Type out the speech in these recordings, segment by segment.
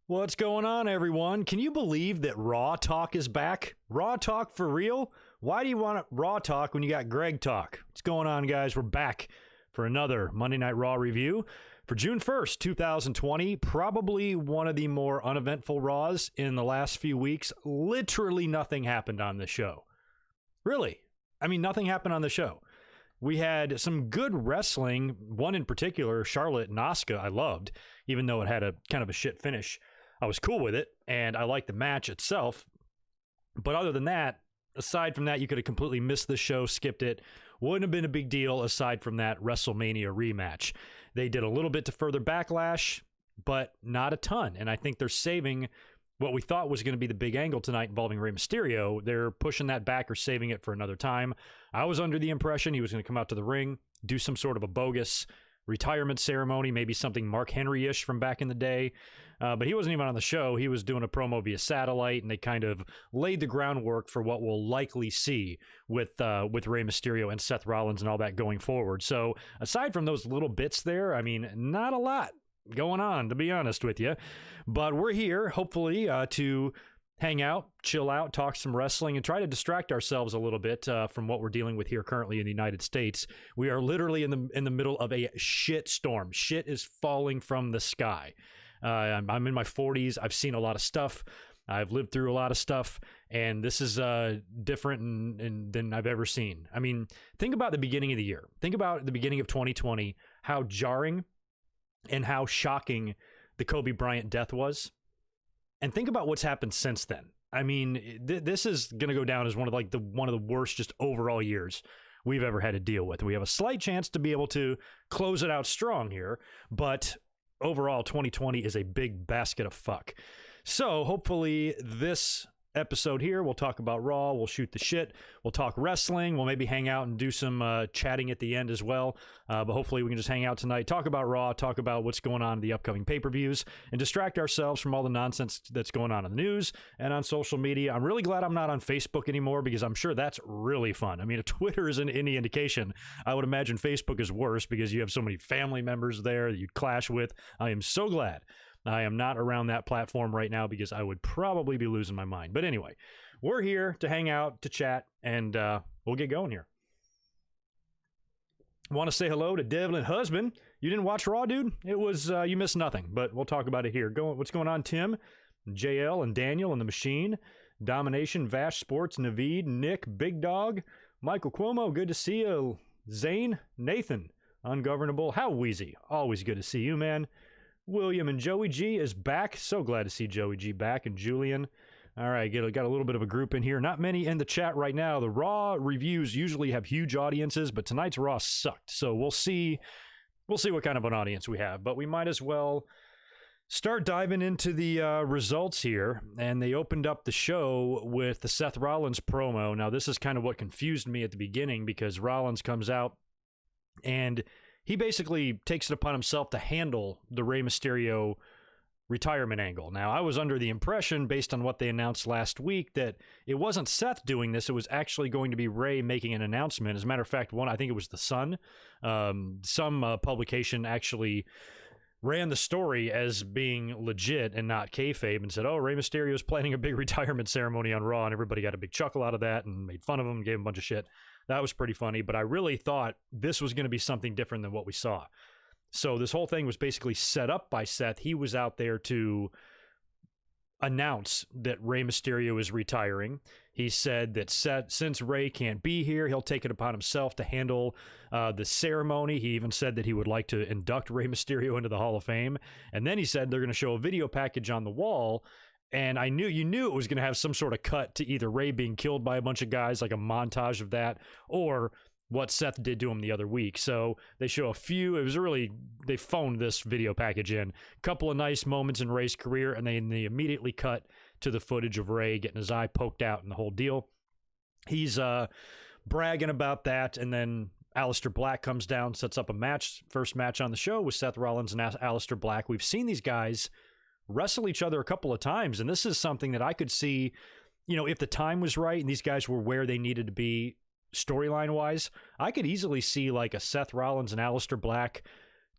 What's going on, everyone? Can you believe that Raw Talk is back? Raw Talk for real? Why do you want Raw Talk when you got Greg Talk? What's going on, guys? We're back for another Monday Night Raw review for June 1st, 2020. Probably one of the more uneventful Raws in the last few weeks. Literally nothing happened on the show. Really. I mean, nothing happened on the show. We had some good wrestling, one in particular, Charlotte and Asuka, I loved, even though it had a kind of a shit finish. I was cool with it, and I liked the match itself. But other than that, aside from that, you could have completely missed the show, skipped it. Wouldn't have been a big deal aside from that WrestleMania rematch. They did a little bit to further Backlash, but not a ton. And I think they're saving what we thought was going to be the big angle tonight involving Rey Mysterio. They're pushing that back or saving it for another time. I was under the impression he was going to come out to the ring, do some sort of a bogus retirement ceremony, maybe something Mark Henry-ish from back in the day. But he wasn't even on the show. He was doing a promo via satellite, and they kind of laid the groundwork for what we'll likely see with Rey Mysterio and Seth Rollins and all that going forward. So aside from those little bits there, I mean, not a lot going on, to be honest with you. But we're here, hopefully, to hang out, chill out, talk some wrestling, and try to distract ourselves a little bit from what we're dealing with here currently in the United States. We are literally in the middle of a shit storm. Shit is falling from the sky. I'm in my 40s. I've seen a lot of stuff. I've lived through a lot of stuff, and this is different than I've ever seen. I mean, think about the beginning of the year. Think about the beginning of 2020, how jarring and how shocking the Kobe Bryant death was. And think about what's happened since then. I mean, this is going to go down as one of the worst just overall years we've ever had to deal with. We have a slight chance to be able to close it out strong here, but overall 2020 is a big basket of fuck. So hopefully this episode here, we'll talk about Raw, we'll shoot the shit, we'll talk wrestling, we'll maybe hang out and do some chatting at the end as well, but hopefully we can just hang out tonight, talk about Raw, talk about what's going on in the upcoming pay-per-views, and distract ourselves from all the nonsense that's going on in the news and on social media. I'm really glad I'm not on Facebook anymore, because I'm sure that's really fun. I mean, if Twitter isn't any indication, I would imagine Facebook is worse, because you have so many family members there that you clash with. I am so glad I am not around that platform right now, because I would probably be losing my mind. But anyway, we're here to hang out, to chat, and we'll get going here. Want to say hello to Devlin Husband. You didn't watch Raw, dude? It was, you missed nothing, but we'll talk about it here. What's going on, Tim, JL, and Daniel, and The Machine, Domination, Vash Sports, Naveed, Nick, Big Dog, Michael Cuomo, good to see you, Zane, Nathan, Ungovernable, How Wheezy, always good to see you, man. William and Joey G is back. So glad to see Joey G back, and Julian. All right, got a little bit of a group in here. Not many in the chat right now. The Raw reviews usually have huge audiences, but tonight's Raw sucked. So we'll see what kind of an audience we have. But we might as well start diving into the results here. And they opened up the show with the Seth Rollins promo. Now, this is kind of what confused me at the beginning, because Rollins comes out and he basically takes it upon himself to handle the Rey Mysterio retirement angle. Now, I was under the impression, based on what they announced last week, that it wasn't Seth doing this. It was actually going to be Rey making an announcement. As a matter of fact, I think it was The Sun. Some publication actually ran the story as being legit and not kayfabe, and said, oh, Rey Mysterio is planning a big retirement ceremony on Raw, and everybody got a big chuckle out of that and made fun of him and gave him a bunch of shit. That was pretty funny, but I really thought this was going to be something different than what we saw. So this whole thing was basically set up by Seth. He was out there to announce that Rey Mysterio is retiring. He said that since Rey can't be here, he'll take it upon himself to handle the ceremony. He even said that he would like to induct Rey Mysterio into the Hall of Fame. And then he said they're going to show a video package on the wall. And you knew it was going to have some sort of cut to either Rey being killed by a bunch of guys, like a montage of that, or what Seth did to him the other week. So they show a few. They phoned this video package in. A couple of nice moments in Rey's career, and they immediately cut to the footage of Rey getting his eye poked out and the whole deal. He's bragging about that, and then Alistair Black comes down, sets up a match, first match on the show with Seth Rollins and Alistair Black. We've seen these guys wrestle each other a couple of times, and this is something that I could see, if the time was right and these guys were where they needed to be storyline wise, I could easily see like a Seth Rollins and Alistair Black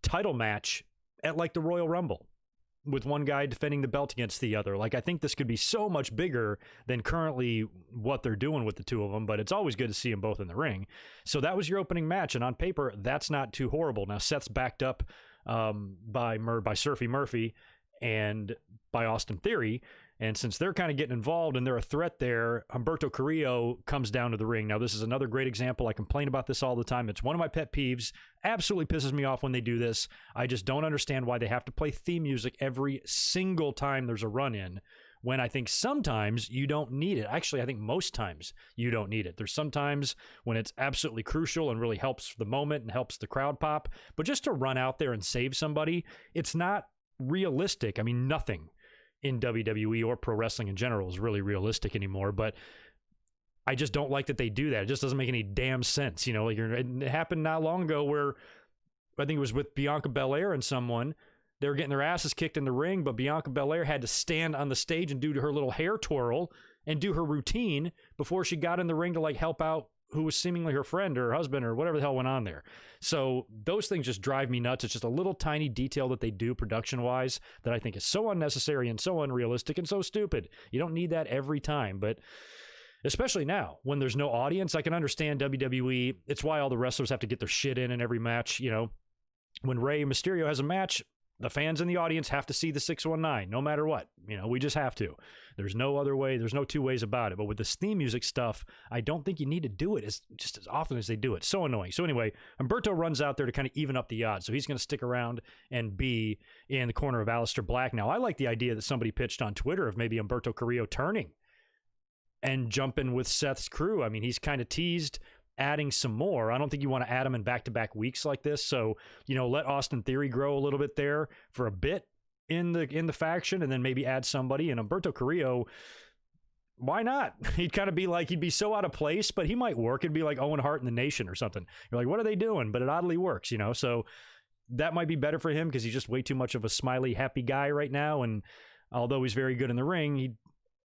title match at like the Royal Rumble. with one guy defending the belt against the other. Like, I think this could be so much bigger than currently what they're doing with the two of them, but it's always good to see them both in the ring. So that was your opening match, and on paper, that's not too horrible. Now, Seth's backed up by Surfy Murphy and by Austin Theory, and since they're kind of getting involved and they're a threat there, Umberto Carrillo comes down to the ring. Now, this is another great example. I complain about this all the time. It's one of my pet peeves. Absolutely pisses me off when they do this. I just don't understand why they have to play theme music every single time there's a run-in, when I think sometimes you don't need it. Actually, I think most times you don't need it. There's sometimes when it's absolutely crucial and really helps the moment and helps the crowd pop. But just to run out there and save somebody, it's not realistic. I mean, nothing in WWE or pro wrestling in general is really realistic anymore, but I just don't like that they do that. It just doesn't make any damn sense. You know, like it happened not long ago where I think it was with Bianca Belair and someone. They were getting their asses kicked in the ring, but Bianca Belair had to stand on the stage and do her little hair twirl and do her routine before she got in the ring to like help out who was seemingly her friend or her husband or whatever the hell went on there. So those things just drive me nuts. It's just a little tiny detail that they do production-wise that I think is so unnecessary and so unrealistic and so stupid. You don't need that every time, but especially now when there's no audience. I can understand WWE. It's why all the wrestlers have to get their shit in every match. You know, when Rey Mysterio has a match, the fans in the audience have to see the 619 no matter what. You know, we just have to. There's no other way. There's no two ways about it. But with this theme music stuff, I don't think you need to do it just as often as they do it. So annoying. So anyway, Umberto runs out there to kind of even up the odds. So he's going to stick around and be in the corner of Alistair Black. Now, I like the idea that somebody pitched on Twitter of maybe Umberto Carrillo turning and jumping with Seth's crew. I mean, he's kind of teased adding some more. I don't think you want to add them in back-to-back weeks like this. So, you know, let Austin Theory grow a little bit there for a bit in the faction, and then maybe add somebody. And Umberto Carrillo, why not? He'd kind of be like, he'd be so out of place, but he might work. It'd be like Owen Hart in the Nation or something. You're like, what are they doing? But it oddly works, you know? So that might be better for him because he's just way too much of a smiley, happy guy right now. And although he's very good in the ring,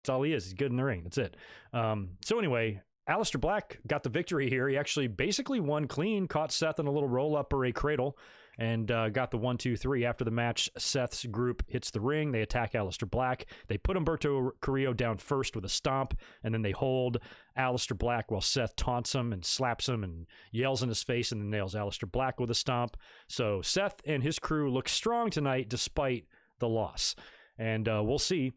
that's all he is. He's good in the ring. That's it. So anyway, Alistair Black got the victory here. He actually basically won clean, caught Seth in a little roll-up or a cradle, and got the 1, 2, 3. After the match, Seth's group hits the ring. They attack Alistair Black. They put Umberto Carrillo down first with a stomp, and then they hold Alistair Black while Seth taunts him and slaps him and yells in his face and then nails Alistair Black with a stomp. So Seth and his crew look strong tonight despite the loss. And we'll see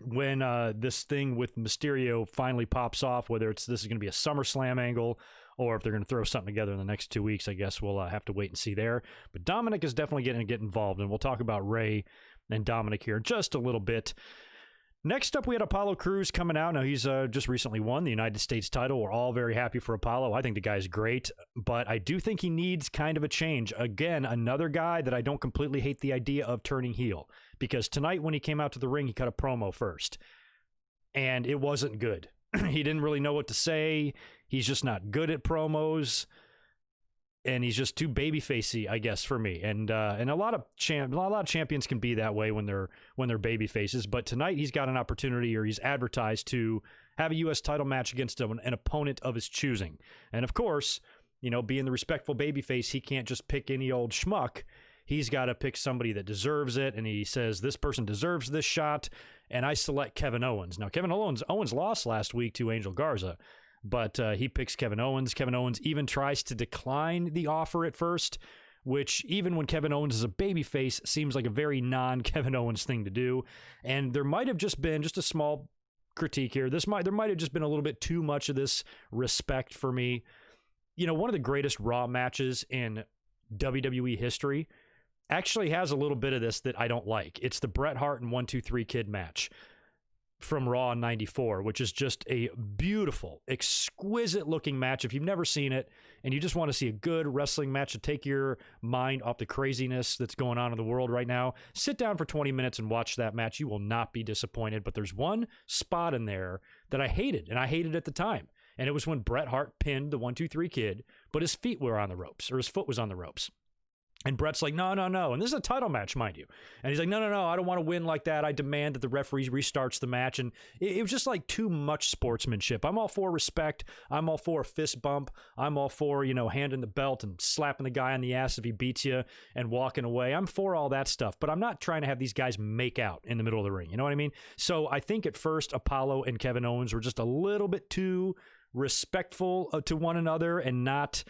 when this thing with Mysterio finally pops off, whether this is going to be a SummerSlam angle or if they're going to throw something together in the next 2 weeks. I guess we'll have to wait and see there. But Dominic is definitely getting to get involved, and we'll talk about Rey and Dominic here in just a little bit. Next up, we had Apollo Crews coming out. Now, he's just recently won the United States title. We're all very happy for Apollo. I think the guy's great, but I do think he needs kind of a change. Again, another guy that I don't completely hate the idea of turning heel, because tonight when he came out to the ring, he cut a promo first, and it wasn't good. He didn't really know what to say. He's just not good at promos. And he's just too babyfacey, I guess, for me. And a lot of champions can be that way when they're baby faces. But tonight he's got an opportunity, or he's advertised to have a U.S. title match against an opponent of his choosing. And of course, you know, being the respectful babyface, he can't just pick any old schmuck. He's got to pick somebody that deserves it. And he says this person deserves this shot. And I select Kevin Owens. Now, Kevin Owens lost last week to Angel Garza. But he picks Kevin Owens. Kevin Owens even tries to decline the offer at first, which even when Kevin Owens is a babyface seems like a very non-Kevin Owens thing to do. And there might have just been just a small critique here. There might have just been a little bit too much of this respect for me. You know, one of the greatest Raw matches in WWE history actually has a little bit of this that I don't like. It's the Bret Hart and 1, 2, 3 Kid match from Raw in 94, which is just a beautiful, exquisite looking match. If you've never seen it and you just want to see a good wrestling match to take your mind off the craziness that's going on in the world right now, sit down for 20 minutes and watch that match. You will not be disappointed. But there's one spot in there that I hated, and I hated at the time. And it was when Bret Hart pinned the 1, 2, 3 Kid, but his feet were on the ropes, or his foot was on the ropes. And Brett's like, no, no, no. And this is a title match, mind you. And he's like, no, no, no, I don't want to win like that. I demand that the referee restarts the match. And it was just like too much sportsmanship. I'm all for respect. I'm all for a fist bump. I'm all for, handing the belt and slapping the guy on the ass if he beats you and walking away. I'm for all that stuff. But I'm not trying to have these guys make out in the middle of the ring. You know what I mean? So I think at first Apollo and Kevin Owens were just a little bit too respectful to one another and not...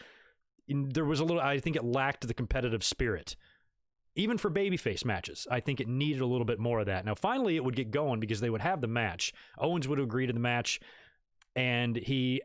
There was I think it lacked the competitive spirit. Even for babyface matches, I think it needed a little bit more of that. Now, finally, it would get going because they would have the match. Owens would agree to the match, and he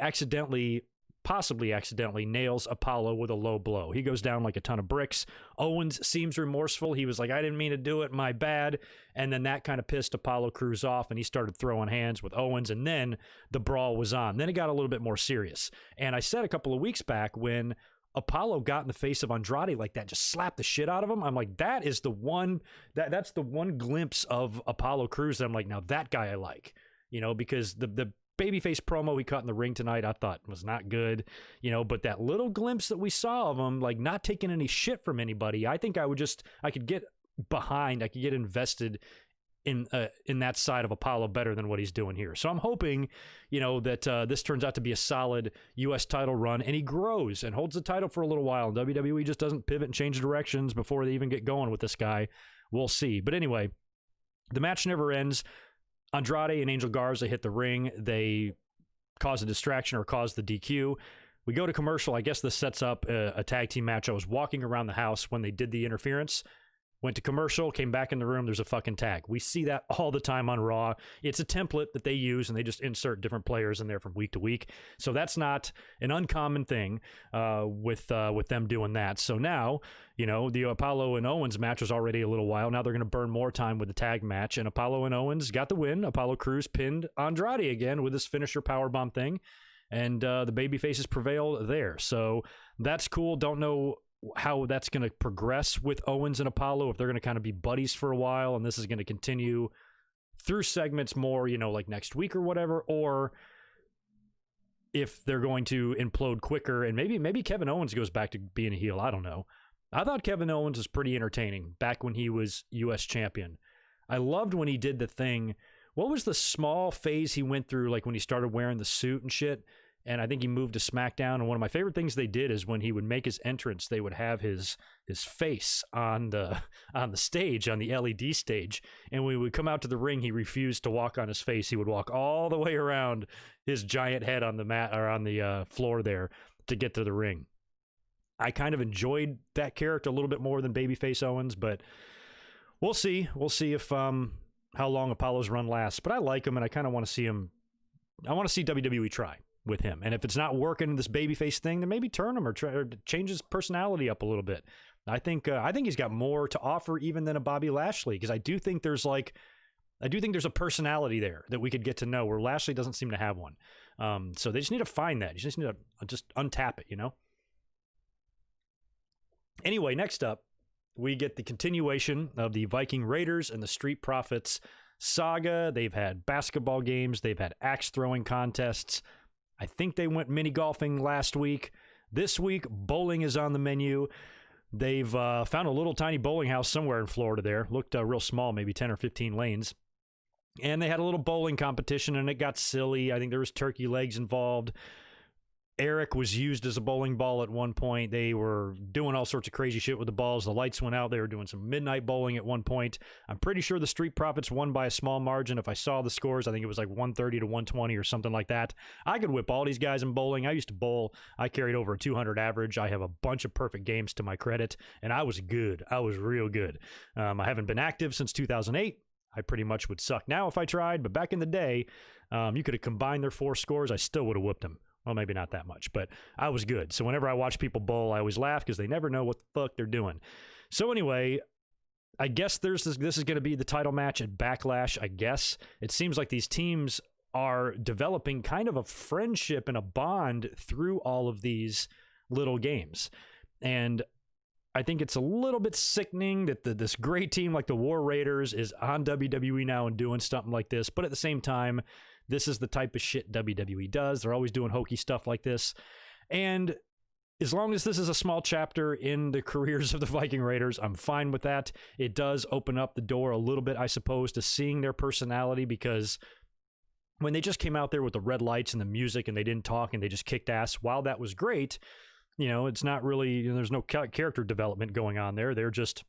possibly accidentally, nails Apollo with a low blow. He goes down like a ton of bricks. Owens seems remorseful. He was like, I didn't mean to do it, my bad. And then that kind of pissed Apollo Cruz off, and he started throwing hands with Owens, and then the brawl was on. Then it got a little bit more serious. And I said a couple of weeks back when Apollo got in the face of Andrade like that, just slapped the shit out of him. I'm like, that is the one, that's the one glimpse of Apollo Crews that I'm like, now that guy I like, because the babyface promo he cut in the ring tonight, I thought was not good, but that little glimpse that we saw of him, like not taking any shit from anybody, I think I could get behind, I could get invested in that side of Apollo better than what he's doing here. So I'm hoping, that this turns out to be a solid U.S. title run, and he grows and holds the title for a little while. And WWE just doesn't pivot and change directions before they even get going with this guy. We'll see. But anyway, the match never ends. Andrade and Angel Garza hit the ring. They cause a distraction or cause the DQ. We go to commercial. I guess this sets up a tag team match. I was walking around the house when they did the interference. Went to commercial, came back in the room, there's a fucking tag. We see that all the time on Raw. It's a template that they use, and they just insert different players in there from week to week. So that's not an uncommon thing with them doing that. So now, the Apollo and Owens match was already a little while. Now they're going to burn more time with the tag match, and Apollo and Owens got the win. Apollo Crews pinned Andrade again with his finisher powerbomb thing, and the babyfaces prevailed there. So that's cool. Don't know how that's going to progress with Owens and Apollo, if they're going to kind of be buddies for a while and this is going to continue through segments more, like next week or whatever, or if they're going to implode quicker and maybe Kevin Owens goes back to being a heel. I don't know. I thought Kevin Owens was pretty entertaining back when he was U.S. champion. I loved when he did the thing. What was the small phase he went through, like when he started wearing the suit and shit? And I think he moved to Smackdown. And one of my favorite things they did is when he would make his entrance, they would have his face on the stage, on the LED stage. And when he would come out to the ring, he refused to walk on his face. He would walk all the way around his giant head on the mat or on the floor there to get to the ring. I kind of enjoyed that character a little bit more than Babyface Owens, but we'll see. We'll see if how long Apollo's run lasts. But I like him, and I kind of want to see him. I want to see WWE try with him. And if it's not working, this babyface thing, then maybe turn him or change his personality up a little bit. I think he's got more to offer even than a Bobby Lashley, because I do think there's a personality there that we could get to know where Lashley doesn't seem to have one. So they just need to find that. You just need to just untap it, Anyway, next up, we get the continuation of the Viking Raiders and the Street Profits saga. They've had basketball games. They've had axe throwing contests. I think they went mini golfing last week. This week, bowling is on the menu. They've found a little tiny bowling house somewhere in Florida there. Looked real small, maybe 10 or 15 lanes. And they had a little bowling competition, and it got silly. I think there was turkey legs involved. Eric was used as a bowling ball at one point. They were doing all sorts of crazy shit with the balls. The lights went out. They were doing some midnight bowling at one point. I'm pretty sure the Street Profits won by a small margin. If I saw the scores, I think it was like 130 to 120 or something like that. I could whip all these guys in bowling. I used to bowl. I carried over a 200 average. I have a bunch of perfect games to my credit, and I was good. I was real good. I haven't been active since 2008. I pretty much would suck now if I tried, but back in the day, you could have combined their 4 scores. I still would have whipped them. Well, maybe not that much, but I was good. So whenever I watch people bowl, I always laugh because they never know what the fuck they're doing. So anyway, I guess this is going to be the title match at Backlash, I guess. It seems like these teams are developing kind of a friendship and a bond through all of these little games. And I think it's a little bit sickening that this great team like the War Raiders is on WWE now and doing something like this. But at the same time, this is the type of shit WWE does. They're always doing hokey stuff like this. And as long as this is a small chapter in the careers of the Viking Raiders, I'm fine with that. It does open up the door a little bit, I suppose, to seeing their personality, because when they just came out there with the red lights and the music and they didn't talk and they just kicked ass, while that was great, it's not really, there's no character development going on there. They're just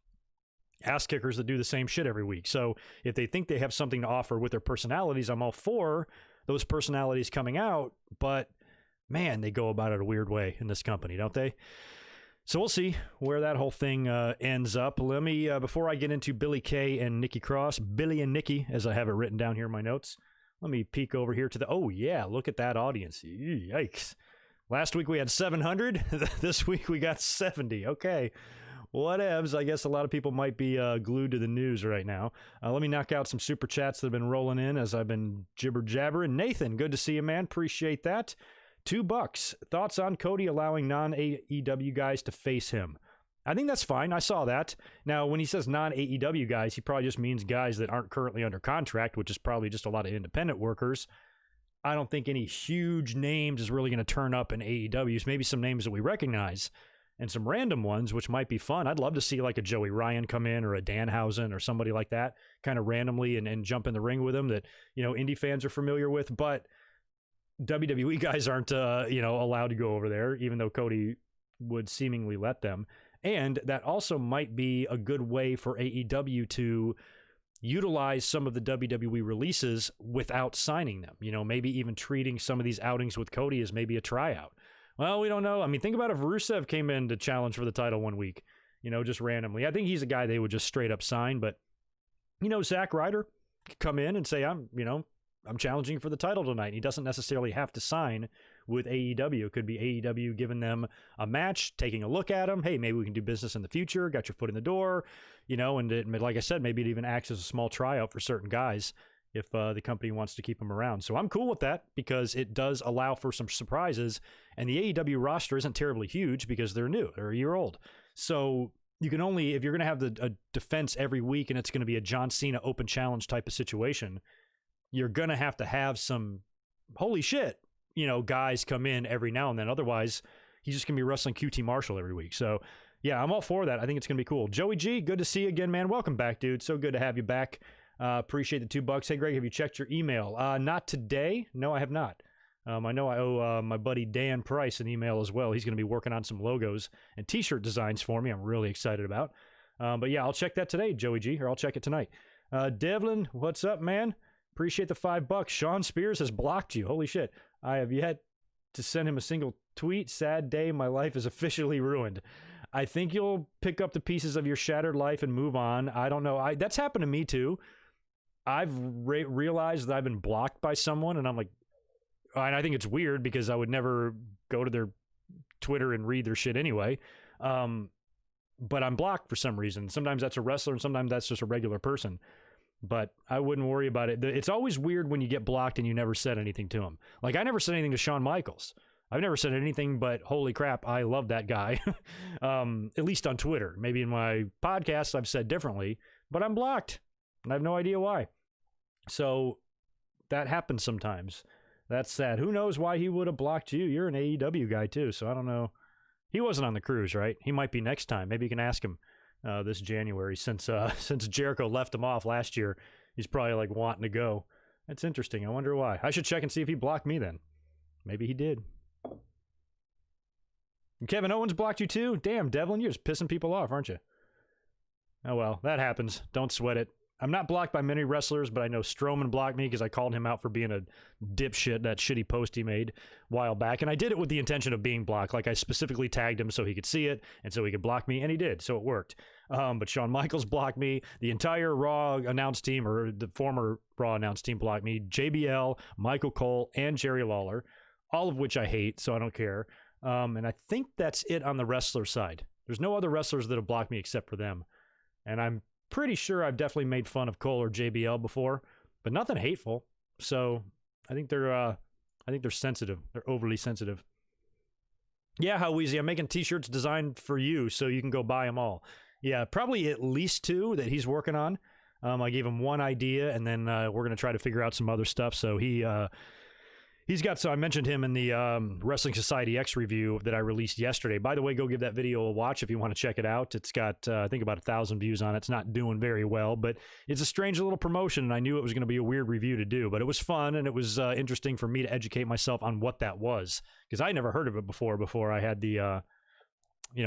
ass kickers that do the same shit every week. So if they think they have something to offer with their personalities, I'm all for those personalities coming out, but man, they go about it a weird way in this company, don't they? So we'll see where that whole thing ends up. Let me, before I get into Billy Kay and Nikki Cross, Billy and Nikki, as I have it written down here in my notes, let me peek over here to the, oh yeah, look at that audience. Yikes. Last week we had 700. This week we got 70. Okay. Whatevs. I guess a lot of people might be glued to the news right now. Let me knock out some super chats that have been rolling in as I've been jibber jabbering. Nathan, good to see you, man. Appreciate that. $2. Thoughts on Cody allowing non-AEW guys to face him? I think that's fine. I saw that. Now, when he says non-AEW guys, he probably just means guys that aren't currently under contract, which is probably just a lot of independent workers. I don't think any huge names is really going to turn up in AEW. So maybe some names that we recognize and some random ones, which might be fun. I'd love to see like a Joey Ryan come in or a Danhausen or somebody like that kind of randomly and jump in the ring with him that, indie fans are familiar with. But WWE guys aren't, allowed to go over there, even though Cody would seemingly let them. And that also might be a good way for AEW to utilize some of the WWE releases without signing them. Maybe even treating some of these outings with Cody as maybe a tryout. Well, we don't know. I mean, think about if Rusev came in to challenge for the title one week, just randomly. I think he's a guy they would just straight up sign. But, Zack Ryder could come in and say, I'm challenging for the title tonight. He doesn't necessarily have to sign with AEW. It could be AEW giving them a match, taking a look at them. Hey, maybe we can do business in the future. Got your foot in the door, and like I said, maybe it even acts as a small tryout for certain guys if the company wants to keep them around. So I'm cool with that because it does allow for some surprises. And the AEW roster isn't terribly huge because they're new. They're a year old. So you can only, if you're going to have a defense every week and it's going to be a John Cena open challenge type of situation, you're going to have some holy shit, guys come in every now and then. Otherwise, he's just going to be wrestling QT Marshall every week. So, yeah, I'm all for that. I think it's going to be cool. Joey G, good to see you again, man. Welcome back, dude. So good to have you back. Appreciate the $2. Hey, Greg, have you checked your email? Not today. No, I have not. I know I owe my buddy Dan Price an email as well. He's going to be working on some logos and T-shirt designs for me. I'm really excited about. But, yeah, I'll check that today, Joey G, or I'll check it tonight. Devlin, what's up, man? Appreciate the $5. Sean Spears has blocked you. Holy shit. I have yet to send him a single tweet. Sad day. My life is officially ruined. I think you'll pick up the pieces of your shattered life and move on. I don't know. That's happened to me too. I've realized that I've been blocked by someone and I'm like, and I think it's weird because I would never go to their Twitter and read their shit anyway. But I'm blocked for some reason. Sometimes that's a wrestler and sometimes that's just a regular person. But I wouldn't worry about it. It's always weird when you get blocked and you never said anything to him. Like, I never said anything to Shawn Michaels. I've never said anything but, holy crap, I love that guy. At least on Twitter. Maybe in my podcast I've said differently, but I'm blocked. And I have no idea why. So that happens sometimes. That's sad. Who knows why he would have blocked you? You're an AEW guy too, so I don't know. He wasn't on the cruise, right? He might be next time. Maybe you can ask him. This January, since Jericho left him off last year, he's probably like wanting to go. That's interesting. I wonder why. I should check and see if he blocked me then. Maybe he did. And Kevin Owens blocked you too? Damn, Devlin, you're just pissing people off, aren't you? Oh well, that happens. Don't sweat it. I'm not blocked by many wrestlers, but I know Strowman blocked me because I called him out for being a dipshit, that shitty post he made a while back. And I did it with the intention of being blocked. Like, I specifically tagged him so he could see it and so he could block me, and he did, so it worked. But Shawn Michaels blocked me. The entire Raw announced team, or the former Raw announced team, blocked me. JBL, Michael Cole, and Jerry Lawler, all of which I hate, so I don't care. And I think that's it on the wrestler side. There's no other wrestlers that have blocked me except for them. And I'm pretty sure I've definitely made fun of Cole or JBL before, but nothing hateful. So I think they're sensitive. They're overly sensitive. Yeah, how easy. I'm making t-shirts designed for you so you can go buy them all. Yeah, probably at least 2 that he's working on. I gave him one idea, and then we're going to try to figure out some other stuff. So He's got, so I mentioned him in the Wrestling Society X review that I released yesterday. By the way, go give that video a watch if you want to check it out. It's got, I think, about 1,000 views on it. It's not doing very well, but it's a strange little promotion, and I knew it was going to be a weird review to do, but it was fun, and it was interesting for me to educate myself on what that was, because I never heard of it before I had the,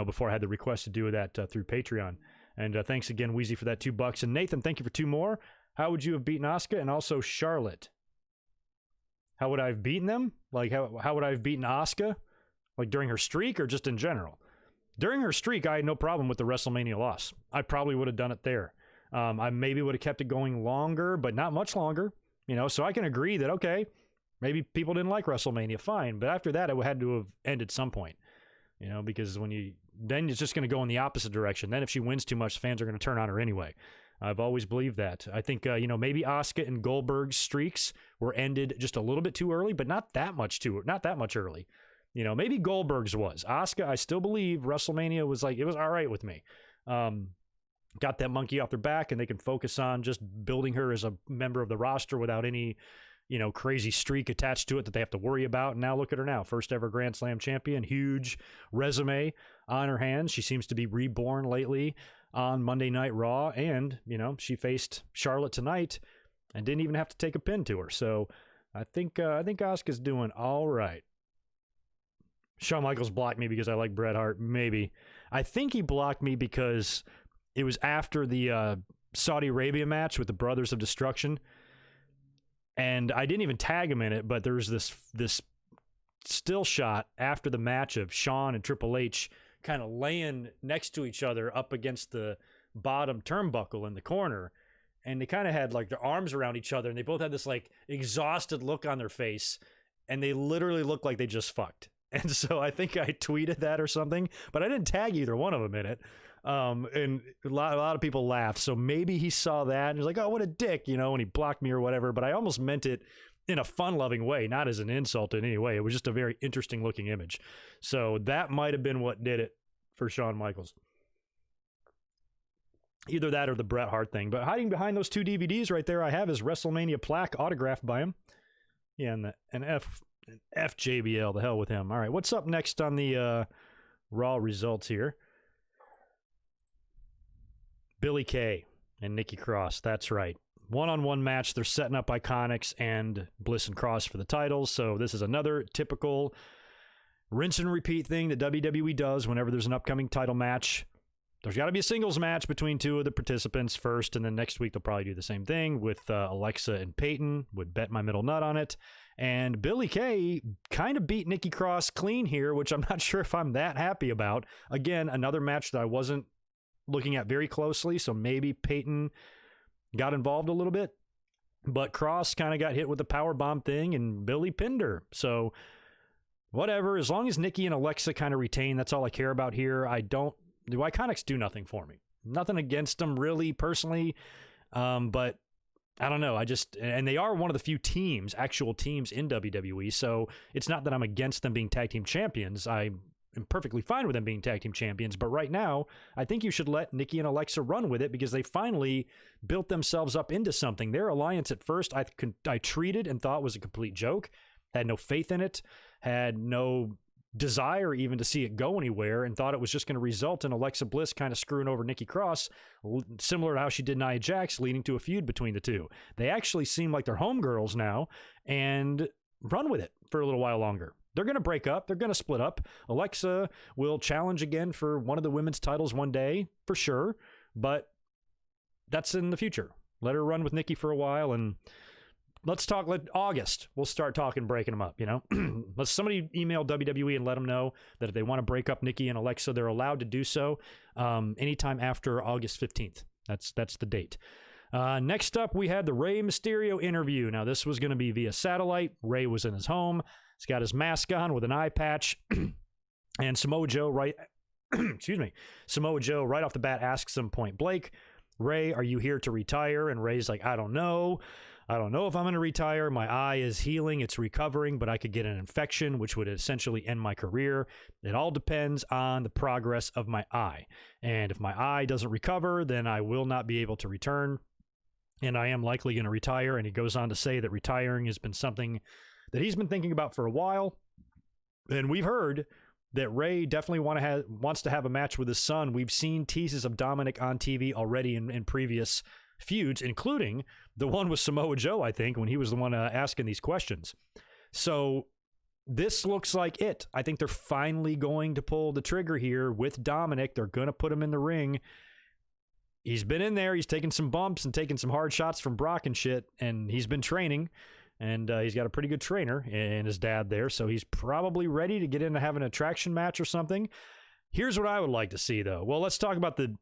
before I had the request to do that through Patreon. And thanks again, Wheezy, for that $2. And Nathan, thank you for 2 more. How would you have beaten Asuka and also Charlotte? How would I have beaten them? Like, how would I have beaten Asuka? Like, during her streak or just in general? During her streak, I had no problem with the WrestleMania loss. I probably would have done it there. I maybe would have kept it going longer, but not much longer. So I can agree that, okay, maybe people didn't like WrestleMania, fine. But after that, it had to have ended some point. Because then it's just going to go in the opposite direction. Then if she wins too much, fans are going to turn on her anyway. I've always believed that. I think, maybe Asuka and Goldberg's streaks were ended just a little bit too early, but not that much early. Maybe Goldberg's was. Asuka, I still believe WrestleMania was it was all right with me. Got that monkey off their back, and they can focus on just building her as a member of the roster without any, crazy streak attached to it that they have to worry about. And now look at her now. First ever Grand Slam champion, huge resume on her hands. She seems to be reborn lately on Monday Night Raw, and she faced Charlotte tonight and didn't even have to take a pin to her. So I think Asuka's doing all right. Shawn Michaels blocked me because I like Bret Hart. Maybe. I think he blocked me because it was after the Saudi Arabia match with the Brothers of Destruction, and I didn't even tag him in it, but there was this still shot after the match of Shawn and Triple H kind of laying next to each other up against the bottom turnbuckle in the corner, and they kind of had like their arms around each other, and they both had this like exhausted look on their face, and they literally looked like they just fucked. And so I think I tweeted that or something, but I didn't tag either one of them in it. And a lot of people laughed, so maybe he saw that and was like, oh, what a dick, and he blocked me or whatever. But I almost meant it in a fun-loving way, not as an insult in any way. It was just a very interesting looking image. So that might have been what did it for Shawn Michaels. Either that or the Bret Hart thing. But hiding behind those 2 DVDs right there, I have his WrestleMania plaque autographed by him. Yeah, and an FJBL, the hell with him. All right, what's up next on the Raw results here? Billie Kay and Nikki Cross, that's right. One-on-one match. They're setting up Iconics and Bliss and Cross for the titles. So this is another typical rinse and repeat thing that WWE does whenever there's an upcoming title match. There's got to be a singles match between 2 of the participants first, and then next week they'll probably do the same thing with Alexa and Peyton. Would bet my middle nut on it. And Billie Kay kind of beat Nikki Cross clean here, which I'm not sure if I'm that happy about. Again, another match that I wasn't looking at very closely, so maybe Peyton got involved a little bit, but Cross kind of got hit with the powerbomb thing, and Billie pinned her. So whatever, as long as Nikki and Alexa kind of retain, that's all I care about here. The Iconics do nothing for me. Nothing against them really personally, but I don't know. And they are one of the few actual teams in WWE, so it's not that I'm against them being tag team champions. I am perfectly fine with them being tag team champions, but right now, I think you should let Nikki and Alexa run with it because they finally built themselves up into something. Their alliance at first, I treated and thought was a complete joke, had no faith in it, had no desire even to see it go anywhere, and thought it was just going to result in Alexa Bliss kind of screwing over Nikki Cross, similar to how she did Nia Jax, leading to a feud between the two. They actually seem like they're homegirls now, and run with it for a little while longer. They're going to break up. They're going to split up. Alexa will challenge again for one of the women's titles one day, for sure, but that's in the future. Let her run with Nikki for a while, and let's talk. August, we'll start talking breaking them up, Let's somebody email WWE and let them know that if they want to break up Nikki and Alexa, they're allowed to do so anytime after August 15th. That's the date. Next up, we had the Rey Mysterio interview. Now, this was going to be via satellite. Rey was in his home. He's got his mask on with an eye patch. And Samoa Joe Samoa Joe right off the bat asks him point blank, Rey, are you here to retire? And Rey's like, I don't know. I don't know if I'm going to retire. My eye is healing. It's recovering, but I could get an infection, which would essentially end my career. It all depends on the progress of my eye. And if my eye doesn't recover, then I will not be able to return. And I am likely going to retire. And he goes on to say that retiring has been something that he's been thinking about for a while. And we've heard that Rey definitely wants to have a match with his son. We've seen teases of Dominic on TV already in previous feuds, including the one with Samoa Joe, I think, when he was the one asking these questions. So this looks like it. I think they're finally going to pull the trigger here with Dominic. They're going to put him in the ring. He's been in there. He's taken some bumps and taken some hard shots from Brock and shit, and he's been training. And he's got a pretty good trainer and his dad there, so he's probably ready to get in to have an attraction match or something. Here's what I would like to see, though. Well, let's talk about the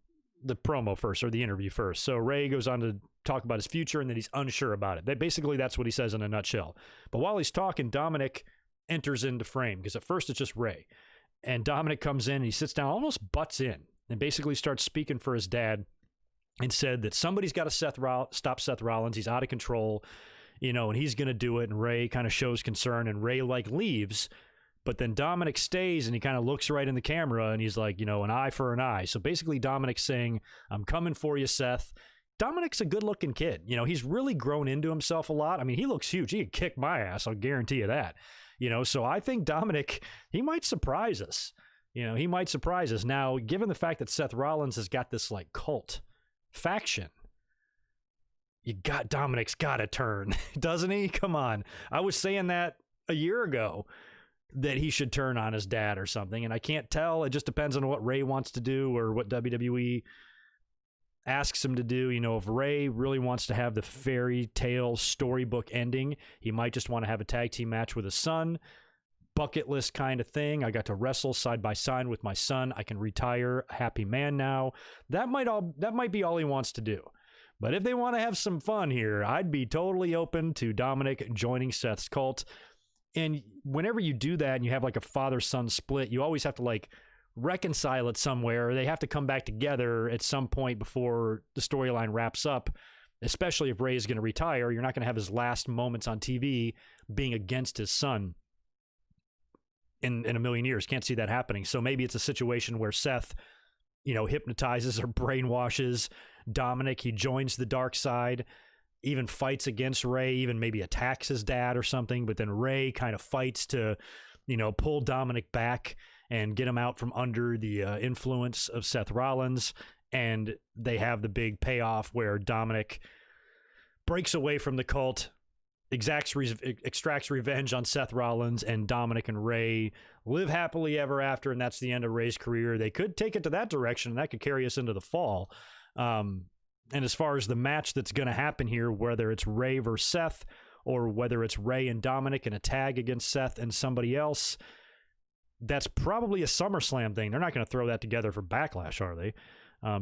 promo first, or the interview first. So Rey goes on to talk about his future and that he's unsure about it. Basically, that's what he says in a nutshell. But while he's talking, Dominic enters into frame, because at first it's just Rey. And Dominic comes in and he sits down, almost butts in, and basically starts speaking for his dad and said that somebody's got to stop Seth Rollins. He's out of control. And he's going to do it, and Rey kind of shows concern, and Rey, leaves, but then Dominic stays, and he kind of looks right in the camera, and he's like, an eye for an eye. So basically Dominic's saying, I'm coming for you, Seth. Dominic's a good-looking kid. He's really grown into himself a lot. I mean, he looks huge. He could kick my ass, I'll guarantee you that. So I think Dominic, he might surprise us. He might surprise us. Now, given the fact that Seth Rollins has got this, cult faction, Dominic's got to turn, doesn't he? Come on. I was saying that a year ago, that he should turn on his dad or something, and I can't tell. It just depends on what Rey wants to do or what WWE asks him to do. If Rey really wants to have the fairy tale storybook ending, he might just want to have a tag team match with his son. Bucket list kind of thing. I got to wrestle side by side with my son. I can retire a happy man now. That might be all he wants to do. But if they want to have some fun here, I'd be totally open to Dominic joining Seth's cult. And whenever you do that and you have a father-son split, you always have to reconcile it somewhere. They have to come back together at some point before the storyline wraps up, especially if Rey is going to retire. You're not going to have his last moments on TV being against his son in a million years. Can't see that happening. So maybe it's a situation where Seth, hypnotizes or brainwashes Dominic. He joins the dark side, even fights against Rey, even maybe attacks his dad or something. But then Rey kind of fights to, pull Dominic back and get him out from under the influence of Seth Rollins. And they have the big payoff where Dominic breaks away from the cult, extracts revenge on Seth Rollins, and Dominic and Rey live happily ever after, and that's the end of Rey's career. They could take it to that direction, and that could carry us into the fall. And as far as the match that's going to happen here, whether it's Rey versus Seth or whether it's Rey and Dominic in a tag against Seth and somebody else, that's probably a SummerSlam thing. They're not going to throw that together for Backlash, are they?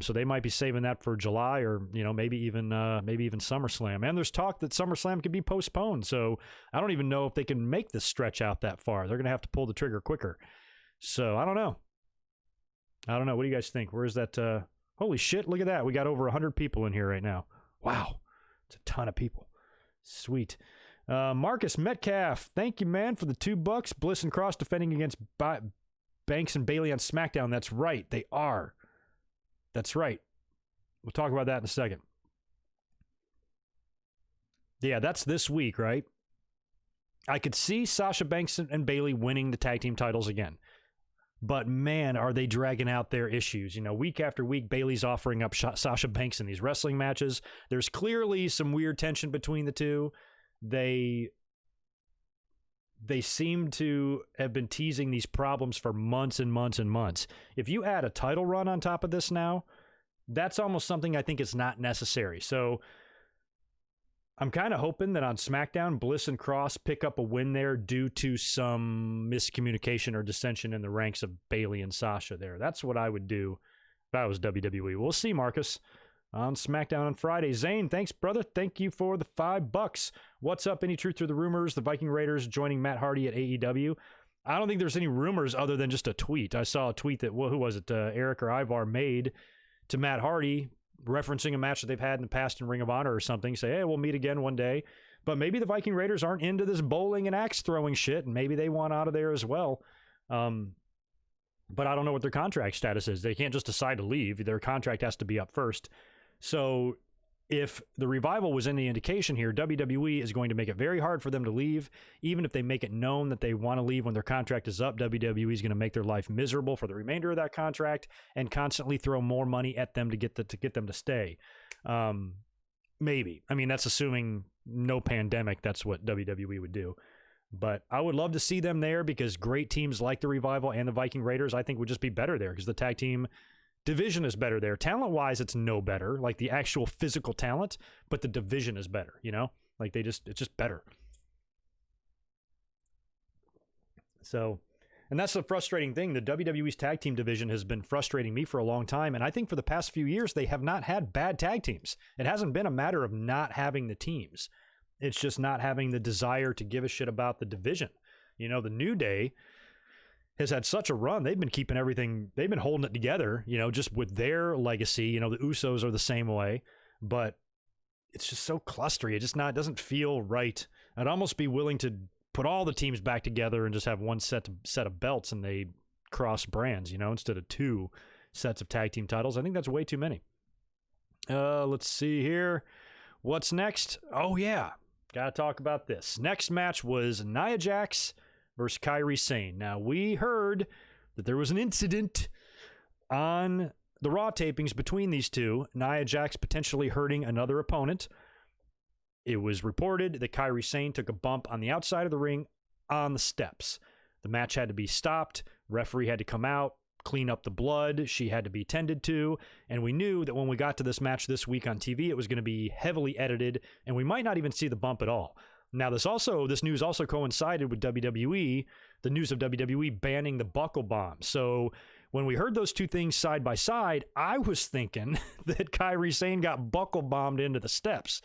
So they might be saving that for July, or maybe even SummerSlam. And there's talk that SummerSlam could be postponed. So I don't even know if they can make this stretch out that far. They're going to have to pull the trigger quicker. So I don't know. What do you guys think? Where's that? Holy shit! Look at that. We got over 100 people in here right now. Wow, it's a ton of people. Sweet. Marcus Metcalf, thank you, man, for the $2. Bliss and Cross defending against Banks and Bailey on SmackDown. That's right, they are. That's right. We'll talk about that in a second. Yeah, that's this week, right? I could see Sasha Banks and Bailey winning the tag team titles again. But man, are they dragging out their issues. Week after week, Bailey's offering up Sasha Banks in these wrestling matches. There's clearly some weird tension between the two. They seem to have been teasing these problems for months and months and months. If you add a title run on top of this now, that's almost something I think is not necessary. So I'm kind of hoping that on SmackDown, Bliss and Cross pick up a win there due to some miscommunication or dissension in the ranks of Bailey and Sasha there. That's what I would do if I was WWE. We'll see, Marcus. On SmackDown on Friday. Zane, thanks, brother. Thank you for the $5. What's up? Any truth to the rumors? The Viking Raiders joining Matt Hardy at AEW? I don't think there's any rumors other than just a tweet. I saw a tweet that, who was it? Eric or Ivar made to Matt Hardy, referencing a match that they've had in the past in Ring of Honor or something. Say, hey, we'll meet again one day. But maybe the Viking Raiders aren't into this bowling and axe throwing shit, and maybe they want out of there as well. But I don't know what their contract status is. They can't just decide to leave. Their contract has to be up first. So if the Revival was any indication here, WWE is going to make it very hard for them to leave. Even if they make it known that they want to leave when their contract is up, WWE is going to make their life miserable for the remainder of that contract and constantly throw more money at them to get them to stay. Maybe. I mean, that's assuming no pandemic. That's what WWE would do. But I would love to see them there because great teams like the Revival and the Viking Raiders, I think, would just be better there because the tag team division is better there. Talent-wise, it's no better, like the actual physical talent, but the division is better, you know? Like it's just better. So, and that's the frustrating thing. The WWE's tag team division has been frustrating me for a long time, and I think for the past few years, they have not had bad tag teams. It hasn't been a matter of not having the teams. It's just not having the desire to give a shit about the division. You know, the New Day has had such a run. They've been keeping everything, they've been holding it together, you know, just with their legacy. You know, the Usos are the same way, but it's just so clustery. It doesn't feel right. I'd almost be willing to put all the teams back together and just have one set of belts and they cross brands, you know, instead of two sets of tag team titles. I think that's way too many. Let's see here. What's next? Oh, yeah. Got to talk about this. Next match was Nia Jax versus Kairi Sane. Now, we heard that there was an incident on the Raw tapings between these two, Nia Jax potentially hurting another opponent. It was reported that Kairi Sane took a bump on the outside of the ring on the steps. The match had to be stopped. Referee had to come out, clean up the blood. She had to be tended to. And we knew that when we got to this match this week on TV, it was going to be heavily edited, and we might not even see the bump at all. Now, this news also coincided with WWE, the news of WWE banning the buckle bomb. So when we heard those two things side by side, I was thinking that Kairi Sane got buckle bombed into the steps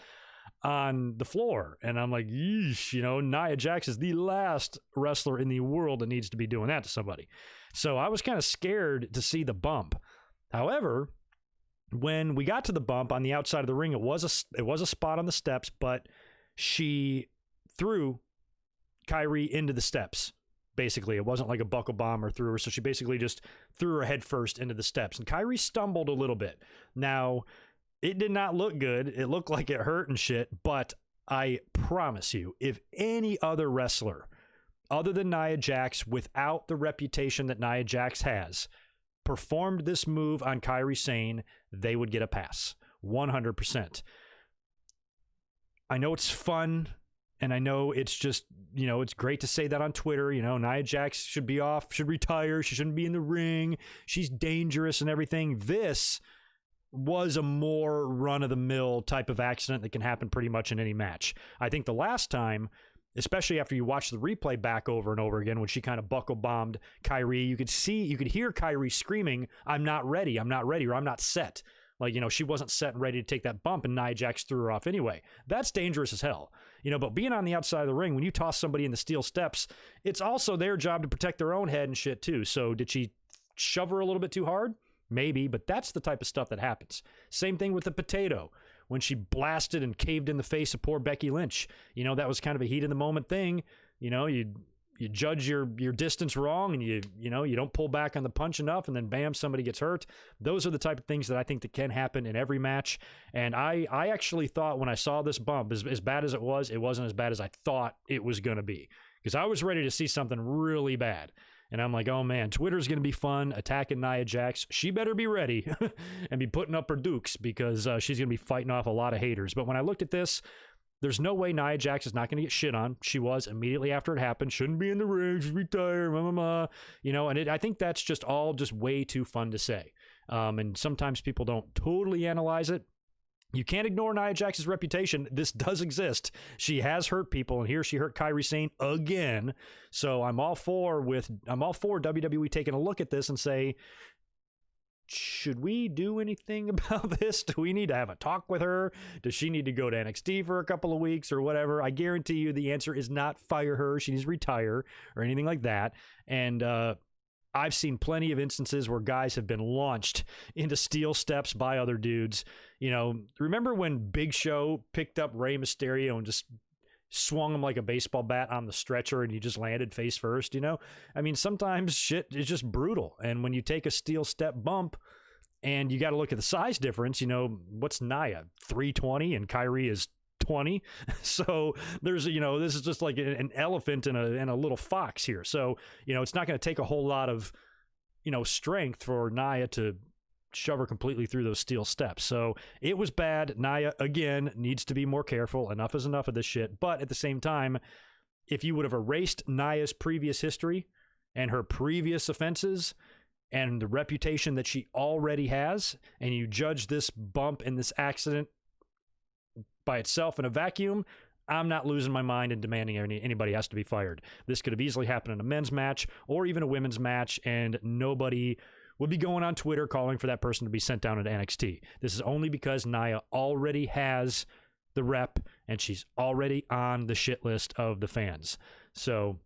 on the floor. And I'm like, yeesh, you know, Nia Jax is the last wrestler in the world that needs to be doing that to somebody. So I was kind of scared to see the bump. However, when we got to the bump on the outside of the ring, it was a spot on the steps, but she threw Kairi into the steps. Basically, it wasn't like a buckle bomb or threw her, so she basically just threw her head first into the steps. And Kairi stumbled a little bit. Now, it did not look good. It looked like it hurt and shit, but I promise you, if any other wrestler other than Nia Jax, without the reputation that Nia Jax has, performed this move on Kairi Sane, they would get a pass. 100%. I know it's fun, and I know it's just, you know, it's great to say that on Twitter. You know, Nia Jax should be off, should retire, she shouldn't be in the ring, she's dangerous and everything. This was a more run-of-the-mill type of accident that can happen pretty much in any match. I think the last time, especially after you watch the replay back over and over again, when she kind of buckle bombed Kairi, you could hear Kairi screaming, I'm not ready, or I'm not set. Like, you know, she wasn't set and ready to take that bump, and Nia Jax threw her off anyway. That's dangerous as hell. You know, but being on the outside of the ring, when you toss somebody in the steel steps, it's also their job to protect their own head and shit too. So did she shove her a little bit too hard? Maybe, but that's the type of stuff that happens. Same thing with the potato. When she blasted and caved in the face of poor Becky Lynch. You know, that was kind of a heat of the moment thing. You know, you judge your distance wrong, and you don't pull back on the punch enough, and then bam, somebody gets hurt. Those are the type of things that I think that can happen in every match. And I actually thought when I saw this bump, as bad as it wasn't as bad as I thought it was going to be, because I was ready to see something really bad. And I'm like, oh man, Twitter's going to be fun, attacking Nia Jax. She better be ready and be putting up her dukes, because she's going to be fighting off a lot of haters. But when I looked at this, there's no way Nia Jax is not going to get shit on. She was immediately after it happened. Shouldn't be in the ring. She's retired. You know, and I think that's just all just way too fun to say. And sometimes people don't totally analyze it. You can't ignore Nia Jax's reputation. This does exist. She has hurt people, and here she hurt Kairi Sane again. So I'm all for WWE taking a look at this and say, should we do anything about this? Do we need to have a talk with her? Does she need to go to NXT for a couple of weeks or whatever? I guarantee you the answer is not fire her. She needs to retire or anything like that. And I've seen plenty of instances where guys have been launched into steel steps by other dudes. You know, remember when Big Show picked up Rey Mysterio and just swung him like a baseball bat on the stretcher and he just landed face first, you know? I mean, sometimes shit is just brutal. And when you take a steel step bump, And you got to look at the size difference. You know, what's Nia? 320 and Kyrie is 20. So there's, you know, this is just like an elephant and a little fox here. So, you know, it's not going to take a whole lot of, you know, strength for Nia to shove her completely through those steel steps. So it was bad. Nia, again, needs to be more careful. Enough is enough of this shit. But at the same time, if you would have erased Nia's previous history and her previous offenses and the reputation that she already has, and you judge this bump and this accident by itself in a vacuum, I'm not losing my mind and demanding anybody has to be fired. This could have easily happened in a men's match or even a women's match, and nobody would be going on Twitter calling for that person to be sent down into NXT. This is only because Nia already has the rep and she's already on the shit list of the fans. So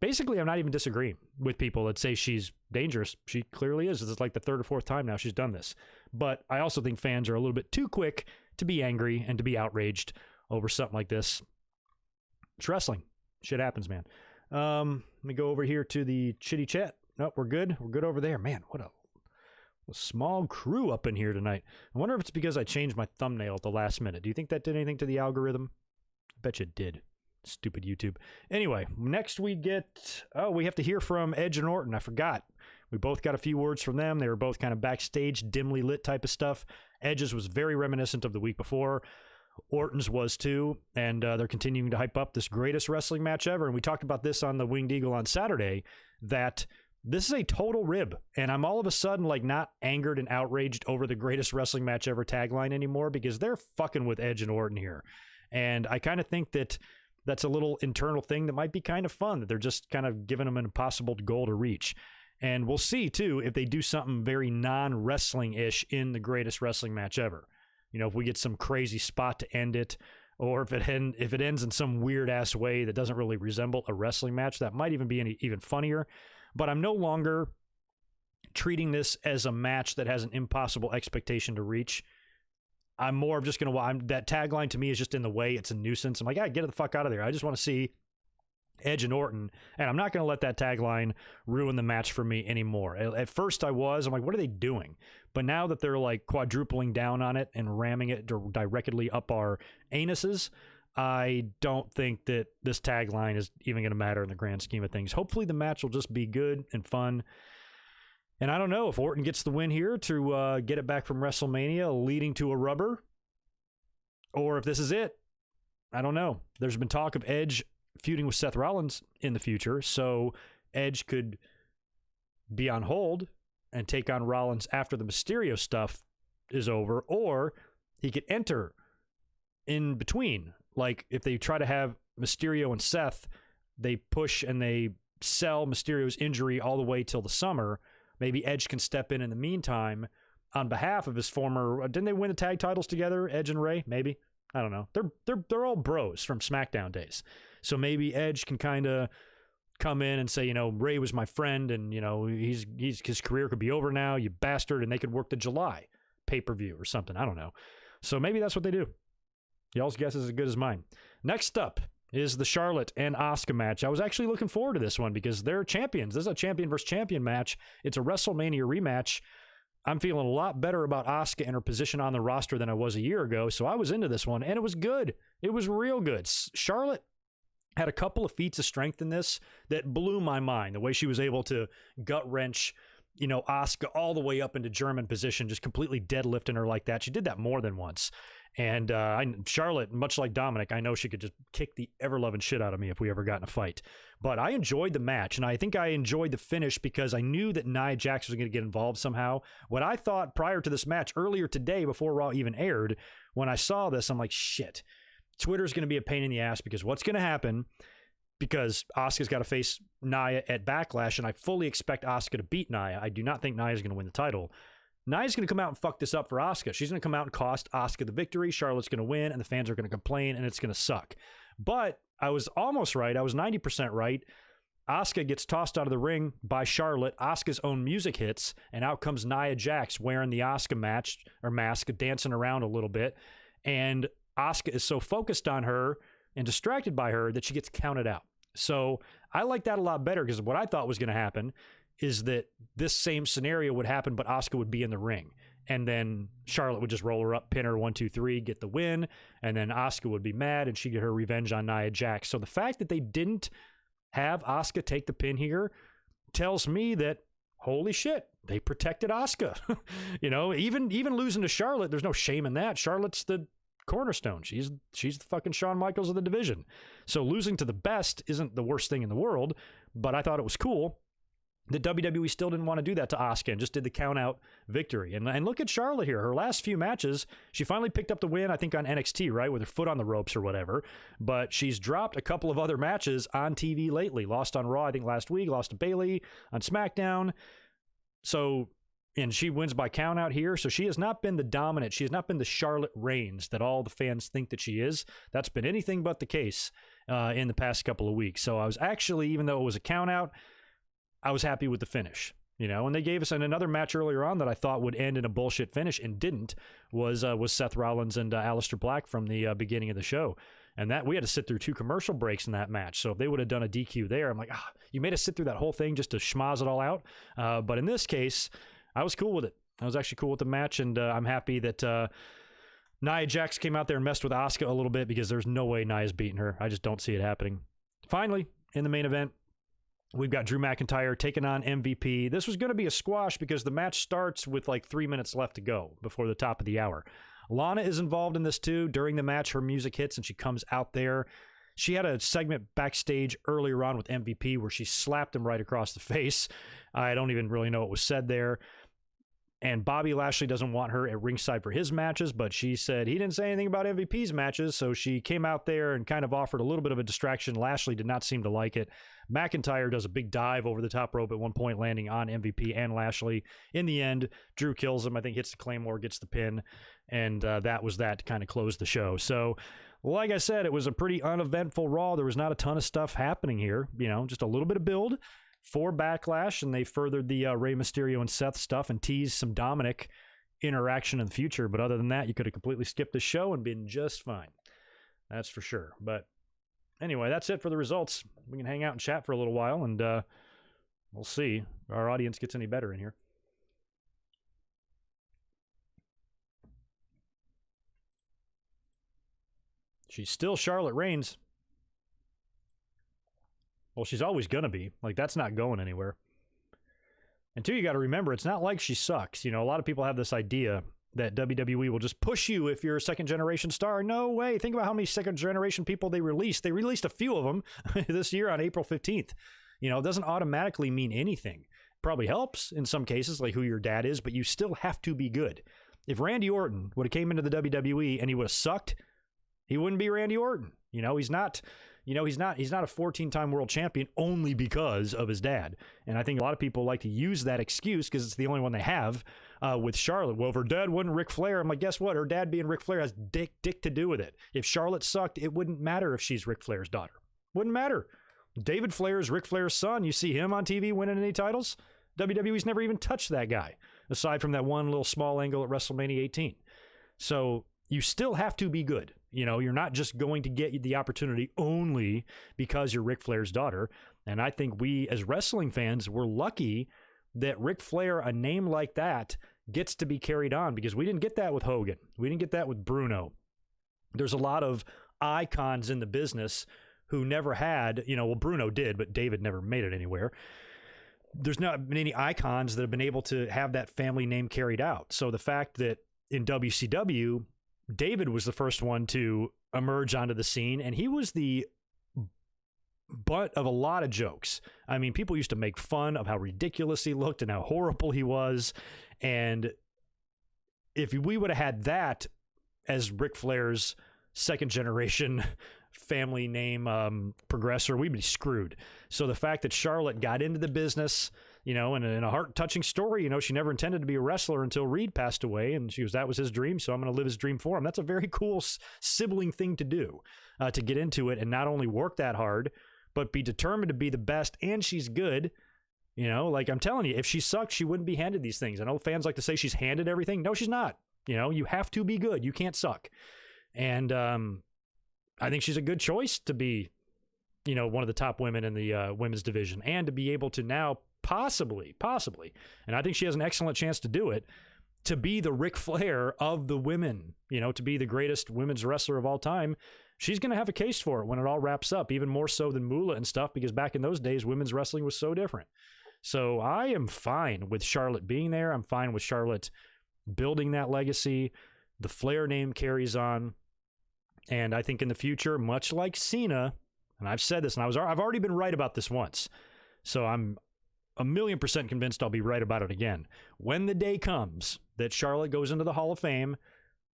basically, I'm not even disagreeing with people that say she's dangerous. She clearly is. This is like the third or fourth time now she's done this. But I also think fans are a little bit too quick to be angry and to be outraged over something like this. It's wrestling. Shit happens, man. Let me go over here to the chitty chat. No, we're good. We're good over there. Man, what a small crew up in here tonight. I wonder if it's because I changed my thumbnail at the last minute. Do you think that did anything to the algorithm? I bet you it did. Stupid YouTube. Anyway, next we have to hear from Edge and Orton. I forgot. We both got a few words from them. They were both kind of backstage, dimly lit type of stuff. Edge's was very reminiscent of the week before. Orton's was too, and they're continuing to hype up this greatest wrestling match ever. And we talked about this on the Winged Eagle on Saturday, that this is a total rib. And I'm all of a sudden like not angered and outraged over the greatest wrestling match ever tagline anymore, because they're fucking with Edge and Orton here. And I kind of think that that's a little internal thing that might be kind of fun, that they're just kind of giving them an impossible goal to reach. And we'll see, too, if they do something very non-wrestling-ish in the greatest wrestling match ever. You know, if we get some crazy spot to end it, or if it ends in some weird-ass way that doesn't really resemble a wrestling match, that might even be even funnier. But I'm no longer treating this as a match that has an impossible expectation to reach. I'm more of just going to... that tagline to me is just in the way. It's a nuisance. I'm like, get it the fuck out of there. I just want to see Edge and Orton, and I'm not going to let that tagline ruin the match for me anymore. At first I'm like, what are they doing? But now that they're like quadrupling down on it and ramming it directly up our anuses, I don't think that this tagline is even going to matter in the grand scheme of things. Hopefully the match will just be good and fun. And I don't know if Orton gets the win here to get it back from WrestleMania, leading to a rubber, or if this is it. I don't know. There's been talk of Edge feuding with Seth Rollins in the future, so Edge could be on hold and take on Rollins after the Mysterio stuff is over, or he could enter in between. Like, if they try to have Mysterio and Seth, they push and they sell Mysterio's injury all the way till the summer. Maybe Edge can step in the meantime on behalf of his former... Didn't they win the tag titles together, Edge and Rey? Maybe. I don't know. They're all bros from SmackDown days. So maybe Edge can kind of come in and say, you know, Rey was my friend, and, you know, his career could be over now, you bastard, and they could work the July pay-per-view or something. I don't know. So maybe that's what they do. Y'all's guess is as good as mine. Next up is the Charlotte and Asuka match. I was actually looking forward to this one because they're champions. This is a champion versus champion match. It's a WrestleMania rematch. I'm feeling a lot better about Asuka and her position on the roster than I was a year ago, so I was into this one, and it was good. It was real good. Charlotte had a couple of feats of strength in this that blew my mind. The way she was able to gut wrench, you know, Asuka all the way up into German position, just completely deadlifting her like that. She did that more than once. And Charlotte, much like Dominic, I know she could just kick the ever-loving shit out of me if we ever got in a fight. But I enjoyed the match, and I think I enjoyed the finish because I knew that Nia Jax was going to get involved somehow. What I thought prior to this match, earlier today, before Raw even aired, when I saw this, I'm like, shit, Twitter's going to be a pain in the ass because what's going to happen, because Asuka's got to face Nia at Backlash, and I fully expect Asuka to beat Nia. I do not think Nia's going to win the title. Nia's going to come out and fuck this up for Asuka. She's going to come out and cost Asuka the victory. Charlotte's going to win, and the fans are going to complain, and it's going to suck. But I was almost right. I was 90% right. Asuka gets tossed out of the ring by Charlotte. Asuka's own music hits, and out comes Nia Jax wearing the Asuka mask, dancing around a little bit. And Asuka is so focused on her and distracted by her that she gets counted out. So I like that a lot better because what I thought was going to happen is that this same scenario would happen, but Asuka would be in the ring. And then Charlotte would just roll her up, pin her 1, 2, 3, get the win. And then Asuka would be mad and she'd get her revenge on Nia Jax. So the fact that they didn't have Asuka take the pin here tells me that, holy shit, they protected Asuka. You know, even losing to Charlotte, there's no shame in that. Charlotte's the cornerstone. She's the fucking Shawn Michaels of the division. So losing to the best isn't the worst thing in the world, but I thought it was cool that WWE still didn't want to do that to Asuka and just did the count-out victory. And look at Charlotte here. Her last few matches, she finally picked up the win, I think, on NXT, right, with her foot on the ropes or whatever. But she's dropped a couple of other matches on TV lately. Lost on Raw, I think, last week. Lost to Bayley on SmackDown. So, and she wins by count-out here. So she has not been the dominant. She has not been the Charlotte Reigns that all the fans think that she is. That's been anything but the case in the past couple of weeks. So I was actually, even though it was a count-out, I was happy with the finish, you know, and they gave us another match earlier on that I thought would end in a bullshit finish and didn't, was Seth Rollins and Alistair Black from the beginning of the show. And that we had to sit through 2 commercial breaks in that match. So if they would have done a DQ there, I'm like, you made us sit through that whole thing just to schmoz it all out. But in this case, I was cool with it. I was actually cool with the match, and I'm happy that Nia Jax came out there and messed with Asuka a little bit, because there's no way Nia's beating her. I just don't see it happening. Finally, in the main event, we've got Drew McIntyre taking on MVP. This was going to be a squash because the match starts with like 3 minutes left to go before the top of the hour. Lana is involved in this too. During the match, her music hits and she comes out there. She had a segment backstage earlier on with MVP where she slapped him right across the face. I don't even really know what was said there. And Bobby Lashley doesn't want her at ringside for his matches, but she said he didn't say anything about MVP's matches, so she came out there and kind of offered a little bit of a distraction. Lashley did not seem to like it. McIntyre does a big dive over the top rope at one point, landing on MVP and Lashley. In the end, Drew kills him. I think hits the Claymore, gets the pin, and that was that to kind of close the show. So, like I said, it was a pretty uneventful Raw. There was not a ton of stuff happening here, you know, just a little bit of build for Backlash, and they furthered the Rey Mysterio and Seth stuff and teased some Dominic interaction in the future. But other than that, you could have completely skipped the show and been just fine. That's for sure. But anyway, that's it for the results. We can hang out and chat for a little while, and we'll see if our audience gets any better in here. She's still Charlotte Reigns. Well, she's always going to be. Like, that's not going anywhere. And two, you got to remember, it's not like she sucks. You know, a lot of people have this idea that WWE will just push you if you're a second-generation star. No way. Think about how many second-generation people they released. They released a few of them this year on April 15th. You know, it doesn't automatically mean anything. Probably helps in some cases, like who your dad is, but you still have to be good. If Randy Orton would have came into the WWE and he would have sucked, he wouldn't be Randy Orton. You know, he's not... he's not a 14-time world champion only because of his dad. And I think a lot of people like to use that excuse because it's the only one they have with Charlotte. Well, if her dad wasn't Ric Flair, I'm like, guess what? Her dad being Ric Flair has dick to do with it. If Charlotte sucked, it wouldn't matter if she's Ric Flair's daughter. Wouldn't matter. David Flair is Ric Flair's son. You see him on TV winning any titles? WWE's never even touched that guy, aside from that one little small angle at WrestleMania 18. So you still have to be good. You know, you're not just going to get the opportunity only because you're Ric Flair's daughter. And I think we, as wrestling fans, we're lucky that Ric Flair, a name like that, gets to be carried on, because we didn't get that with Hogan. We didn't get that with Bruno. There's a lot of icons in the business who never had, you know, well, Bruno did, but David never made it anywhere. There's not been any icons that have been able to have that family name carried out. So the fact that in WCW, David was the first one to emerge onto the scene, and he was the butt of a lot of jokes. I mean, people used to make fun of how ridiculous he looked and how horrible he was. And if we would have had that as Ric Flair's second generation family name progressor, we'd be screwed. So the fact that Charlotte got into the business, you know, and in a heart-touching story, you know, she never intended to be a wrestler until Reed passed away, and that was his dream, so I'm going to live his dream for him. That's a very cool sibling thing to do, to get into it and not only work that hard, but be determined to be the best, and she's good. You know, like I'm telling you, if she sucked, she wouldn't be handed these things. I know fans like to say she's handed everything. No, she's not. You know, you have to be good. You can't suck. And I think she's a good choice to be, you know, one of the top women in the women's division, and to be able to now possibly. And I think she has an excellent chance to do it, to be the Ric Flair of the women, to be the greatest women's wrestler of all time. She's going to have a case for it when it all wraps up, even more so than Moolah and stuff, because back in those days, women's wrestling was so different. So I am fine with Charlotte being there. I'm fine with Charlotte building that legacy. The Flair name carries on. And I think in the future, much like Cena, and I've said this, and I've already been right about this once, so I'm 1,000,000% convinced I'll be right about it again. When the day comes that Charlotte goes into the Hall of Fame,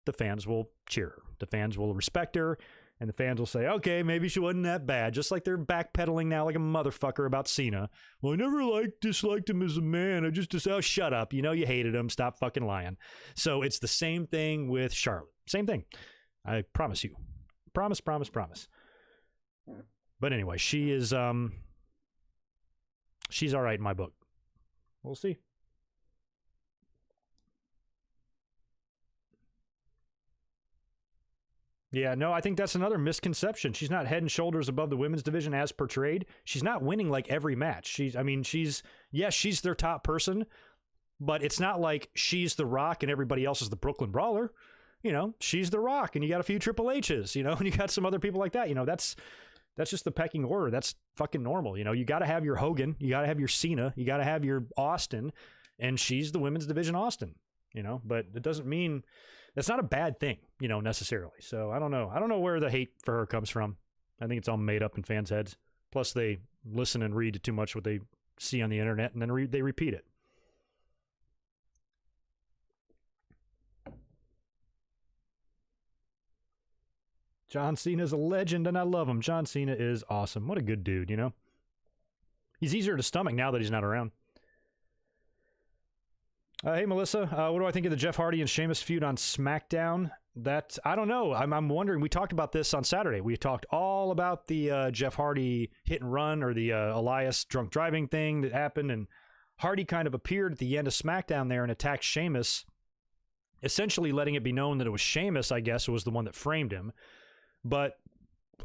the fans will cheer her. The fans will respect her. And the fans will say, okay, maybe she wasn't that bad. Just like they're backpedaling now like a motherfucker about Cena. Well, I never disliked him as a man. I just shut up. You hated him. Stop fucking lying. So it's the same thing with Charlotte. Same thing. I promise you. Promise. But anyway, she is, she's all right in my book. We'll see. Yeah, no, I think that's another misconception. She's not head and shoulders above the women's division as portrayed. She's not winning like every match. She's their top person, but it's not like she's The Rock and everybody else is the Brooklyn Brawler. She's The Rock and you got a few Triple H's, and you got some other people like that. That's just the pecking order. That's fucking normal. You got to have your Hogan, you got to have your Cena, you got to have your Austin, and she's the women's division Austin, but it doesn't mean that's not a bad thing, necessarily. So I don't know where the hate for her comes from. I think it's all made up in fans' heads. Plus they listen and read too much what they see on the internet, and then they repeat it. John Cena's a legend, and I love him. John Cena is awesome. What a good dude, He's easier to stomach now that he's not around. Hey, Melissa, what do I think of the Jeff Hardy and Sheamus feud on SmackDown? I don't know. I'm wondering. We talked about this on Saturday. We talked all about the Jeff Hardy hit and run, or the Elias drunk driving thing that happened, and Hardy kind of appeared at the end of SmackDown there and attacked Sheamus, essentially letting it be known that it was Sheamus, I guess, who was the one that framed him. But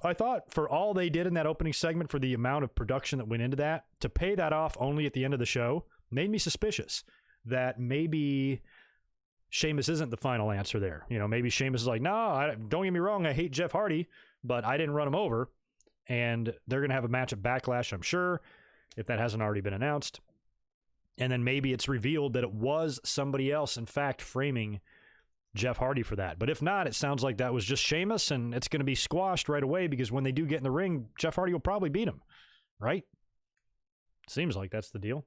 I thought for all they did in that opening segment, for the amount of production that went into that, to pay that off only at the end of the show made me suspicious that maybe Sheamus isn't the final answer there. Maybe Sheamus is like, no, don't get me wrong, I hate Jeff Hardy, but I didn't run him over. And they're going to have a match at Backlash, I'm sure, if that hasn't already been announced. And then maybe it's revealed that it was somebody else, in fact, framing Jeff Hardy for that. But if not, it sounds like that was just Sheamus, and it's going to be squashed right away, because when they do get in the ring, Jeff Hardy will probably beat him, right? Seems like that's the deal.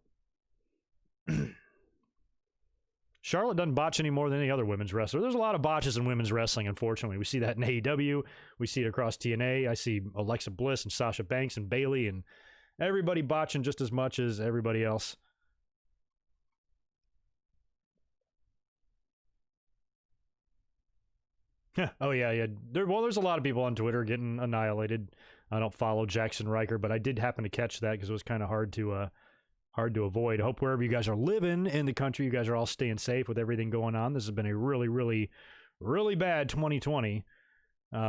Charlotte doesn't botch any more than any other women's wrestler. There's a lot of botches in women's wrestling, unfortunately. We see that in AEW. We see it across TNA. I see Alexa Bliss and Sasha Banks and Bayley and everybody botching just as much as everybody else. Oh, yeah. There's a lot of people on Twitter getting annihilated. I don't follow Jackson Riker, but I did happen to catch that because it was kind of hard to avoid. I hope wherever you guys are living in the country, you guys are all staying safe with everything going on. This has been a really, really, really bad 2020. It's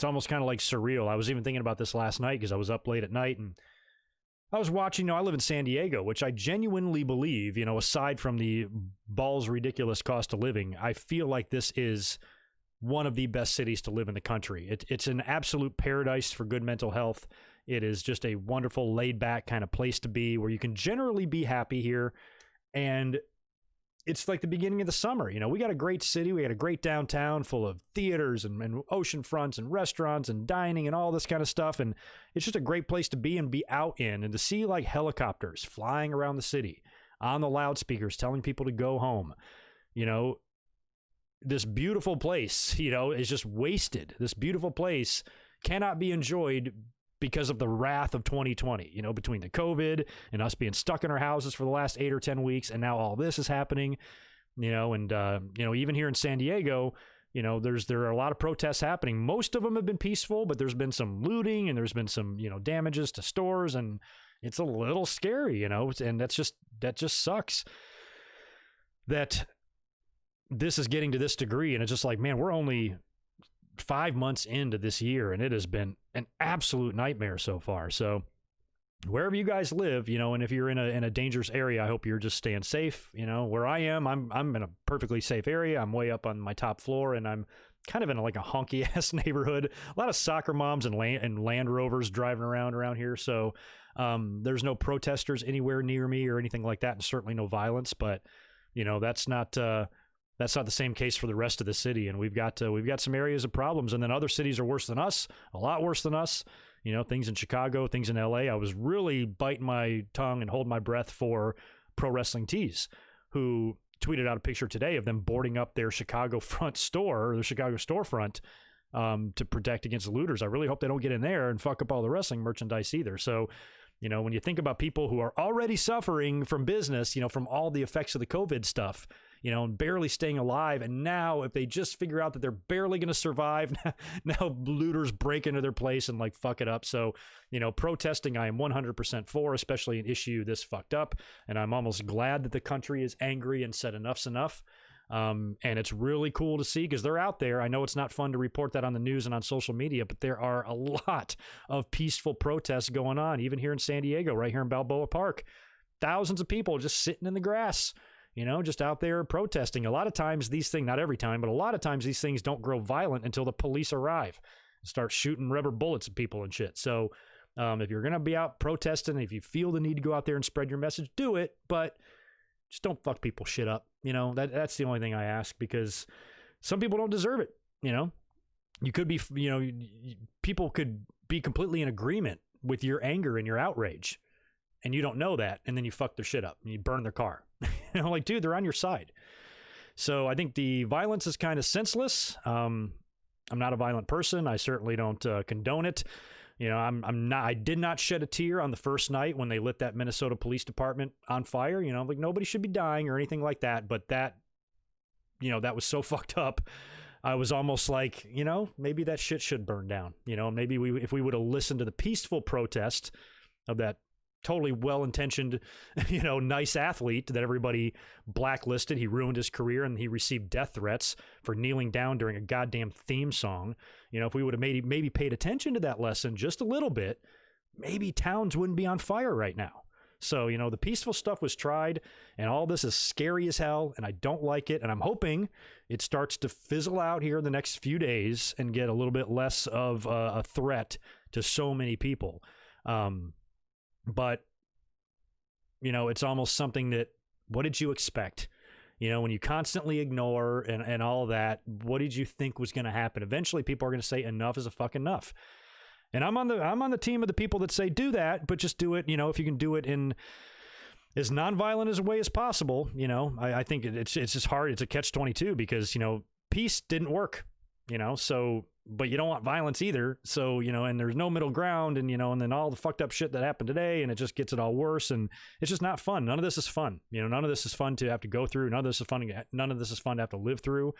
almost kind of like surreal. I was even thinking about this last night because I was up late at night and I was watching, I live in San Diego, which I genuinely believe, aside from the balls ridiculous cost of living, I feel like this is one of the best cities to live in the country. It's an absolute paradise for good mental health. It is just a wonderful, laid-back kind of place to be where you can generally be happy here. And it's like the beginning of the summer. We got a great city. We got a great downtown full of theaters and ocean fronts and restaurants and dining and all this kind of stuff. And it's just a great place to be and be out in, and to see like helicopters flying around the city on the loudspeakers telling people to go home. This beautiful place, is just wasted. This beautiful place cannot be enjoyed because of the wrath of 2020, between the COVID and us being stuck in our houses for the last 8 or 10 weeks. And now all this is happening, and even here in San Diego, there are a lot of protests happening. Most of them have been peaceful, but there's been some looting and there's been some, damages to stores, and it's a little scary, and that just sucks that this is getting to this degree. And it's just like, man, we're only 5 months into this year, and it has been an absolute nightmare so far. So wherever you guys live, and if you're in a dangerous area, I hope you're just staying safe. Where I am, I'm in a perfectly safe area. I'm way up on my top floor, and I'm kind of in like a honky ass neighborhood. A lot of soccer moms and Land Rovers driving around here. So there's no protesters anywhere near me or anything like that, and certainly no violence. But that's not the same case for the rest of the city. And we've got some areas of problems, and then other cities are worse than us, a lot worse than us. Things in Chicago, things in LA. I was really biting my tongue and holding my breath for Pro Wrestling Tees, who tweeted out a picture today of them boarding up their Chicago front store, or the Chicago storefront, to protect against looters. I really hope they don't get in there and fuck up all the wrestling merchandise either. So, when you think about people who are already suffering from business, from all the effects of the COVID stuff, and barely staying alive. And now if they just figure out that they're barely going to survive, now looters break into their place and like fuck it up. So, protesting, I am 100% for, especially an issue this fucked up. And I'm almost glad that the country is angry and said enough's enough. And it's really cool to see because they're out there. I know it's not fun to report that on the news and on social media, but there are a lot of peaceful protests going on, even here in San Diego, right here in Balboa Park. Thousands of people just sitting in the grass, just out there protesting. A lot of times these things, not every time, but a lot of times these things don't grow violent until the police arrive and start shooting rubber bullets at people and shit. So if you're going to be out protesting, if you feel the need to go out there and spread your message, do it, but just don't fuck people shit up. That's the only thing I ask, because some people don't deserve it. You could be, people could be completely in agreement with your anger and your outrage, and you don't know that, and then you fuck their shit up and you burn their car. Like, dude, they're on your side. So I think the violence is kind of senseless. I'm not a violent person. I certainly don't condone it. I did not shed a tear on the first night when they lit that Minnesota Police Department on fire. Like nobody should be dying or anything like that. But that was so fucked up. I was almost like, maybe that shit should burn down. Maybe if we would have listened to the peaceful protest of that totally well-intentioned, nice athlete that everybody blacklisted. He ruined his career and he received death threats for kneeling down during a goddamn theme song. If we would have maybe paid attention to that lesson just a little bit, maybe towns wouldn't be on fire right now. So, the peaceful stuff was tried, and all this is scary as hell, and I don't like it, and I'm hoping it starts to fizzle out here in the next few days and get a little bit less of a threat to so many people. But, it's almost something that, what did you expect? When you constantly ignore and all that, what did you think was going to happen? Eventually people are going to say enough is a fuck enough. And I'm on the team of the people that say do that, but just do it, if you can do it in as nonviolent as a way as possible. I think it's just hard. It's a catch-22 because, peace didn't work, so, but you don't want violence either. So, and there's no middle ground, and, and then all the fucked up shit that happened today, and it just gets it all worse. And it's just not fun. None of this is fun. None of this is fun to have to go through. None of this is fun to have to live through.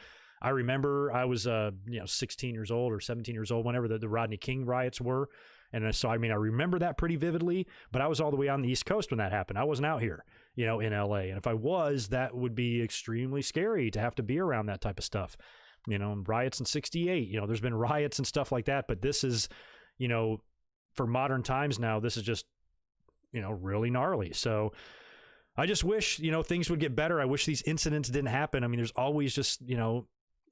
I remember I was, 16 years old or 17 years old, whenever the Rodney King riots were. And so, I remember that pretty vividly, but I was all the way on the East Coast when that happened. I wasn't out here, in LA. And if I was, that would be extremely scary to have to be around that type of stuff. Riots in 68, there's been riots and stuff like that, but this is, for modern times now, this is just, really gnarly. So I just wish, things would get better. I wish these incidents didn't happen. There's always just,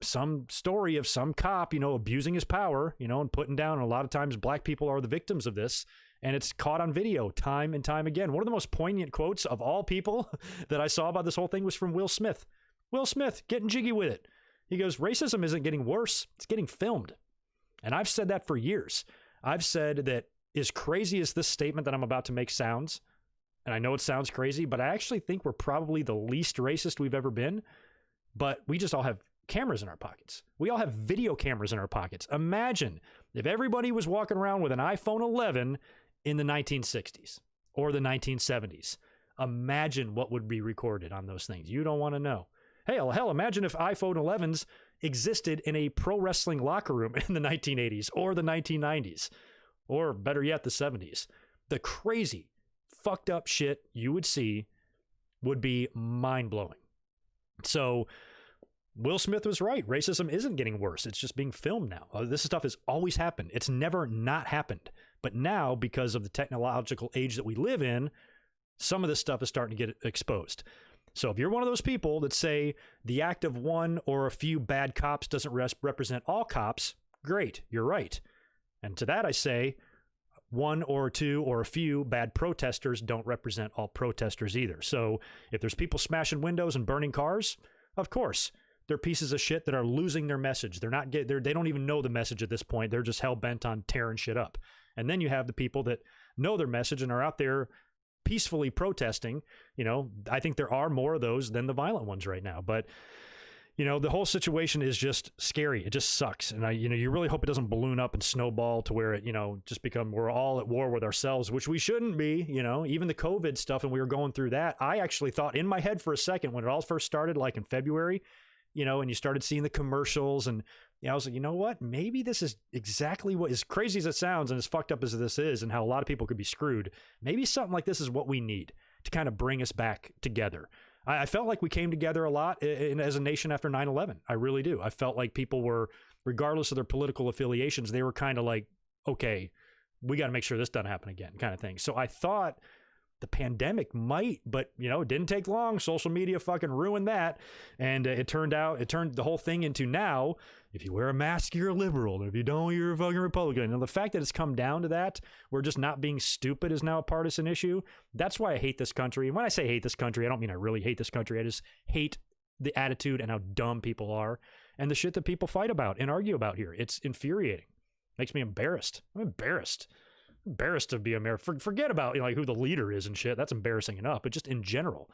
some story of some cop, abusing his power, and putting down. And a lot of times black people are the victims of this, and it's caught on video time and time again. One of the most poignant quotes of all people that I saw about this whole thing was from Will Smith. Will Smith getting jiggy with it. He goes, racism isn't getting worse, it's getting filmed. And I've said that for years. I've said that as crazy as this statement that I'm about to make sounds, and I know it sounds crazy, but I actually think we're probably the least racist we've ever been, but we just all have cameras in our pockets. We all have video cameras in our pockets. Imagine if everybody was walking around with an iPhone 11 in the 1960s or the 1970s. Imagine what would be recorded on those things. You don't want to know. Hell, imagine if iPhone 11s existed in a pro wrestling locker room in the 1980s or the 1990s, or better yet, the 70s. The crazy, fucked up shit you would see would be mind-blowing. So Will Smith was right. Racism isn't getting worse. It's just being filmed now. This stuff has always happened. It's never not happened. But now, because of the technological age that we live in, some of this stuff is starting to get exposed. So if you're one of those people that say the act of one or a few bad cops doesn't represent all cops, great, you're right. And to that I say, one or two or a few bad protesters don't represent all protesters either. So if there's people smashing windows and burning cars, of course, they're pieces of shit that are losing their message. They don't even know the message at this point. They're just hell-bent on tearing shit up. And then you have the people that know their message and are out there peacefully protesting. I think there are more of those than the violent ones right now. But, the whole situation is just scary. It just sucks. And you really hope it doesn't balloon up and snowball to where it, just we're all at war with ourselves, which we shouldn't be, even the COVID stuff. And we were going through that. I actually thought in my head for a second when it all first started, like in February, and you started seeing the commercials and I was like, you know what? Maybe this is exactly what, as crazy as it sounds and as fucked up as this is and how a lot of people could be screwed, maybe something like this is what we need to kind of bring us back together. I felt like we came together a lot as a nation after 9/11. I really do. I felt like people were, regardless of their political affiliations, they were kind of like, okay, we got to make sure this doesn't happen again kind of thing. So I thought the pandemic might, but it didn't take long. Social media fucking ruined that. And it turned the whole thing into now, if you wear a mask, you're a liberal. And if you don't, you're a fucking Republican. And the fact that it's come down to that, where just not being stupid is now a partisan issue. That's why I hate this country. And when I say hate this country, I don't mean I really hate this country. I just hate the attitude and how dumb people are and the shit that people fight about and argue about here. It's infuriating. Makes me embarrassed. I'm embarrassed to be American. Forget about who the leader is and shit. That's embarrassing enough. But just in general,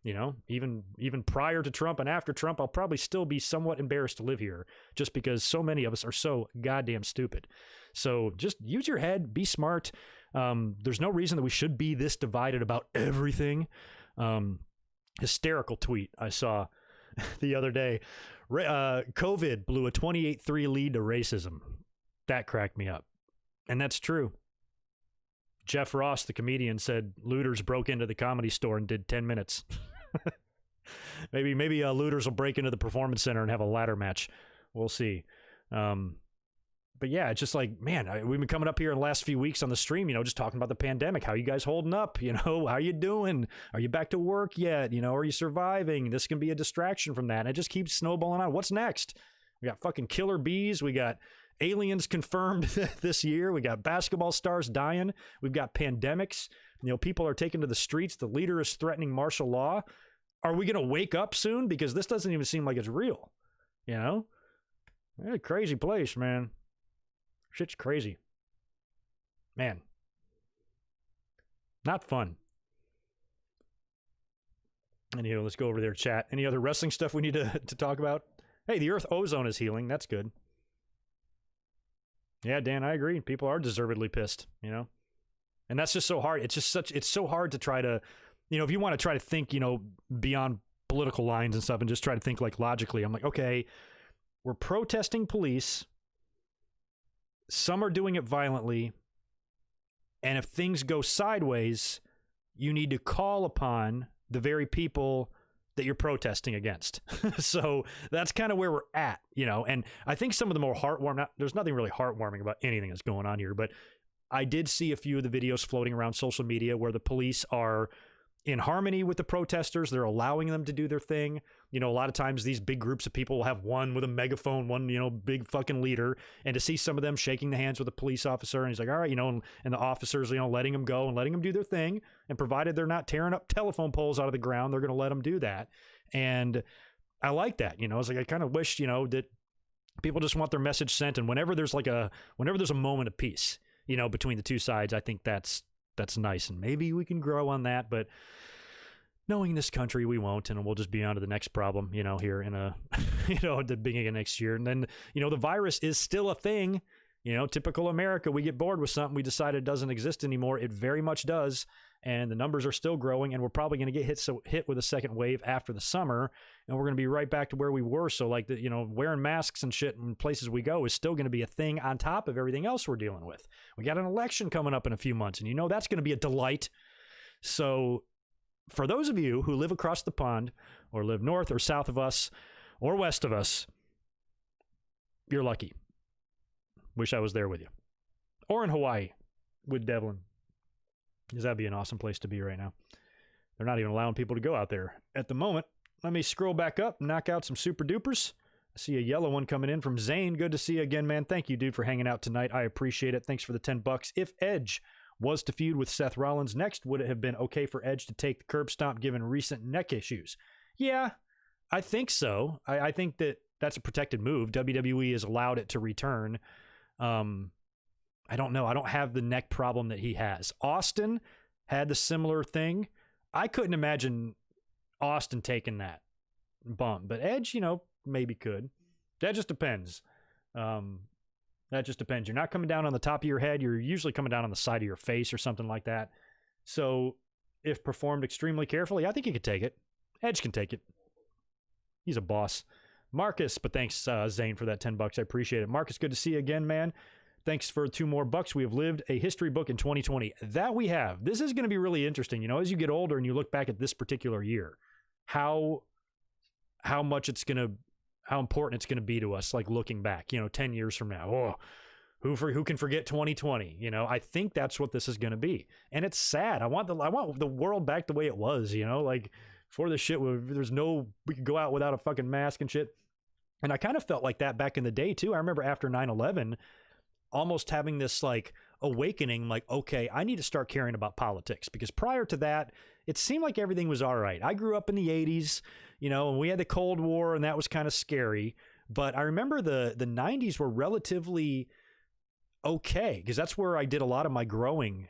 even prior to Trump and after Trump, I'll probably still be somewhat embarrassed to live here just because so many of us are so goddamn stupid. So just use your head, be smart. There's no reason that we should be this divided about everything. Hysterical tweet I saw the other day. COVID blew a 28-3 lead to racism. That cracked me up. And that's true. Jeff Ross, the comedian, said looters broke into the Comedy Store and did 10 minutes. maybe looters will break into the Performance Center and have a ladder match. We'll see. But yeah, it's just like, man, we've been coming up here in the last few weeks on the stream, just talking about the pandemic. How you guys holding up? How you doing? Are you back to work yet? Are you surviving? This can be a distraction from that. And it just keeps snowballing on. What's next? We got fucking killer bees. We got aliens confirmed this year. We got basketball stars dying. We've got pandemics. People are taken to the streets. The leader is threatening martial law. Are we going to wake up soon? Because this doesn't even seem like it's real. It's a crazy place, man. Shit's crazy. Man. Not fun. Anyway, let's go over there, chat. Any other wrestling stuff we need to talk about? Hey, the Earth ozone is healing. That's good. Yeah, Dan, I agree. People are deservedly pissed, and that's just so hard. It's so hard to try to, if you want to try to think, beyond political lines and stuff and just try to think like logically. I'm like, okay, we're protesting police. Some are doing it violently. And if things go sideways, you need to call upon the very people that you're protesting against. So that's kind of where we're at, and I think some of the more heartwarming, there's nothing really heartwarming about anything that's going on here, but I did see a few of the videos floating around social media where the police are in harmony with the protesters. They're allowing them to do their thing. A lot of times these big groups of people will have one with a megaphone, one, big fucking leader. And to see some of them shaking the hands with a police officer and he's like, all right, and the officers, letting them go and letting them do their thing. And provided they're not tearing up telephone poles out of the ground, they're going to let them do that. And I like that, I was like, I kind of wish, that people just want their message sent. And whenever there's a moment of peace, between the two sides, I think that's nice. And maybe we can grow on that, but knowing this country, we won't, and we'll just be on to the next problem, here in at the beginning of next year. And then, the virus is still a thing, typical America. We get bored with something, we decide it doesn't exist anymore. It very much does. And the numbers are still growing, and we're probably going to get hit with a second wave after the summer, and we're going to be right back to where we were. So like wearing masks and shit in places we go is still going to be a thing on top of everything else we're dealing with. We got an election coming up in a few months, and that's going to be a delight. So for those of you who live across the pond or live north or south of us or west of us, you're lucky. Wish I was there with you. Or in Hawaii. with Devlin. Because that'd be an awesome place to be right now. They're not even allowing people to go out there at the moment. Let me scroll back up, knock out some super dupers. I see a yellow one coming in from Zane. Good to see you again, man. Thank you, dude, for hanging out tonight. I appreciate it. Thanks for the $10. If Edge was to feud with Seth Rollins next, would it have been okay for Edge to take the curb stomp given recent neck issues? Yeah, I think so. I think that that's a protected move. WWE has allowed it to return. I don't know. I don't have the neck problem that he has. Austin had the similar thing. I couldn't imagine Austin taking that bump, but Edge, maybe could. That just depends. That just depends. You're not coming down on the top of your head. You're usually coming down on the side of your face or something like that. So if performed extremely carefully, I think he could take it. Edge can take it. He's a boss. Marcus, but thanks, Zane, for that $10. I appreciate it. Marcus, good to see you again, man. Thanks for 2 more bucks. We have lived a history book in 2020. That we have. This is going to be really interesting. As you get older and you look back at this particular year, how important it's going to be to us, like looking back, 10 years from now. Oh, who can forget 2020? I think that's what this is going to be. And it's sad. I want the world back the way it was, like before this shit, we could go out without a fucking mask and shit. And I kind of felt like that back in the day too. I remember after 9/11, almost having this like awakening, like, okay, I need to start caring about politics, because prior to that, it seemed like everything was all right. I grew up in the 80s, and we had the Cold War, and that was kind of scary. But I remember the 90s were relatively okay, because that's where I did a lot of my growing,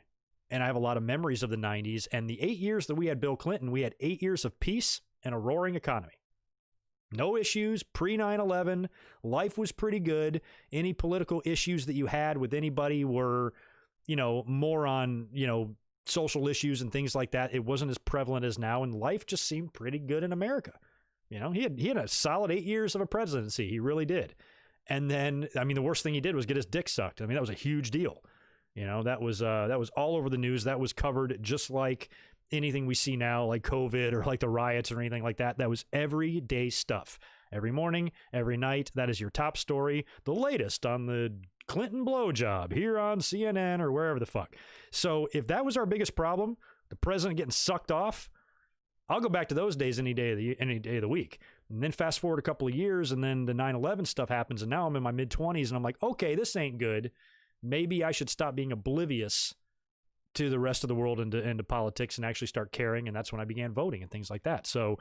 and I have a lot of memories of the 90s. And the 8 years that we had Bill Clinton, we had 8 years of peace and a roaring economy. No issues, pre-9/11, life was pretty good. Any political issues that you had with anybody were, more on, social issues and things like that. It wasn't as prevalent as now, and life just seemed pretty good in America. He had a solid 8 years of a presidency. He really did. And then, the worst thing he did was get his dick sucked. That was a huge deal. That was all over the news. That was covered just like anything we see now, like COVID or like the riots or anything like that. That was everyday stuff. Every morning, every night, that is your top story. The latest on the Clinton blowjob here on CNN or wherever the fuck. So if that was our biggest problem, the president getting sucked off, I'll go back to those days any day of the week. And then fast forward a couple of years, and then the 9/11 stuff happens, and now I'm in my mid-20s, and I'm like, okay, this ain't good. Maybe I should stop being oblivious to the rest of the world and to politics and actually start caring. And that's when I began voting and things like that. So,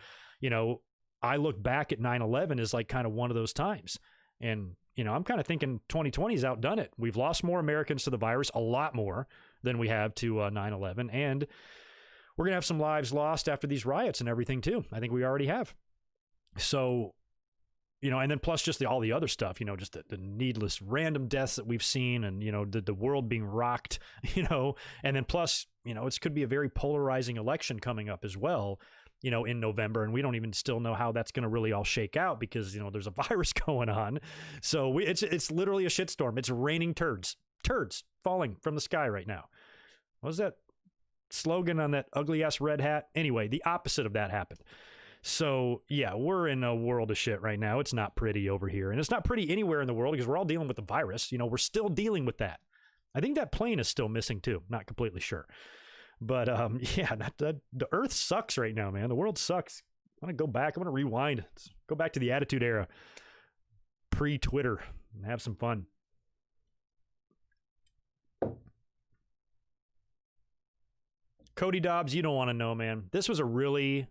I look back at 9/11 as like kind of one of those times. And, I'm kind of thinking 2020's outdone it. We've lost more Americans to the virus, a lot more than we have to 9/11. And we're going to have some lives lost after these riots and everything too. I think we already have. So, and then plus just all the other stuff, just the needless random deaths that we've seen, and, the world being rocked, and then plus, it could be a very polarizing election coming up as well, in November. And we don't even still know how that's going to really all shake out, because, there's a virus going on. So it's literally a shitstorm. It's raining turds falling from the sky right now. What was that slogan on that ugly ass red hat? Anyway, the opposite of that happened. So, yeah, we're in a world of shit right now. It's not pretty over here. And it's not pretty anywhere in the world, because we're all dealing with the virus. We're still dealing with that. I think that plane is still missing, too. Not completely sure. But, yeah, the earth sucks right now, man. The world sucks. I want to go back. I want to rewind. Let's go back to the Attitude Era. Pre-Twitter. And have some fun. Cody Dobbs, you don't want to know, man. This was a really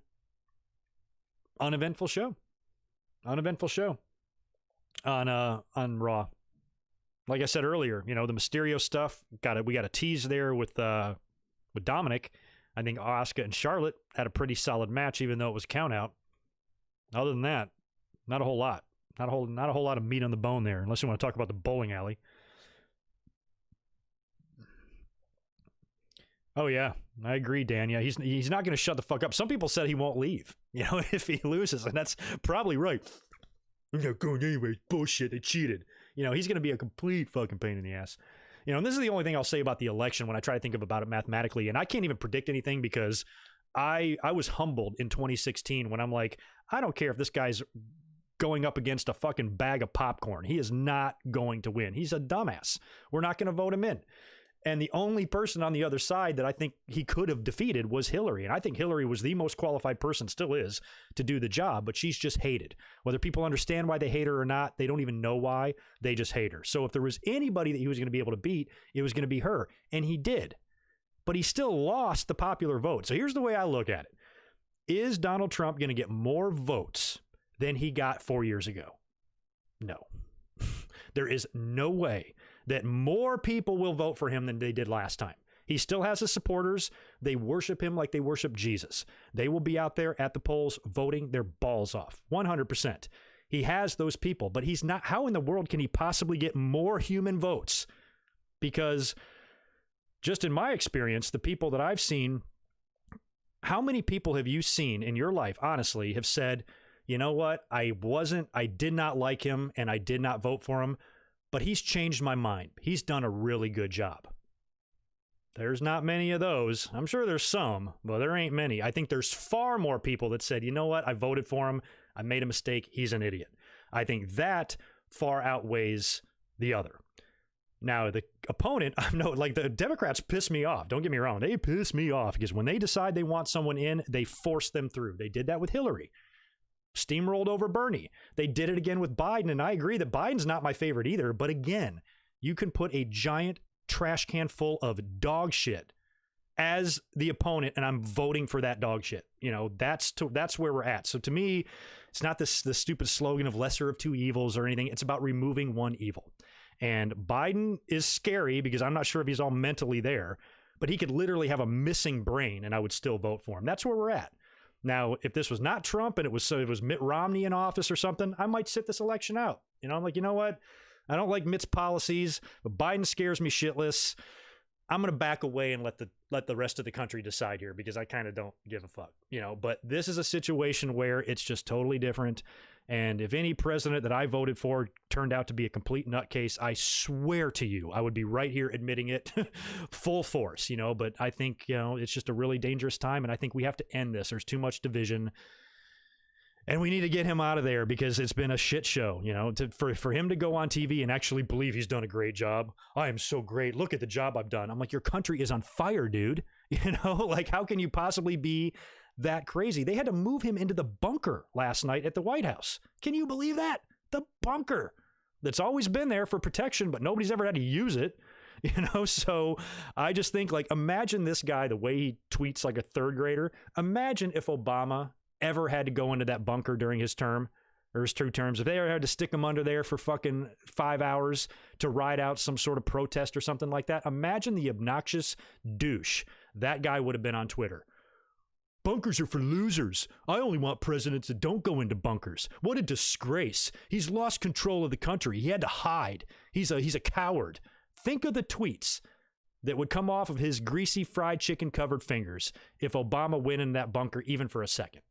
uneventful show on Raw. Like I said earlier, the Mysterio stuff, we got a tease there with Dominic. I think Asuka and Charlotte had a pretty solid match, even though it was count out. Other than that, not a whole lot. Not a whole lot of meat on the bone there, unless you want to talk about the bowling alley. Oh, yeah, I agree, Dan. Yeah, he's not going to shut the fuck up. Some people said he won't leave, if he loses, and that's probably right. I'm not going anyway. Bullshit. They cheated. He's going to be a complete fucking pain in the ass. And this is the only thing I'll say about the election when I try to think about it mathematically. And I can't even predict anything, because I was humbled in 2016 when I'm like, I don't care if this guy's going up against a fucking bag of popcorn. He is not going to win. He's a dumbass. We're not going to vote him in. And the only person on the other side that I think he could have defeated was Hillary. And I think Hillary was the most qualified person, still is, to do the job, but she's just hated. Whether people understand why they hate her or not, they don't even know why. They just hate her. So if there was anybody that he was going to be able to beat, it was going to be her. And he did. But he still lost the popular vote. So here's the way I look at it. Is Donald Trump going to get more votes than he got 4 years ago? No. There is no way that more people will vote for him than they did last time. He still has his supporters. They worship him like they worship Jesus. They will be out there at the polls voting their balls off, 100%. He has those people, but he's not. How in the world can he possibly get more human votes? Because just in my experience, the people that I've seen, how many people have you seen in your life, honestly, have said, you know what, I did not like him and I did not vote for him, but he's changed my mind. He's done a really good job. There's not many of those. I'm sure there's some, but there ain't many. I think there's far more people that said, you know what, I voted for him. I made a mistake. He's an idiot. I think that far outweighs the other. Now, the opponent, I know, like the Democrats piss me off. Don't get me wrong. They piss me off because when they decide they want someone in, they force them through. They did that with Hillary. Steamrolled over Bernie. They did it again with Biden, and I agree that Biden's not my favorite either, but again, you can put a giant trash can full of dog shit as the opponent, and I'm voting for that dog shit. You know, that's where we're at. So to me, it's not this stupid slogan of lesser of two evils or anything. It's about removing one evil. And Biden is scary because I'm not sure if he's all mentally there, but he could literally have a missing brain, and I would still vote for him. That's where we're at. Now, if this was not Trump and it was Mitt Romney in office or something, I might sit this election out. You know, I'm like, you know what? I don't like Mitt's policies, but Biden scares me shitless. I'm going to back away and let the rest of the country decide here because I kind of don't give a fuck, you know, but this is a situation where it's just totally different. And if any president that I voted for turned out to be a complete nutcase, I swear to you, I would be right here admitting it full force, you know, but I think, you know, it's just a really dangerous time. And I think we have to end this. There's too much division. And we need to get him out of there because it's been a shit show, you know, for him to go on TV and actually believe he's done a great job. I am so great. Look at the job I've done. I'm like, your country is on fire, dude. You know, like, how can you possibly be that crazy? They had to move him into the bunker last night at the White House. Can you believe that? The bunker that's always been there for protection, but nobody's ever had to use it. You know, so I just think, like, imagine this guy, the way he tweets like a third grader. Imagine if Obama ever had to go into that bunker during his term or his 2 terms, if they ever had to stick him under there for fucking 5 hours to ride out some sort of protest or something like that. Imagine the obnoxious douche that guy would have been on Twitter. Bunkers are for losers. I only want presidents that don't go into bunkers. What a disgrace. He's lost control of the country. He had to hide. He's a coward. Think of the tweets that would come off of his greasy fried chicken covered fingers if Obama went in that bunker even for a second.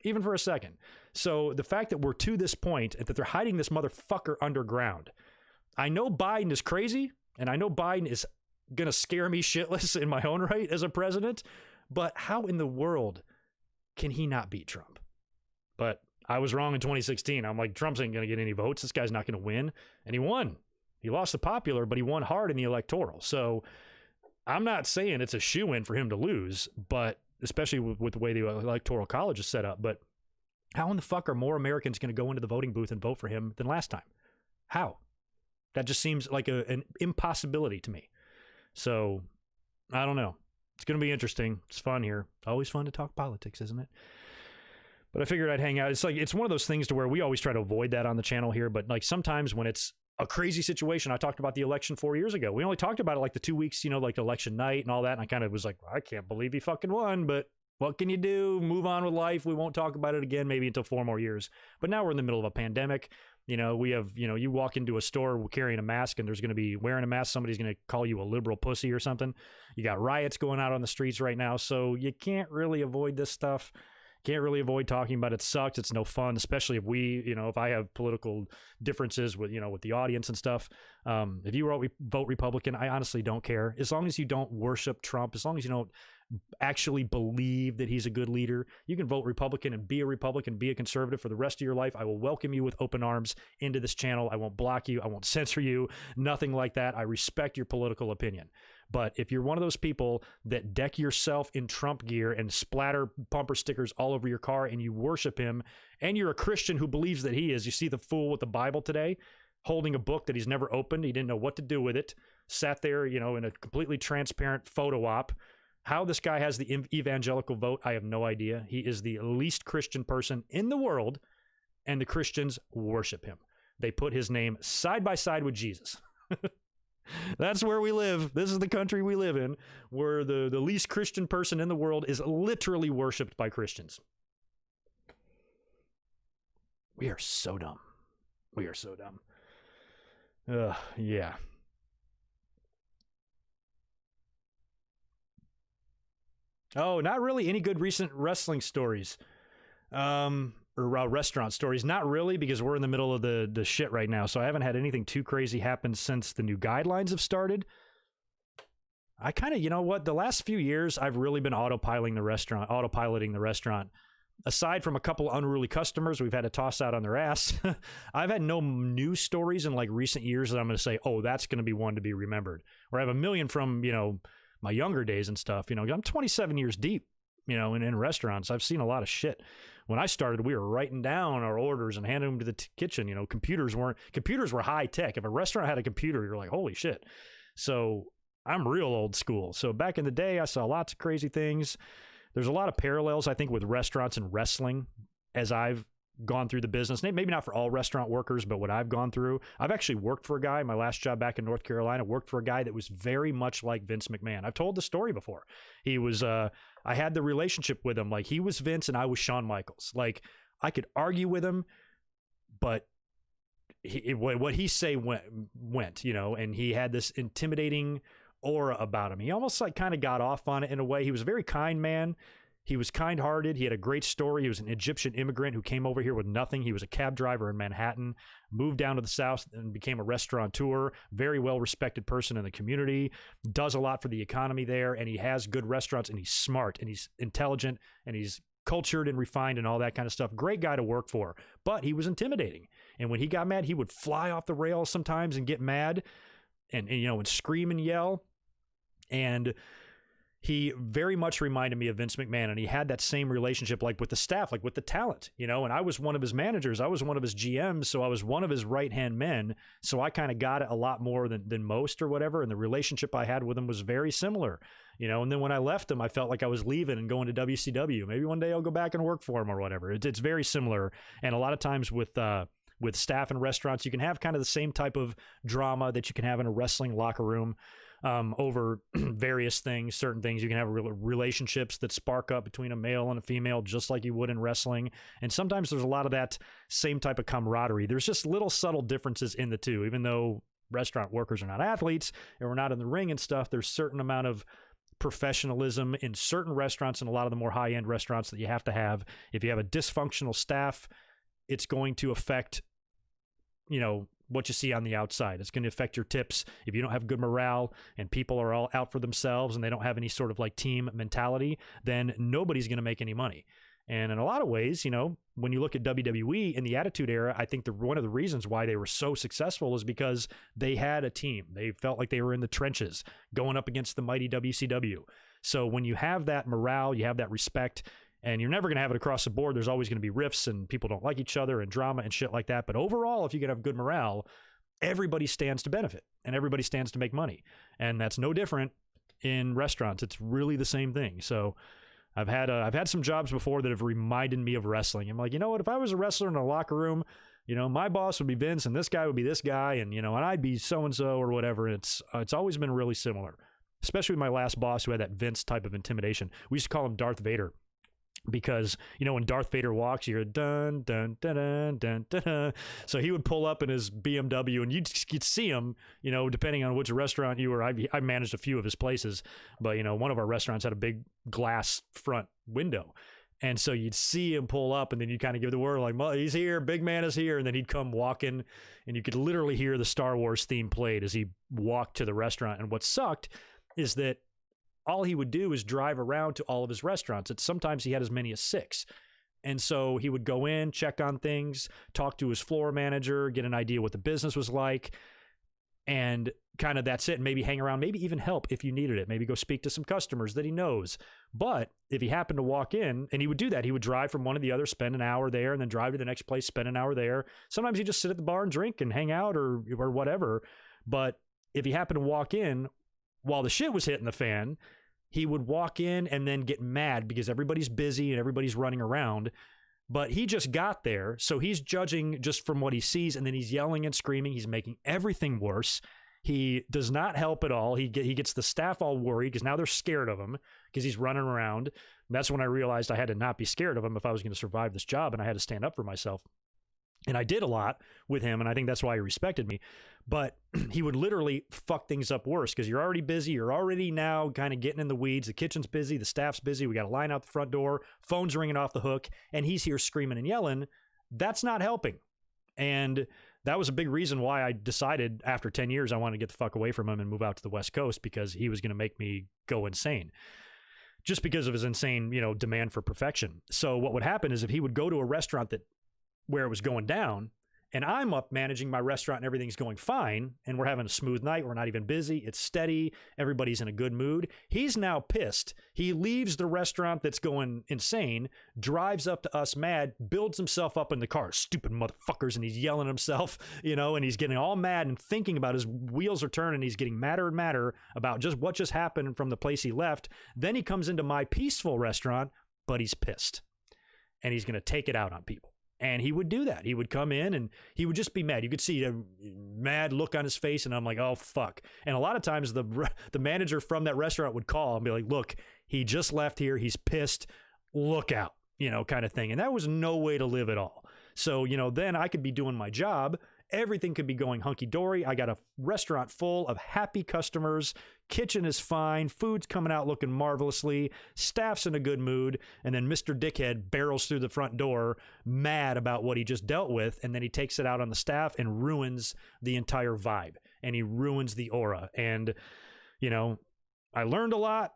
Even for a second. So the fact that we're to this point and that they're hiding this motherfucker underground. I know Biden is crazy, and I know Biden is going to scare me shitless in my own right as a president, but how in the world can he not beat Trump? But I was wrong in 2016. I'm like, Trump's ain't going to get any votes. This guy's not going to win. And he won. He lost the popular, but he won hard in the electoral. So I'm not saying it's a shoo-in for him to lose, but especially with the way the Electoral College is set up. But how in the fuck are more Americans going to go into the voting booth and vote for him than last time? How? That just seems like an impossibility to me. So I don't know. It's going to be interesting. It's fun here. Always fun to talk politics, isn't it? But I figured I'd hang out. It's one of those things to where we always try to avoid that on the channel here. But like sometimes when it's a crazy situation, I talked about the election 4 years ago. We only talked about it like the 2 weeks, you know, like election night and all that. And I kind of was like, I can't believe he fucking won, but what can you do? Move on with life. We won't talk about it again, maybe until 4 more years. But now we're in the middle of a pandemic. You know, we have, you know, you walk into a store carrying a mask and there's going to be wearing a mask. Somebody's going to call you a liberal pussy or something. You got riots going out on the streets right now. So you can't really avoid this stuff. Can't really avoid talking about it. It sucks. It's no fun, especially if if I have political differences with, with the audience and stuff. If you vote Republican, I honestly don't care. As long as you don't worship Trump, as long as you don't actually believe that he's a good leader, you can vote Republican and be a Republican, be a conservative for the rest of your life. I will welcome you with open arms into this channel. I won't block you. I won't censor you. Nothing like that. I respect your political opinion. But if you're one of those people that deck yourself in Trump gear and splatter bumper stickers all over your car and you worship him, and you're a Christian who believes that he is, you see the fool with the Bible today holding a book that he's never opened. He didn't know what to do with it. Sat there, in a completely transparent photo op. How this guy has the evangelical vote, I have no idea. He is the least Christian person in the world, and the Christians worship him. They put his name side by side with Jesus. That's where we live. This is the country we live in, where the least Christian person in the world is literally worshipped by Christians. We are so dumb. We are so dumb. Yeah. Oh, not really any good recent wrestling stories. Or restaurant stories. Not really, because we're in the middle of the shit right now. So I haven't had anything too crazy happen since the new guidelines have started. I kind of, the last few years, I've really been autopiloting the restaurant. Aside from a couple unruly customers we've had to toss out on their ass, I've had no news stories in like recent years that I'm going to say, oh, that's going to be one to be remembered. Or I have a million from, my younger days and stuff. I'm 27 years deep, in restaurants. I've seen a lot of shit. When I started, we were writing down our orders and handing them to the kitchen. Computers were high tech. If a restaurant had a computer, you're like, holy shit. So I'm real old school. So back in the day, I saw lots of crazy things. There's a lot of parallels, I think, with restaurants and wrestling as I've gone through the business. Maybe not for all restaurant workers, but what I've gone through. I've actually worked for a guy, my last job back in North Carolina, worked for a guy that was very much like Vince McMahon. I've told the story before. He was, I had the relationship with him. Like, he was Vince and I was Shawn Michaels. Like, I could argue with him, but what he say went, and he had this intimidating aura about him. He almost like kind of got off on it in a way. He was a very kind man. He was kind-hearted. He had a great story. He was an Egyptian immigrant who came over here with nothing. He was a cab driver in Manhattan, moved down to the South and became a restaurateur. Very well-respected person in the community, does a lot for the economy there, and he has good restaurants, and he's smart, and he's intelligent, and he's cultured and refined and all that kind of stuff. Great guy to work for, but he was intimidating. And when he got mad, he would fly off the rails sometimes and get mad and scream and yell. And he very much reminded me of Vince McMahon, and he had that same relationship, like with the staff, like with the talent, and I was one of his managers. I was one of his GMs, so I was one of his right-hand men. So I kind of got it a lot more than most or whatever. And the relationship I had with him was very similar, and then when I left him, I felt like I was leaving and going to WCW. Maybe one day I'll go back and work for him or whatever. It's very similar. And a lot of times with staff and restaurants, you can have kind of the same type of drama that you can have in a wrestling locker room. Over various things, certain things. You can have relationships that spark up between a male and a female, just like you would in wrestling. And sometimes there's a lot of that same type of camaraderie. There's just little subtle differences in the two. Even though restaurant workers are not athletes and we're not in the ring and stuff, there's certain amount of professionalism in certain restaurants and a lot of the more high-end restaurants that you have to have. If you have a dysfunctional staff, it's going to affect, what you see on the outside. It's going to affect your tips. If you don't have good morale and people are all out for themselves and they don't have any sort of like team mentality, then nobody's going to make any money. And in a lot of ways, when you look at WWE in the Attitude Era, I think one of the reasons why they were so successful is because they had a team. They felt like they were in the trenches going up against the mighty WCW. So when you have that morale, you have that respect, and you're never going to have it across the board. There's always going to be rifts and people don't like each other and drama and shit like that. But overall, if you can have good morale, everybody stands to benefit and everybody stands to make money. And that's no different in restaurants. It's really the same thing. So I've had some jobs before that have reminded me of wrestling. I'm like, what? If I was a wrestler in a locker room, my boss would be Vince and this guy would be this guy, and and I'd be so-and-so or whatever. And it's always been really similar, especially with my last boss who had that Vince type of intimidation. We used to call him Darth Vader. Because, when Darth Vader walks, you're dun, dun, dun, dun, dun, dun, dun. So he would pull up in his BMW and you'd see him, depending on which restaurant you were. I managed a few of his places, but, one of our restaurants had a big glass front window. And so you'd see him pull up, and then you'd kind of give the word like, well, he's here, big man is here. And then he'd come walking, and you could literally hear the Star Wars theme played as he walked to the restaurant. And what sucked is that all he would do is drive around to all of his restaurants. Sometimes he had as many as 6. And so he would go in, check on things, talk to his floor manager, get an idea what the business was like, and kind of that's it. And maybe hang around, maybe even help if you needed it. Maybe go speak to some customers that he knows. But if he happened to walk in, and he would do that, he would drive from one to the other, spend an hour there, and then drive to the next place, spend an hour there. Sometimes he'd just sit at the bar and drink and hang out or whatever. But if he happened to walk in while the shit was hitting the fan, he would walk in and then get mad because everybody's busy and everybody's running around. But he just got there, so he's judging just from what he sees, and then he's yelling and screaming. He's making everything worse. He does not help at all. He gets the staff all worried because now they're scared of him because he's running around. And that's when I realized I had to not be scared of him if I was going to survive this job, and I had to stand up for myself. And I did a lot with him, and I think that's why he respected me. But he would literally fuck things up worse because you're already busy. You're already now kind of getting in the weeds. The kitchen's busy. The staff's busy. We got a line out the front door. Phone's ringing off the hook. And he's here screaming and yelling. That's not helping. And that was a big reason why I decided after 10 years I wanted to get the fuck away from him and move out to the West Coast, because he was going to make me go insane. Just because of his insane, demand for perfection. So what would happen is if he would go to a restaurant where it was going down, and I'm up managing my restaurant and everything's going fine, and we're having a smooth night, we're not even busy, it's steady, everybody's in a good mood, he's now pissed. He leaves the restaurant that's going insane, drives up to us mad, builds himself up in the car, stupid motherfuckers, and he's yelling at himself, and he's getting all mad and thinking about his wheels are turning, he's getting madder and madder about just what just happened from the place he left. Then he comes into my peaceful restaurant, but he's pissed, and he's going to take it out on people. And he would do that. He would come in and he would just be mad. You could see a mad look on his face, and I'm like, oh, fuck. And a lot of times the manager from that restaurant would call and be like, look, he just left here. He's pissed. Look out, kind of thing. And that was no way to live at all. So, then I could be doing my job. Everything could be going hunky-dory. I got a restaurant full of happy customers. Kitchen is fine. Food's coming out looking marvelously. Staff's in a good mood. And then Mr. Dickhead barrels through the front door, mad about what he just dealt with. And then he takes it out on the staff and ruins the entire vibe. And he ruins the aura. And, I learned a lot.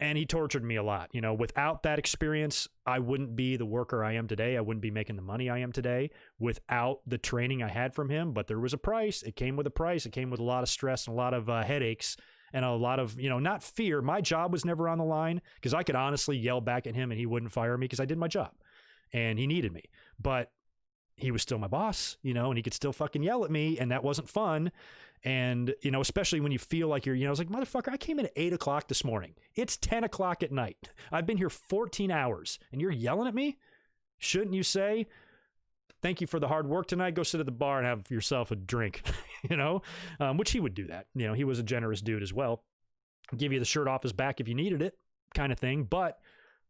And he tortured me a lot. Without that experience, I wouldn't be the worker I am today. I wouldn't be making the money I am today without the training I had from him. But there was a price. It came with a price. It came with a lot of stress and a lot of headaches and a lot of, not fear. My job was never on the line because I could honestly yell back at him and he wouldn't fire me because I did my job and he needed me. But he was still my boss, and he could still fucking yell at me, and that wasn't fun. And, especially when you feel like you're, I was like, motherfucker, I came in at 8:00 this morning. It's 10:00 at night. I've been here 14 hours and you're yelling at me. Shouldn't you say, thank you for the hard work tonight. Go sit at the bar and have yourself a drink, which he would do that. He was a generous dude as well. Give you the shirt off his back if you needed it kind of thing. But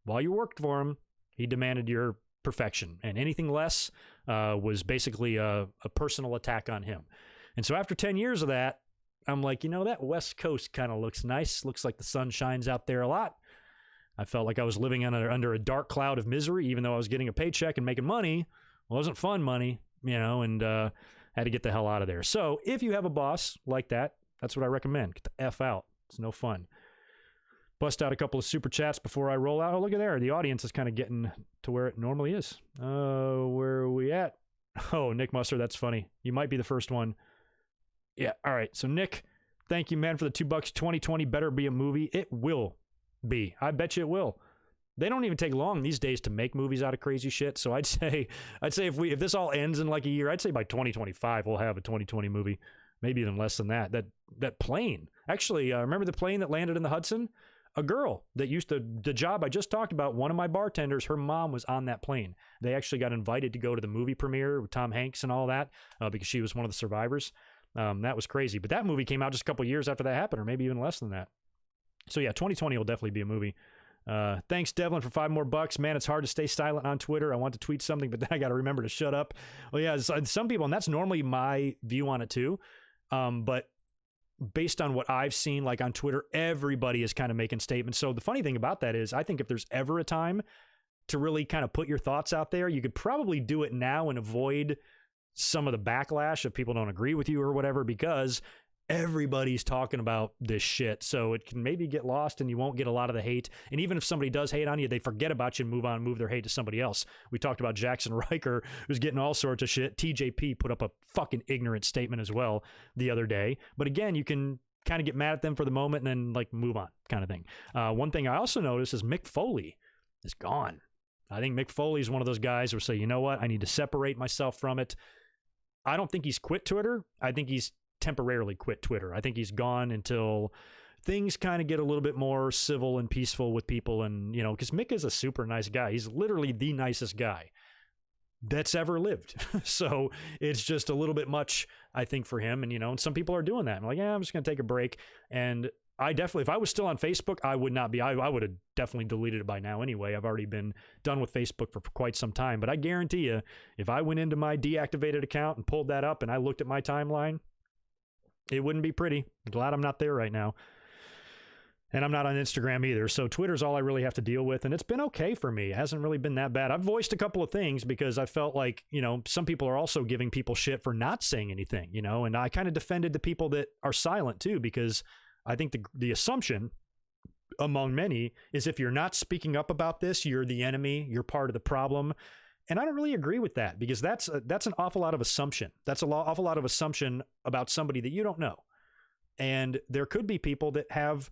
while you worked for him, he demanded your perfection, and anything less was basically a personal attack on him. And so after 10 years of that, I'm like, that West Coast kind of looks nice. Looks like the sun shines out there a lot. I felt like I was living under a dark cloud of misery, even though I was getting a paycheck and making money. Well, it wasn't fun money, and had to get the hell out of there. So if you have a boss like that, that's what I recommend. Get the F out. It's no fun. Bust out a couple of super chats before I roll out. Oh, look at there. The audience is kind of getting to where it normally is. Where are we at? Oh, Nick Mustard, that's funny. You might be the first one. Yeah, all right. So, Nick, thank you, man, for the $2. 2020 better be a movie. It will be. I bet you it will. They don't even take long these days to make movies out of crazy shit. So I'd say if this all ends in like a year, I'd say by 2025 we'll have a 2020 movie. Maybe even less than that. That plane. Actually, remember the plane that landed in the Hudson? A girl that used to, the job I just talked about, one of my bartenders, her mom was on that plane. They actually got invited to go to the movie premiere with Tom Hanks and all that because she was one of the survivors. That was crazy. But that movie came out just a couple years after that happened, or maybe even less than that. So yeah, 2020 will definitely be a movie. Thanks, Devlin, for $5 more. Man, it's hard to stay silent on Twitter. I want to tweet something, but then I got to remember to shut up. Well, yeah, some people, and that's normally my view on it too. But based on what I've seen, like on Twitter, everybody is kind of making statements. So the funny thing about that is I think if there's ever a time to really kind of put your thoughts out there. You could probably do it now and avoid some of the backlash if people don't agree with you or whatever, because everybody's talking about this shit. So it can maybe get lost and you won't get a lot of the hate. And even if somebody does hate on you, they forget about you and move on, move their hate to somebody else. We talked about Jackson Riker, who's getting all sorts of shit. TJP put up a fucking ignorant statement as well the other day. But again, you can kind of get mad at them for the moment and then like move on kind of thing. One thing I also noticed is Mick Foley is gone. I think Mick Foley is one of those guys who say, you know what? I need to separate myself from it. I don't think he's quit Twitter. I think he's temporarily quit Twitter. I think he's gone until things kind of get a little bit more civil and peaceful with people. And, you know, because Mick is a super nice guy. He's literally the nicest guy that's ever lived. So it's just a little bit much, I think, for him. And, you know, and some people are doing that. I'm like, yeah, I'm just going to take a break. And I definitely, if I was still on Facebook, I would not be. I would have definitely deleted it by now anyway. I've already been done with Facebook for quite some time. But I guarantee you, if I went into my deactivated account and pulled that up and I looked at my timeline, it wouldn't be pretty. I'm glad I'm not there right now. And I'm not on Instagram either. So Twitter's all I really have to deal with. And it's been okay for me. It hasn't really been that bad. I've voiced a couple of things because I felt like, you know, some people are also giving people shit for not saying anything, you know, and I kind of defended the people that are silent too, because I think the assumption among many is if you're not speaking up about this, you're the enemy, you're part of the problem. And I don't really agree with that, because that's an awful lot of assumption. That's an awful lot of assumption about somebody that you don't know. And there could be people that have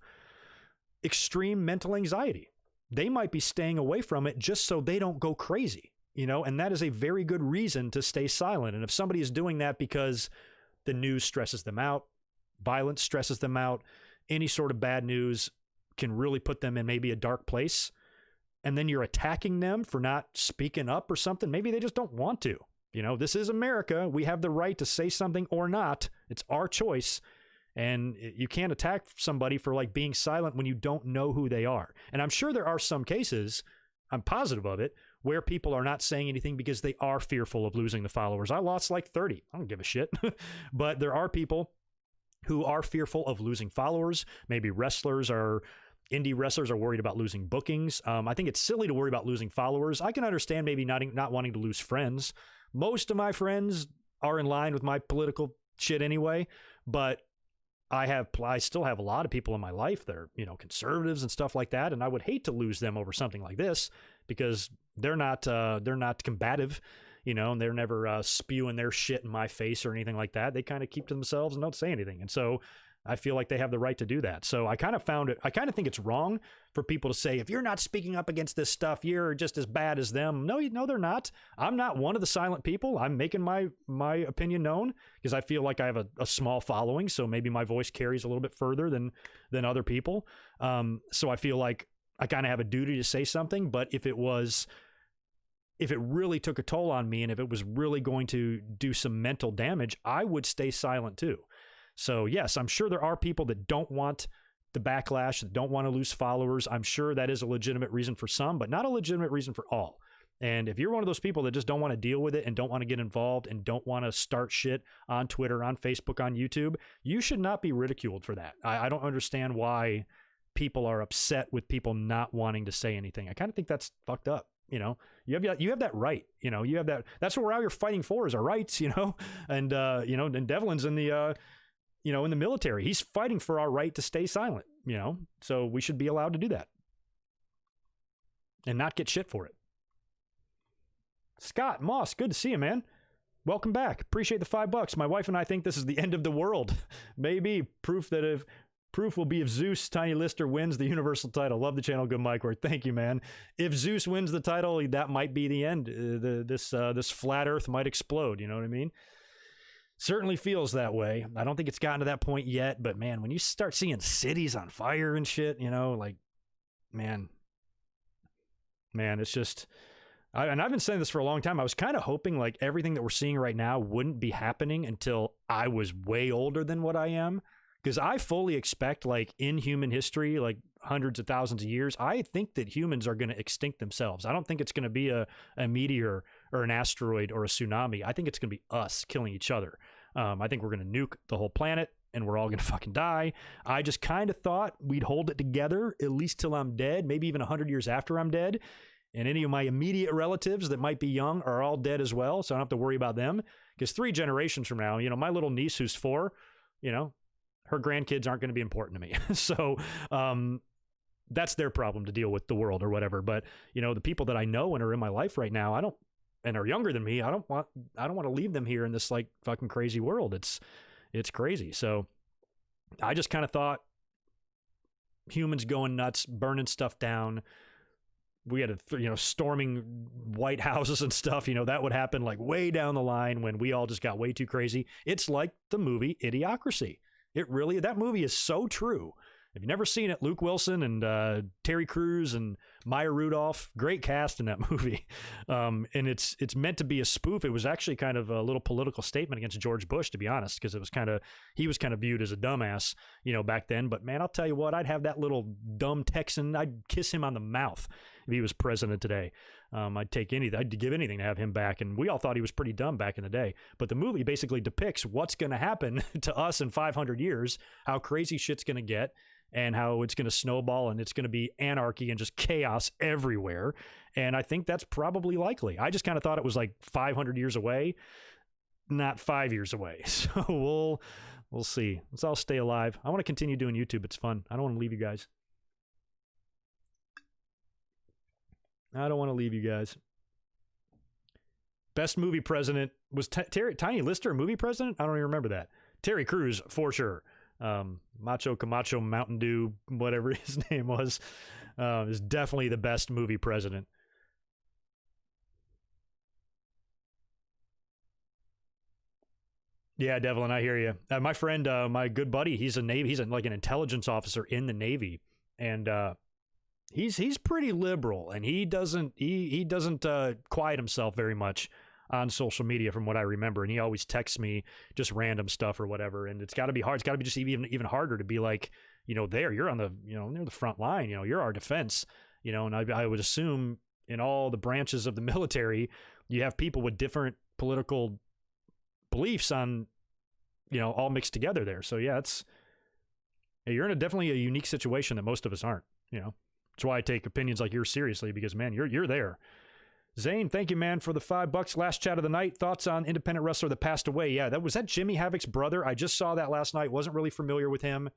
extreme mental anxiety. They might be staying away from it just so they don't go crazy, you know, and that is a very good reason to stay silent. And if somebody is doing that because the news stresses them out, violence stresses them out, any sort of bad news can really put them in maybe a dark place, and then you're attacking them for not speaking up or something, maybe they just don't want to. You know, this is America. We have the right to say something or not. It's our choice. And you can't attack somebody for like being silent when you don't know who they are. And I'm sure there are some cases, I'm positive of it, where people are not saying anything because they are fearful of losing the followers. I lost like 30. I don't give a shit. But there are people who are fearful of losing followers. Maybe indie wrestlers are worried about losing bookings. I think it's silly to worry about losing followers. I can understand maybe not wanting to lose friends. Most of my friends are in line with my political shit anyway, but I still have a lot of people in my life that are, you know, conservatives and stuff like that, and I would hate to lose them over something like this, because they're not combative, you know, and they're never spewing their shit in my face or anything like that. They kind of keep to themselves and don't say anything. And so I feel like they have the right to do that. So I kind of think it's wrong for people to say, if you're not speaking up against this stuff, you're just as bad as them. No, they're not. I'm not one of the silent people. I'm making my opinion known because I feel like I have a small following. So maybe my voice carries a little bit further than other people. So I feel like I kind of have a duty to say something. But if it really took a toll on me and if it was really going to do some mental damage, I would stay silent too. So yes, I'm sure there are people that don't want the backlash, that don't want to lose followers. I'm sure that is a legitimate reason for some, but not a legitimate reason for all. And if you're one of those people that just don't want to deal with it and don't want to get involved and don't want to start shit on Twitter, on Facebook, on YouTube, you should not be ridiculed for that. I don't understand why people are upset with people not wanting to say anything. I kind of think that's fucked up. You know, you have that right. You know, you have that. That's what we're out here fighting for, is our rights. You know, and you know, and Devlin's in the in the military. He's fighting for our right to stay silent, you know, so we should be allowed to do that and not get shit for it. Scott Moss, good to see you, man. Welcome back. Appreciate the $5. My wife and I think this is the end of the world. Maybe proof will be if Zeus Tiny Lister wins the Universal title. Love the channel. GoodMicWork. Thank you, man. If Zeus wins the title, that might be the end. This flat earth might explode. You know what I mean? Certainly feels that way. I don't think it's gotten to that point yet, but man, when you start seeing cities on fire and shit, you know, like, man, it's just, and I've been saying this for a long time. I was kind of hoping like everything that we're seeing right now wouldn't be happening until I was way older than what I am. Because I fully expect, like, in human history, like hundreds of thousands of years, I think that humans are going to extinct themselves. I don't think it's going to be a meteor or an asteroid or a tsunami. I think it's going to be us killing each other. I think we're going to nuke the whole planet and we're all going to fucking die. I just kind of thought we'd hold it together at least till I'm dead, maybe even 100 years after I'm dead. And any of my immediate relatives that might be young are all dead as well, so I don't have to worry about them. Because 3 generations from now, my little niece who's 4, her grandkids aren't going to be important to me. So that's their problem to deal with the world or whatever. But, the people that I know and are in my life right now, and are younger than me, I don't want to leave them here in this like fucking crazy world. It's crazy. So I just kind of thought humans going nuts, burning stuff down. We had storming White Houses and stuff, that would happen like way down the line when we all just got way too crazy. It's like the movie Idiocracy. That movie is so true. If you've never seen it, Luke Wilson and Terry Crews and Maya Rudolph, great cast in that movie. And it's meant to be a spoof. It was actually kind of a little political statement against George Bush, to be honest, because he was kind of viewed as a dumbass, back then. But man, I'll tell you what, I'd have that little dumb Texan, I'd kiss him on the mouth if he was president today. I'd give anything to have him back. And we all thought he was pretty dumb back in the day. But the movie basically depicts what's going to happen to us in 500 years, how crazy shit's going to get, and how it's going to snowball and it's going to be anarchy and just chaos everywhere. And I think that's probably likely. I just kind of thought it was like 500 years away, not 5 years away. So we'll see. Let's all stay alive. I want to continue doing YouTube. It's fun. I don't want to leave you guys. Best movie president was Tiny Lister a movie president? I don't even remember that. Terry Crews, for sure. Macho Camacho Mountain Dew, whatever his name was, is definitely the best movie president. Yeah, Devlin, I hear you. My friend, my good buddy, he's like an intelligence officer in the Navy, and he's pretty liberal, and he doesn't quiet himself very much on social media from what I remember. And he always texts me just random stuff or whatever. And it's got to be hard. It's got to be just even harder to be like, you're on the, near the front line, you're our defense, and I would assume in all the branches of the military, you have people with different political beliefs on, all mixed together there. So yeah, you're in definitely a unique situation that most of us aren't, That's why I take opinions like yours seriously, because man, you're there. Zane, thank you, man, for the $5. Last chat of the night. Thoughts on independent wrestler that passed away? Yeah, was that Jimmy Havoc's brother? I just saw that last night. Wasn't really familiar with him.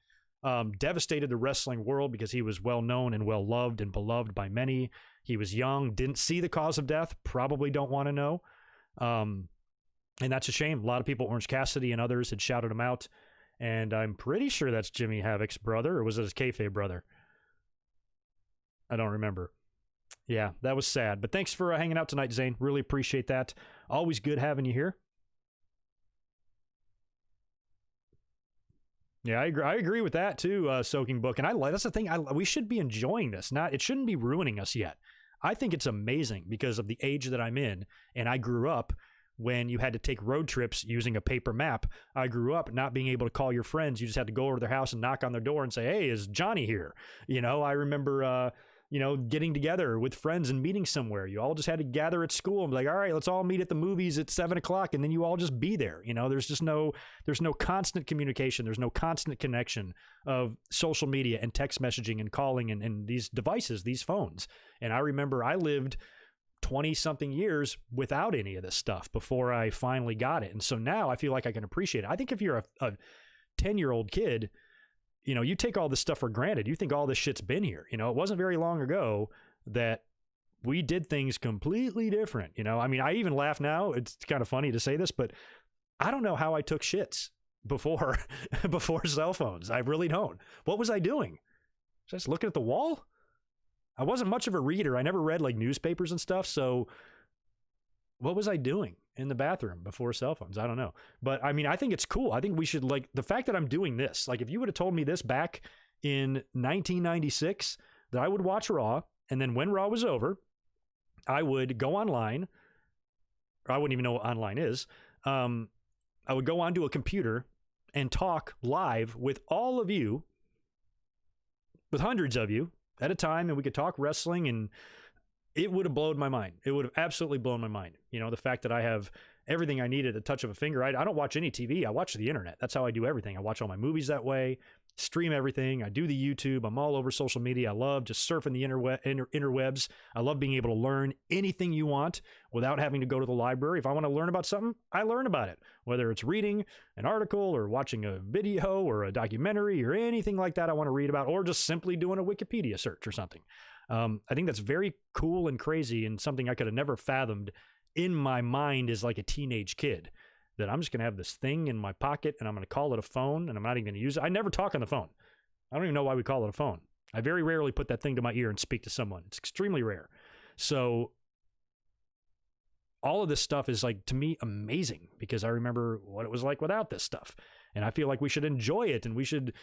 Devastated the wrestling world because he was well known and well loved and beloved by many. He was young, didn't see the cause of death, probably don't want to know. And that's a shame. A lot of people, Orange Cassidy and others, had shouted him out. And I'm pretty sure that's Jimmy Havoc's brother, or was it his kayfabe brother? I don't remember. Yeah, that was sad. But thanks for hanging out tonight, Zane. Really appreciate that. Always good having you here. Yeah, I agree with that too, Soaking Book. And that's the thing. We should be enjoying this. It shouldn't be ruining us yet. I think it's amazing because of the age that I'm in. And I grew up when you had to take road trips using a paper map. I grew up not being able to call your friends. You just had to go over to their house and knock on their door and say, hey, is Johnny here? I remember... getting together with friends and meeting somewhere. You all just had to gather at school and be like, all right, let's all meet at the movies at 7:00. And then you all just be there. There's no constant communication. There's no constant connection of social media and text messaging and calling and these devices, these phones. And I remember I lived 20 something years without any of this stuff before I finally got it. And so now I feel like I can appreciate it. I think if you're a 10-year-old kid, you take all this stuff for granted. You think all this shit's been here. It wasn't very long ago that we did things completely different. I even laugh now. It's kind of funny to say this, but I don't know how I took shits before cell phones. I really don't. What was I doing? Just looking at the wall? I wasn't much of a reader. I never read like newspapers and stuff. So what was I doing in the bathroom before cell phones? I don't know. But I think it's cool. I think we should, like, the fact that I'm doing this, like if you would have told me this back in 1996, that I would watch Raw, and then when Raw was over, I would go online. Or I wouldn't even know what online is. I would go onto a computer and talk live with all of you, with hundreds of you at a time, and we could talk wrestling, and it would have blown my mind. It would have absolutely blown my mind. The fact that I have everything I need at the touch of a finger. I don't watch any TV. I watch the internet. That's how I do everything. I watch all my movies that way. stream everything. I do the YouTube. I'm all over social media. I love just surfing the interwebs. I love being able to learn anything you want without having to go to the library. If I want to learn about something, I learn about it, whether it's reading an article or watching a video or a documentary or anything like that I want to read about, or just simply doing a Wikipedia search or something. I think that's very cool and crazy, and something I could have never fathomed in my mind as like a teenage kid, that I'm just going to have this thing in my pocket and I'm going to call it a phone, and I'm not even going to use it. I never talk on the phone. I don't even know why we call it a phone. I very rarely put that thing to my ear and speak to someone. It's extremely rare. So all of this stuff is, like, to me, amazing, because I remember what it was like without this stuff. And I feel like we should enjoy it, and we should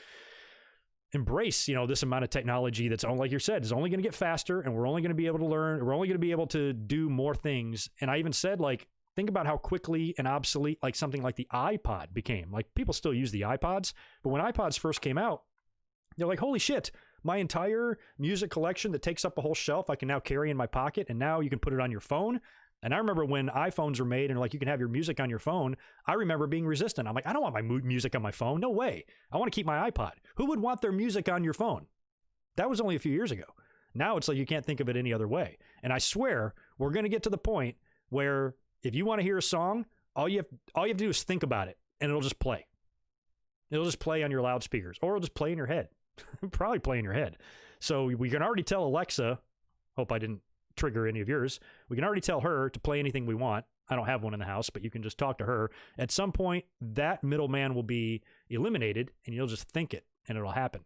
embrace, this amount of technology that's, like you said, is only going to get faster, and we're only going to be able to learn. We're only going to be able to do more things. And I even said, like, think about how quickly and obsolete, like, something like the iPod became. Like, people still use the iPods, but when iPods first came out, they're like, holy shit, my entire music collection that takes up a whole shelf, I can now carry in my pocket, and now you can put it on your phone. And I remember when iPhones were made and, like, you can have your music on your phone, I remember being resistant. I'm like, I don't want my music on my phone. No way. I want to keep my iPod. Who would want their music on your phone? That was only a few years ago. Now it's like you can't think of it any other way. And I swear we're going to get to the point where if you want to hear a song, all you have to do is think about it, and it'll just play. It'll just play on your loudspeakers, or it'll just play in your head. Probably play in your head. So we can already tell Alexa, hope I didn't trigger any of yours, we can already tell her to play anything we want. I don't have one in the house, but you can just talk to her. At some point, that middleman will be eliminated, and you'll just think it, and it'll happen.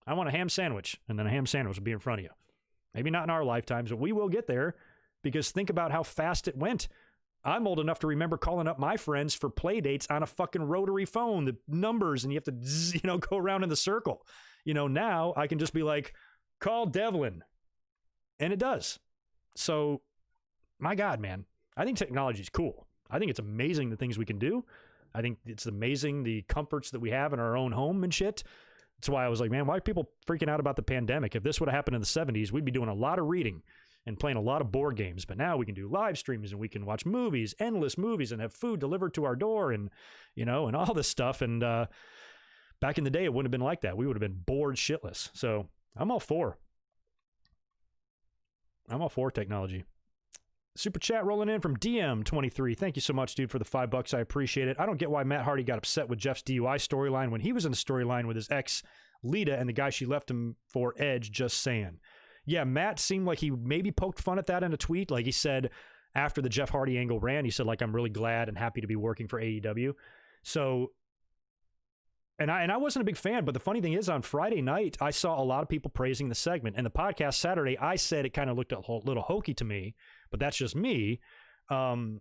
I want a ham sandwich, and then a ham sandwich will be in front of you. Maybe not in our lifetimes, but we will get there, because think about how fast it went. I'm old enough to remember calling up my friends for play dates on a fucking rotary phone, the numbers, and you have to, go around in the circle. Now I can just be like, call Devlin. And it does. So, my God, man, I think technology is cool. I think it's amazing the things we can do. I think it's amazing the comforts that we have in our own home and shit. That's why I was like, man, why are people freaking out about the pandemic? If this would have happened in the 70s, we'd be doing a lot of reading and playing a lot of board games. But now we can do live streams, and we can watch movies, endless movies, and have food delivered to our door, and, and all this stuff. And back in the day, it wouldn't have been like that. We would have been bored shitless. So I'm all for technology. Super chat rolling in from DM23. Thank you so much, dude, for the $5. I appreciate it. I don't get why Matt Hardy got upset with Jeff's DUI storyline when he was in a storyline with his ex, Lita, and the guy she left him for, Edge. Just saying. Yeah, Matt seemed like he maybe poked fun at that in a tweet. Like, he said after the Jeff Hardy angle ran, he said, like, I'm really glad and happy to be working for AEW. So, and I wasn't a big fan, but the funny thing is, on Friday night, I saw a lot of people praising the segment. And the podcast Saturday, I said it kind of looked a little hokey to me, but that's just me. I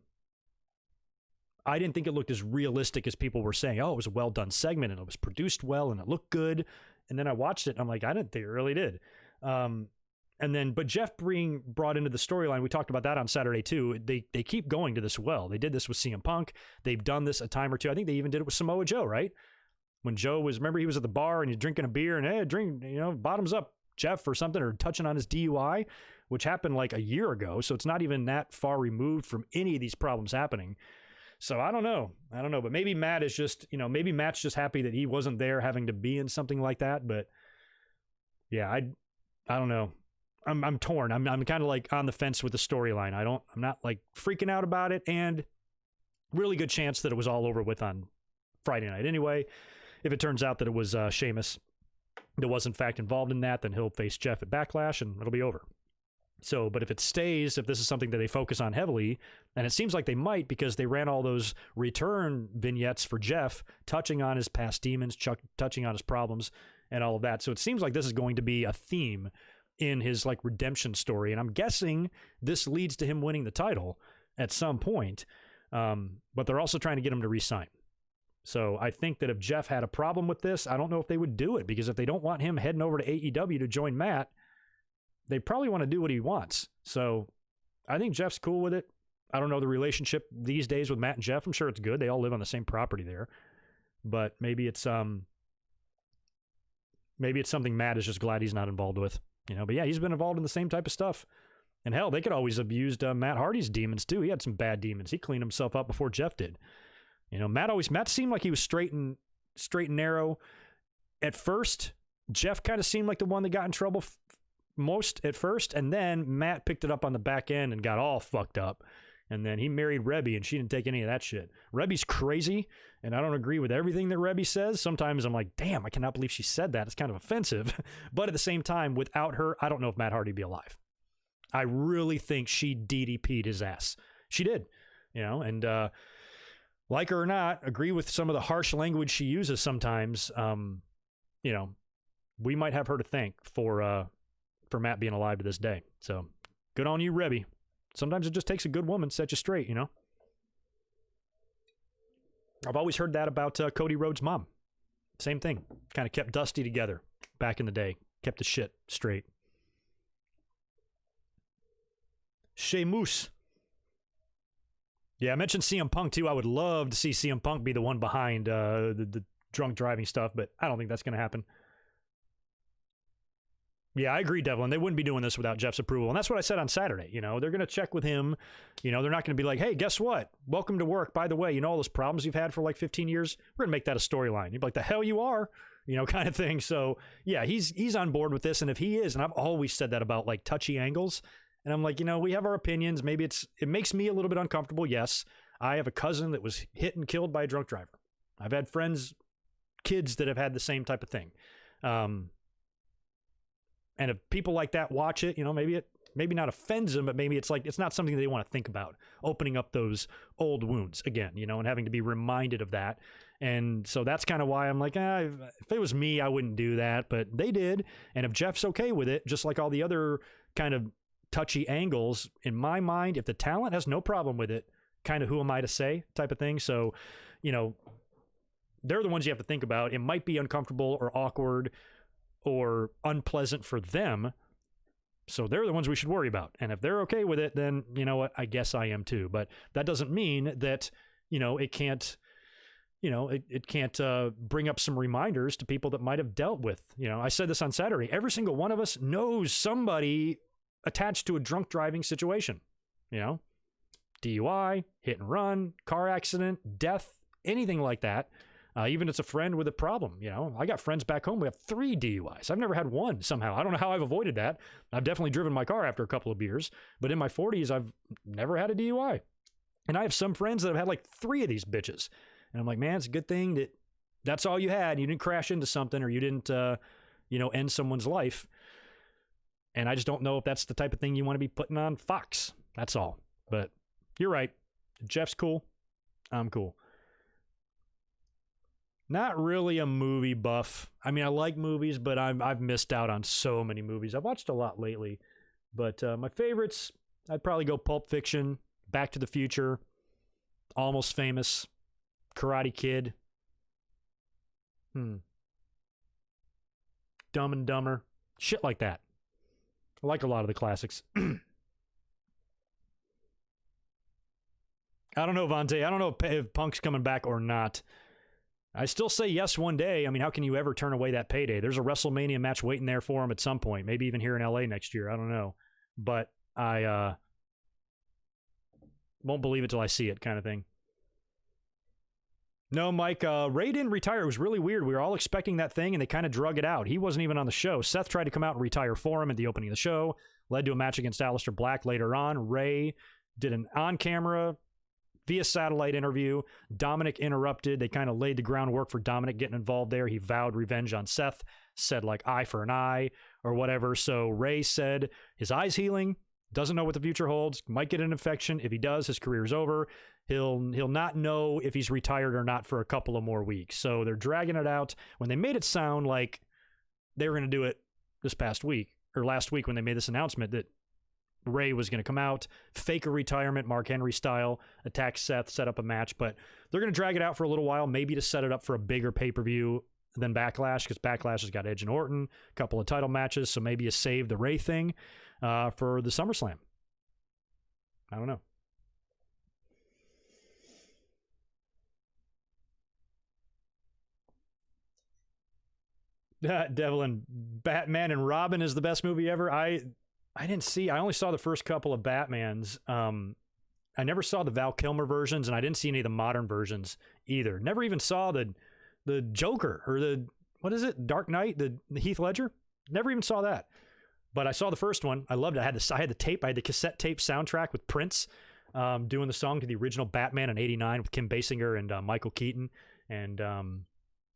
didn't think it looked as realistic as people were saying. Oh, it was a well-done segment, and it was produced well, and it looked good. And then I watched it, and I'm like, I didn't think it really did. But Jeff being brought into the storyline, we talked about that on Saturday too. They keep going to this well. They did this with CM Punk. They've done this a time or two. I think they even did it with Samoa Joe, right? When Joe was, remember, he was at the bar and he's drinking a beer and, hey, drink, bottoms up, Jeff, or something, or touching on his DUI, which happened like a year ago. So it's not even that far removed from any of these problems happening. So I don't know, but maybe Matt is just, maybe Matt's just happy that he wasn't there having to be in something like that. But yeah, I don't know. I'm torn. I'm kind of like on the fence with the storyline. I'm not like freaking out about it, and really good chance that it was all over with on Friday night anyway. If it turns out that it was Sheamus that was in fact involved in that, then he'll face Jeff at Backlash and it'll be over. So, but if it stays, if this is something that they focus on heavily, and it seems like they might, because they ran all those return vignettes for Jeff, touching on his past demons, touching on his problems and all of that. So it seems like this is going to be a theme in his like redemption story. And I'm guessing this leads to him winning the title at some point. But they're also trying to get him to re-sign. So I think that if Jeff had a problem with this, I don't know if they would do it, because if they don't want him heading over to AEW to join Matt, they probably want to do what he wants. So I think Jeff's cool with it. I don't know the relationship these days with Matt and Jeff. I'm sure it's good. They all live on the same property there. But maybe it's something Matt is just glad he's not involved with. But yeah, he's been involved in the same type of stuff. And hell, they could always have used Matt Hardy's demons too. He had some bad demons. He cleaned himself up before Jeff did. Matt seemed like he was straight and narrow. at first, Jeff kind of seemed like the one that got in trouble most at first, and then Matt picked it up on the back end and got all fucked up. And then he married Rebby, and she didn't take any of that shit. Rebby's crazy, and I don't agree with everything that Rebby says. Sometimes I'm like, damn, I cannot believe she said that. It's kind of offensive. But at the same time, without her, I don't know if Matt Hardy'd be alive. I really think she DDP'd his ass. She did, and like her or not, agree with some of the harsh language she uses sometimes. We might have her to thank for Matt being alive to this day. So good on you, Rebby. Sometimes it just takes a good woman to set you straight, I've always heard that about Cody Rhodes' mom. Same thing. Kind of kept Dusty together back in the day. Kept the shit straight. Sheamus. Yeah, I mentioned CM Punk too. I would love to see CM Punk be the one behind the drunk driving stuff, but I don't think that's going to happen. Yeah, I agree, Devlin. They wouldn't be doing this without Jeff's approval. And that's what I said on Saturday. They're going to check with him. They're not going to be like, hey, guess what? Welcome to work. By the way, all those problems you've had for like 15 years? We're going to make that a storyline. You'd be like, the hell you are? Kind of thing. So, yeah, he's on board with this. And if he is, and I've always said that about like touchy angles, and I'm like, we have our opinions. Maybe it makes me a little bit uncomfortable. Yes, I have a cousin that was hit and killed by a drunk driver. I've had friends, kids that have had the same type of thing. And if people like that watch it, maybe not offends them, but maybe it's like, it's not something they want to think about, opening up those old wounds again, and having to be reminded of that. And so that's kind of why I'm like, if it was me, I wouldn't do that, but they did. And if Jeff's okay with it, just like all the other kind of touchy angles, in my mind, if the talent has no problem with it, kind of who am I to say type of thing. So, they're the ones you have to think about. It might be uncomfortable or awkward or unpleasant for them. So they're the ones we should worry about. And if they're okay with it, then you know what? I guess I am too. But that doesn't mean that, it can't, it can't bring up some reminders to people that might have dealt with, I said this on Saturday, every single one of us knows somebody attached to a drunk driving situation, DUI, hit and run, car accident, death, anything like that. Even if it's a friend with a problem, I got friends back home. We have 3 DUIs. I've never had one somehow. I don't know how I've avoided that. I've definitely driven my car after a couple of beers, but in my 40s, I've never had a DUI. And I have some friends that have had like 3 of these bitches. And I'm like, man, it's a good thing that that's all you had. You didn't crash into something or you didn't, end someone's life. And I just don't know if that's the type of thing you want to be putting on Fox. That's all. But you're right. Jeff's cool. I'm cool. Not really a movie buff. I mean, I like movies, but I've missed out on so many movies. I've watched a lot lately, but my favorites, I'd probably go Pulp Fiction, Back to the Future, Almost Famous, Karate Kid, Dumb and Dumber, shit like that. I like a lot of the classics. I don't know, Vontae. I don't know if Punk's coming back or not. I still say yes one day. I mean, how can you ever turn away that payday? There's a WrestleMania match waiting there for him at some point, maybe even here in LA next year. I don't know. But I won't believe it till I see it, kind of thing. No, Mike, Rey didn't retire. It was really weird. We were all expecting that thing, and they kind of drug it out. He wasn't even on the show. Seth tried to come out and retire for him at the opening of the show, led to a match against Alistair Black later on. Rey did an on-camera via satellite interview. Dominic interrupted. They kind of laid the groundwork for Dominic getting involved there. He vowed revenge on Seth, said like eye for an eye or whatever. So Rey said his eye's healing, doesn't know what the future holds, might get an infection. If he does, his career's over. He'll not know if he's retired or not for a couple of more weeks. So they're dragging it out. When they made it sound like they were going to do it this past week or last week when they made this announcement that Rey was going to come out, fake a retirement, Mark Henry style, attack Seth, set up a match, but they're going to drag it out for a little while, maybe to set it up for a bigger pay-per-view than Backlash, because Backlash has got Edge and Orton, a couple of title matches, so maybe you save the Rey thing for the SummerSlam. I don't know. Devlin, Batman and Robin is the best movie ever. I only saw the first couple of Batmans. I never saw the Val Kilmer versions, and I didn't see any of the modern versions either. Never even saw the Joker or what is it? Dark Knight, the Heath Ledger. Never even saw that. But I saw the first one. I loved it. I had the tape. I had the cassette tape soundtrack with Prince doing the song to the original Batman in '89 with Kim Basinger and Michael Keaton and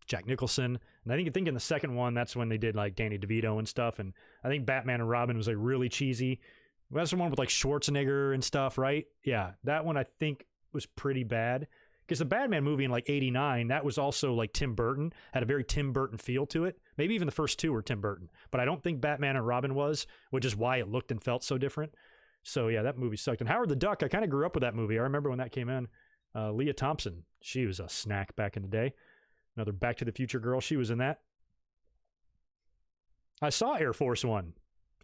Jack Nicholson. And I think in the second one, that's when they did like Danny DeVito and stuff. And I think Batman and Robin was like really cheesy. That's the one with like Schwarzenegger and stuff, right? Yeah, that one I think was pretty bad. Because the Batman movie in like '89, that was also like Tim Burton, had a very Tim Burton feel to it. Maybe even the first two were Tim Burton. But I don't think Batman and Robin was, which is why it looked and felt so different. So yeah, that movie sucked. And Howard the Duck, I kind of grew up with that movie. I remember when that came in. Leah Thompson, she was a snack back in the day. Another Back to the Future girl, she was in that. I saw Air Force One.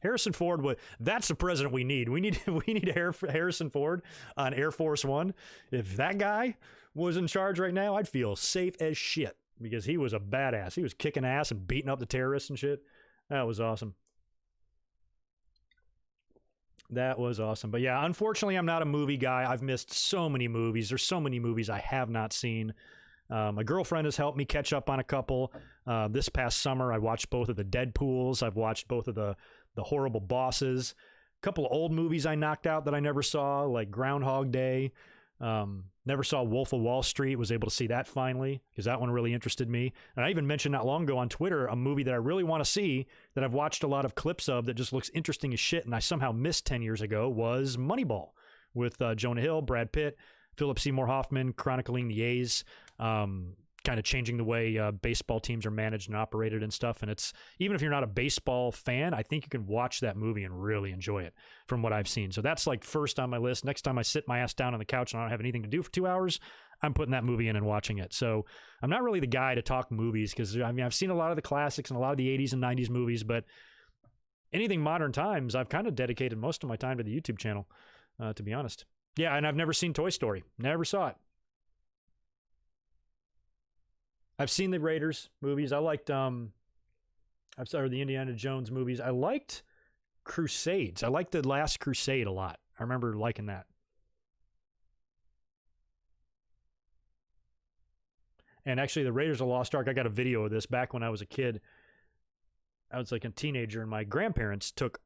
Harrison Ford, that's the president we need. We need Harrison Ford on Air Force One. If that guy was in charge right now, I'd feel safe as shit because he was a badass. He was kicking ass and beating up the terrorists and shit. That was awesome. That was awesome. But yeah, unfortunately, I'm not a movie guy. I've missed so many movies. There's so many movies I have not seen. My girlfriend has helped me catch up on a couple. This past summer, I watched both of the Deadpools. I've watched both of the Horrible Bosses. A couple of old movies I knocked out that I never saw, like Groundhog Day. Never saw Wolf of Wall Street. Was able to see that finally because that one really interested me. And I even mentioned not long ago on Twitter a movie that I really want to see that I've watched a lot of clips of that just looks interesting as shit and I somehow missed 10 years ago was Moneyball with Jonah Hill, Brad Pitt, Philip Seymour Hoffman chronicling the A's, kind of changing the way baseball teams are managed and operated and stuff. And it's, even if you're not a baseball fan, I think you can watch that movie and really enjoy it from what I've seen. So that's like first on my list. Next time I sit my ass down on the couch and I don't have anything to do for 2 hours, I'm putting that movie in and watching it. So I'm not really the guy to talk movies because I mean, I've seen a lot of the classics and a lot of the 80s and 90s movies, but anything modern times, I've kind of dedicated most of my time to the YouTube channel, to be honest. Yeah, and I've never seen Toy Story. Never saw it. I've seen the Raiders movies. I liked the Indiana Jones movies. I liked Crusades. I liked The Last Crusade a lot. I remember liking that. And actually, the Raiders of the Lost Ark, I got a video of this back when I was a kid. I was like a teenager, and my grandparents took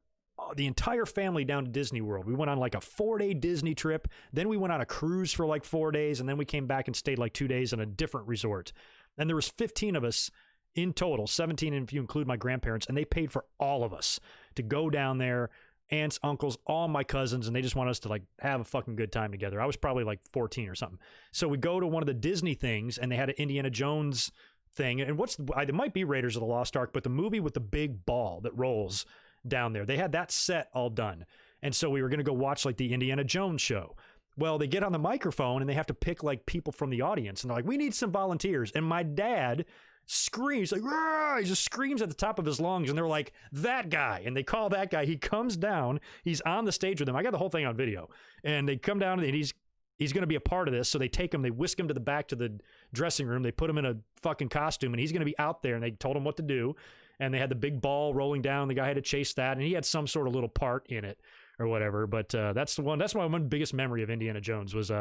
the entire family down to Disney World. We went on like a 4-day Disney trip. Then we went on a cruise for like 4 days, and then we came back and stayed like 2 days in a different resort. And there was 15 of us in total, 17 if you include my grandparents, and they paid for all of us to go down there, aunts, uncles, all my cousins, and they just want us to like have a fucking good time together. I was probably like 14 or something. So we go to one of the Disney things, and they had an Indiana Jones thing. And it might be Raiders of the Lost Ark, but the movie with the big ball that rolls down there, they had that set all done. And so we were going to go watch like the Indiana Jones show. Well, they get on the microphone and they have to pick like people from the audience. And they're like, we need some volunteers. And my dad screams, like, Rah! He just screams at the top of his lungs. And they're like, that guy. And they call that guy. He comes down. He's on the stage with them. I got the whole thing on video. And they come down and he's going to be a part of this. So they take him, they whisk him to the back to the dressing room. They put him in a fucking costume and he's going to be out there. And they told him what to do. And they had the big ball rolling down. The guy had to chase that. And he had some sort of little part in it or whatever. But that's my one biggest memory of Indiana Jones was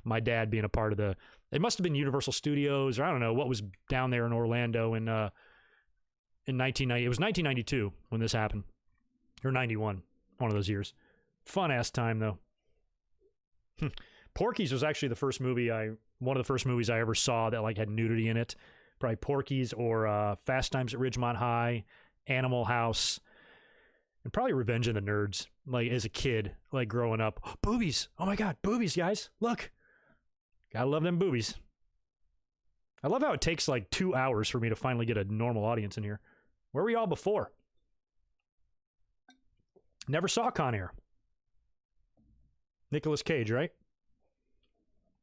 my dad being a part of it must have been Universal Studios, or I don't know what was down there in Orlando in 1990. It was 1992 when this happened, or 91, one of those years. Fun ass time though. Porky's was actually one of the first movies I ever saw that like had nudity in it. Probably Porky's or Fast Times at Ridgemont High, Animal House, and probably Revenge of the Nerds. Like as a kid, like growing up, boobies. Oh my God, boobies, guys. Look. Gotta love them boobies. I love how it takes like 2 hours for me to finally get a normal audience in here. Where were y'all before? Never saw Con Air. Nicolas Cage, right?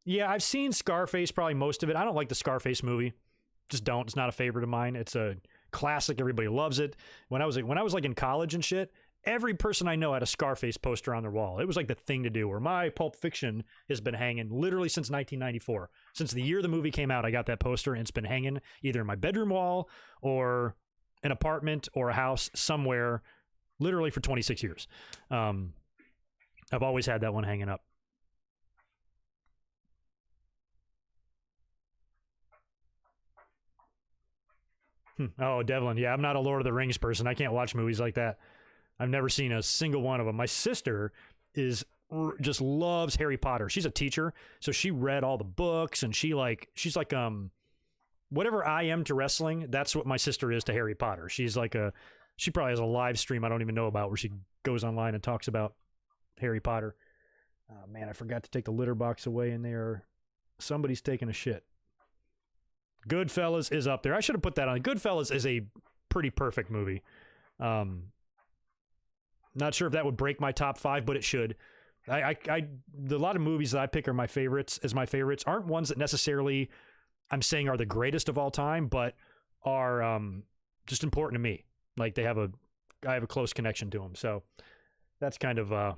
Yeah, I've seen Scarface, probably most of it. I don't like the Scarface movie. Just don't. It's not a favorite of mine. It's a classic. Everybody loves it. When I was like in college and shit, every person I know had a Scarface poster on their wall. It was like the thing to do. Where my Pulp Fiction has been hanging literally since 1994. Since the year the movie came out, I got that poster and it's been hanging either in my bedroom wall or an apartment or a house somewhere literally for 26 years. I've always had that one hanging up. Oh, Devlin. Yeah, I'm not a Lord of the Rings person. I can't watch movies like that. I've never seen a single one of them. My sister is just loves Harry Potter. She's a teacher, so she read all the books, and she's like whatever I am to wrestling, that's what my sister is to Harry Potter. She's like she probably has a live stream I don't even know about where she goes online and talks about Harry Potter. Oh man, I forgot to take the litter box away in there. Somebody's taking a shit. Goodfellas is up there. I should have put that on. Goodfellas is a pretty perfect movie. Not sure if that would break my top 5, but it should. A lot of movies that I pick are my favorites aren't ones that necessarily I'm saying are the greatest of all time, but are just important to me. Like I have a close connection to them. So that's kind of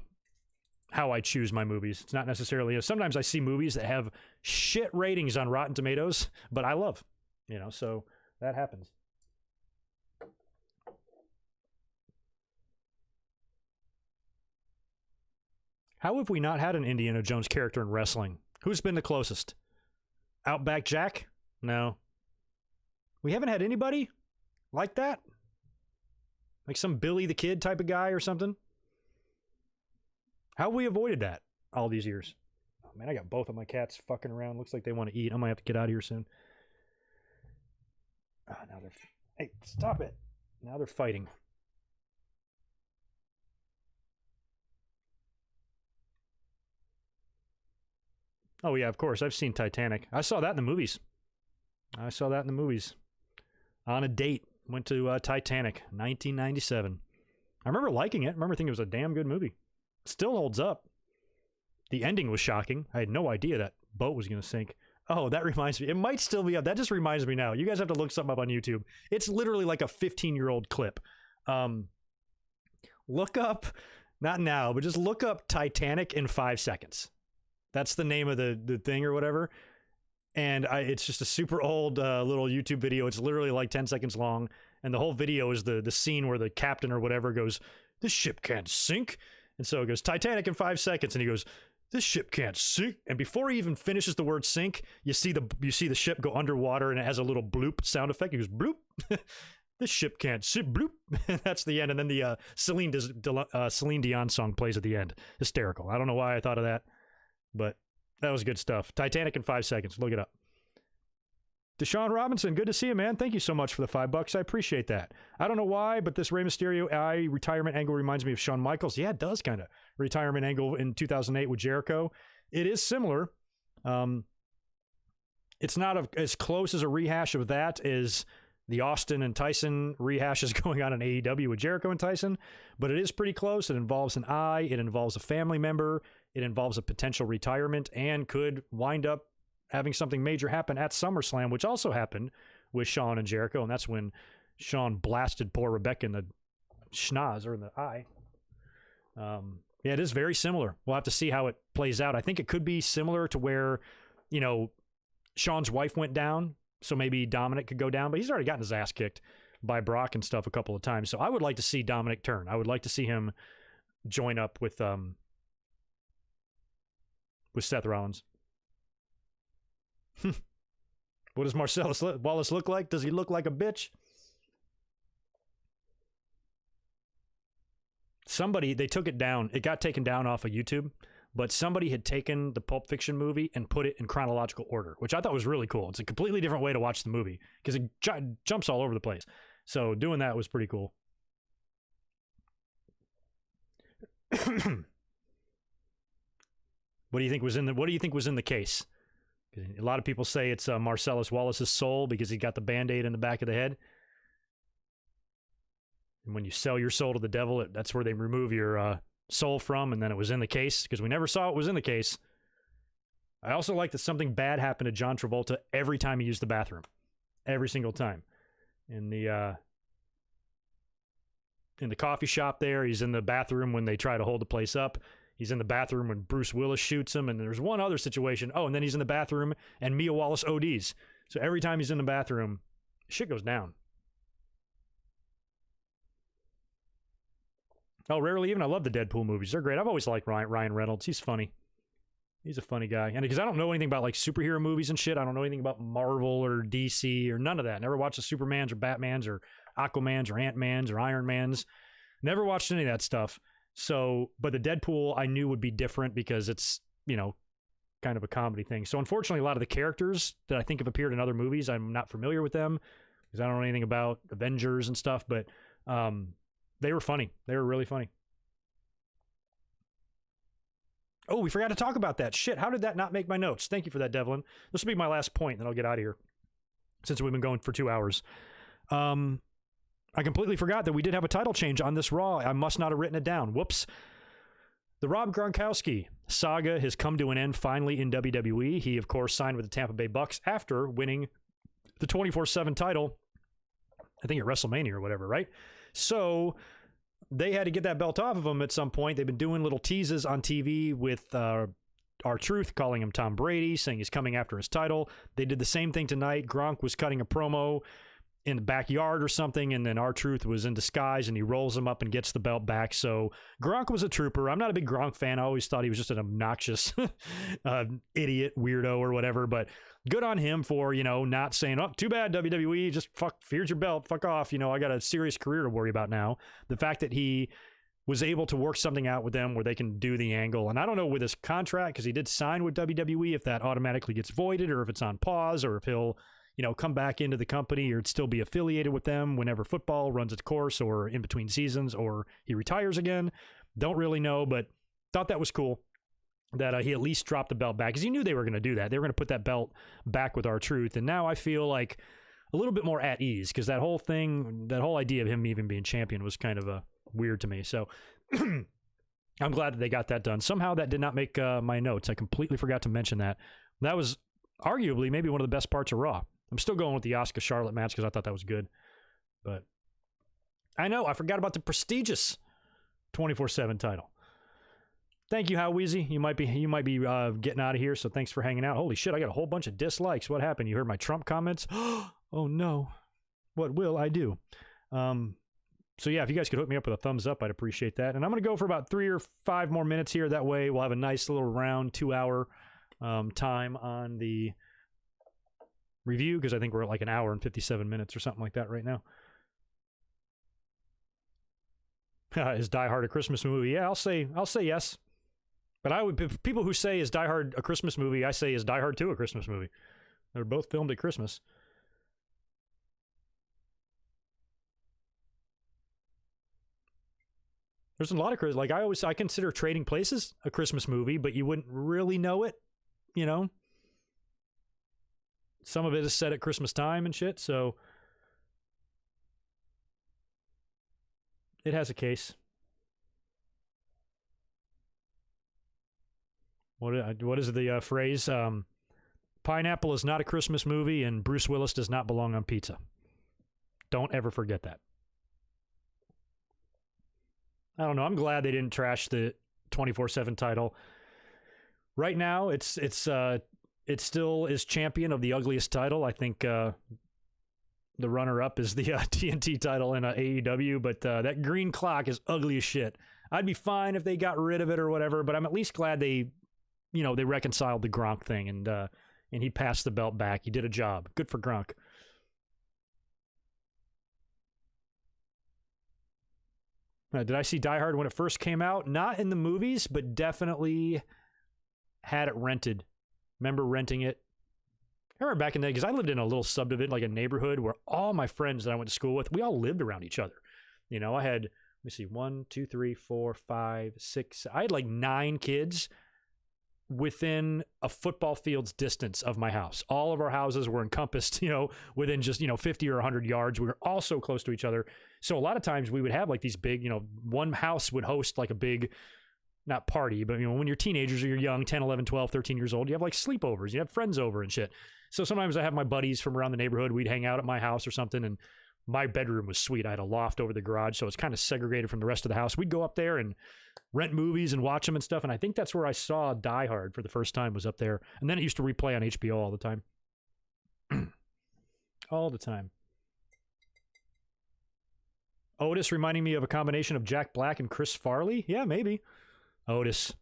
how I choose my movies. It's not necessarily, sometimes I see movies that have shit ratings on Rotten Tomatoes, but I love, so that happens. How have we not had an Indiana Jones character in wrestling? Who's been the closest? Outback Jack? No. We haven't had anybody like that? Like some Billy the Kid type of guy or something? How have we avoided that all these years? Oh, man, I got both of my cats fucking around. Looks like they want to eat. I might have to get out of here soon. Now they're... Hey, stop it. Now they're fighting. Oh, yeah, of course. I've seen Titanic. I saw that in the movies. On a date. Went to Titanic, 1997. I remember liking it. I remember thinking it was a damn good movie. Still holds up. The ending was shocking. I had no idea that boat was going to sink. Oh, that reminds me. It might still be up. That just reminds me now. You guys have to look something up on YouTube. It's literally like a 15-year-old clip. Look up, not now, but just look up Titanic in 5 seconds. That's the name of the thing or whatever. And it's just a super old little YouTube video. It's literally like 10 seconds long. And the whole video is the scene where the captain or whatever goes, "This ship can't sink." And so it goes, "Titanic in 5 seconds." And he goes, "This ship can't sink." And before he even finishes the word sink, you see the ship go underwater, and it has a little bloop sound effect. He goes, "Bloop." "This ship can't sink." Bloop. And that's the end. And then the Celine Dion song plays at the end. Hysterical. I don't know why I thought of that, but that was good stuff. Titanic in 5 seconds. Look it up. Deshaun Robinson, good to see you, man. Thank you so much for the $5. I appreciate that. I don't know why, but this Rey Mysterio retirement angle reminds me of Shawn Michaels. Yeah, it does kind of. Retirement angle in 2008 with Jericho. It is similar. It's not as close as a rehash of that as the Austin and Tyson rehashes going on in AEW with Jericho and Tyson, but it is pretty close. It involves an eye. It involves a family member. It involves a potential retirement and could wind up having something major happen at SummerSlam, which also happened with Shawn and Jericho, and that's when Shawn blasted poor Rebecca in the schnoz, or in the eye. Yeah, it is very similar. We'll have to see how it plays out. I think it could be similar to where, Shawn's wife went down, so maybe Dominic could go down, but he's already gotten his ass kicked by Brock and stuff a couple of times, so I would like to see Dominic turn. I would like to see him join up with Seth Rollins. What does Marcellus Wallace look like? Does he look like a bitch? They took it down. It got taken down off of YouTube, but somebody had taken the Pulp Fiction movie and put it in chronological order, which I thought was really cool. It's a completely different way to watch the movie because it jumps all over the place. So doing that was pretty cool. What do you think was in the case? A lot of people say it's Marcellus Wallace's soul because he got the Band-Aid in the back of the head. And when you sell your soul to the devil, that's where they remove your soul from, and then it was in the case because we never saw it was in the case. I also like that something bad happened to John Travolta every time he used the bathroom. Every single time. In the coffee shop there, he's in the bathroom when they try to hold the place up. He's in the bathroom when Bruce Willis shoots him, and there's one other situation. Oh, and then he's in the bathroom, and Mia Wallace ODs. So every time he's in the bathroom, shit goes down. Oh, Rarely Even. I love the Deadpool movies. They're great. I've always liked Ryan Reynolds. He's funny. He's a funny guy. And because I don't know anything about like superhero movies and shit, I don't know anything about Marvel or DC or none of that. Never watched the Supermans or Batmans or Aquamans or Ant-Mans or Iron Mans. Never watched any of that stuff. So, but the Deadpool I knew would be different because it's, you know, kind of a comedy thing. So unfortunately, a lot of the characters that I think have appeared in other movies, I'm not familiar with them because I don't know anything about Avengers and stuff, but they were funny. They were really funny. Oh, we forgot to talk about that. Shit, how did that not make my notes? Thank you for that, Devlin. This will be my last point, then I'll get out of here since we've been going for 2 hours. I completely forgot that we did have a title change on this Raw. I must not have written it down. Whoops. The Rob Gronkowski saga has come to an end finally in WWE. He, of course, signed with the Tampa Bay Bucks after winning the 24/7 title, I think at WrestleMania or whatever, right? So they had to get that belt off of him at some point. They've been doing little teases on TV with R-Truth, calling him Tom Brady, saying he's coming after his title. They did the same thing tonight. Gronk was cutting a promo in the backyard or something, and then R-Truth was in disguise, and he rolls him up and gets the belt back. So Gronk was a trooper. I'm not a big Gronk fan. I always thought he was just an obnoxious idiot, weirdo, or whatever, but good on him for, you know, not saying, oh, too bad, WWE, just here's your belt, fuck off. You know, I got a serious career to worry about now. The fact that he was able to work something out with them where they can do the angle. And I don't know with his contract, because he did sign with WWE, if that automatically gets voided or if it's on pause or if he'll, you know, come back into the company or still be affiliated with them whenever football runs its course or in between seasons or he retires again. Don't really know, but thought that was cool that he at least dropped the belt back because he knew they were going to do that. They were going to put that belt back with R-Truth. And now I feel like a little bit more at ease because that whole thing, that whole idea of him even being champion was kind of weird to me. So I'm glad that they got that done. Somehow that did not make my notes. I completely forgot to mention that. That was arguably maybe one of the best parts of Raw. I'm still going with the Asuka Charlotte match because I thought that was good. But I know, I forgot about the prestigious 24/7 title. Thank you, How Weezy. You might be getting out of here, so thanks for hanging out. Holy shit, I got a whole bunch of dislikes. What happened? You heard my Trump comments? Oh no. What will I do? So yeah, if you guys could hook me up with a thumbs up, I'd appreciate that. And I'm going to go for about 3 or 5 more minutes here. That way we'll have a nice little round 2-hour time on the review, because I think we're at like an hour and 57 minutes or something like that right now. Is Die Hard a Christmas movie? Yeah, I'll say yes. But I would, people who say is Die Hard a Christmas movie, I say is Die Hard 2 a Christmas movie. They're both filmed at Christmas. There's a lot of, like I consider Trading Places a Christmas movie, but you wouldn't really know it, you know? Some of it is set at Christmas time and shit, so it has a case. What is the phrase? Pineapple is not a Christmas movie, and Bruce Willis does not belong on pizza. Don't ever forget that. I don't know. I'm glad they didn't trash the 24/7 title. Right now, it still is champion of the ugliest title. I think the runner-up is the TNT title in AEW, but that green clock is ugly as shit. I'd be fine if they got rid of it or whatever, but I'm at least glad they reconciled the Gronk thing and he passed the belt back. He did a job. Good for Gronk. Did I see Die Hard when it first came out? Not in the movies, but definitely had it rented. Remember renting it? I remember back in the day, because I lived in a little subdivision, like a neighborhood where all my friends that I went to school with, we all lived around each other. You know, I had, let me see, 1, 2, 3, 4, 5, 6. I had like 9 kids within a football field's distance of my house. All of our houses were encompassed, within just, 50 or 100 yards. We were all so close to each other. So a lot of times we would have like these big, one house would host like a big, not party, but when you're teenagers or you're young, 10, 11, 12, 13 years old, you have like sleepovers, you have friends over and shit. So sometimes I have my buddies from around the neighborhood. We'd hang out at my house or something. And my bedroom was sweet. I had a loft over the garage, so it's kind of segregated from the rest of the house. We'd go up there and rent movies and watch them and stuff. And I think that's where I saw Die Hard for the first time, was up there. And then it used to replay on HBO all the time. All the time. Otis reminding me of a combination of Jack Black and Chris Farley? Yeah, maybe. Otis.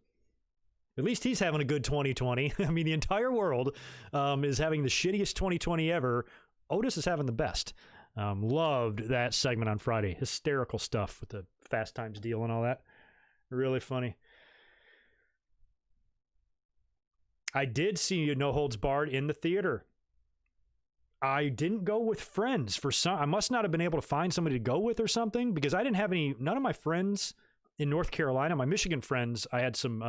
At least he's having a good 2020. I mean, the entire world is having the shittiest 2020 ever. Otis is having the best. Loved that segment on Friday. Hysterical stuff with the Fast Times deal and all that. Really funny. I did see No Holds Barred in the theater. I didn't go with friends for some. I must not have been able to find somebody to go with or something, because I didn't have none of my friends in North Carolina. My Michigan friends, I had some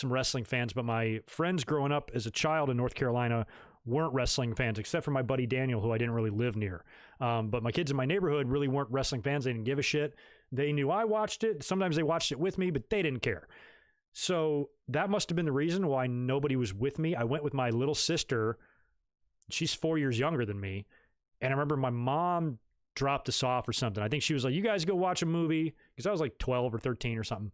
wrestling fans, but my friends growing up as a child in North Carolina weren't wrestling fans, except for my buddy Daniel, who I didn't really live near. But my kids in my neighborhood really weren't wrestling fans. They didn't give a shit. They knew I watched it. Sometimes they watched it with me, but they didn't care. So that must have been the reason why nobody was with me. I went with my little sister. She's 4 years younger than me. And I remember my mom dropped us off or something. I think she was like, you guys go watch a movie. Because I was like 12 or 13 or something.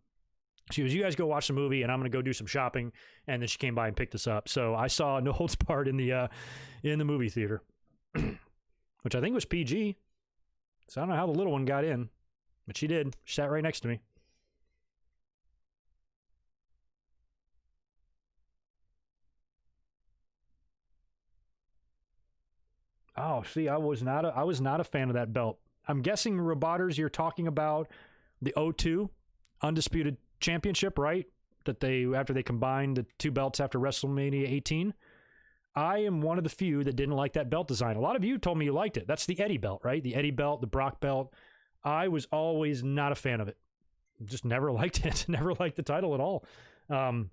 She was, you guys go watch the movie and I'm going to go do some shopping. And then she came by and picked us up. So I saw No Holds Barred in the movie theater, which I think was PG. So I don't know how the little one got in, but she did. She sat right next to me. Oh, see, I was not a fan of that belt. I'm guessing, Robotters, you're talking about the O2 Undisputed Championship, right? That after they combined the two belts after WrestleMania 18. I am one of the few that didn't like that belt design. A lot of you told me you liked it. That's the Eddie belt, right? The Eddie belt, the Brock belt. I was always not a fan of it. Just never liked it. Never liked the title at all. And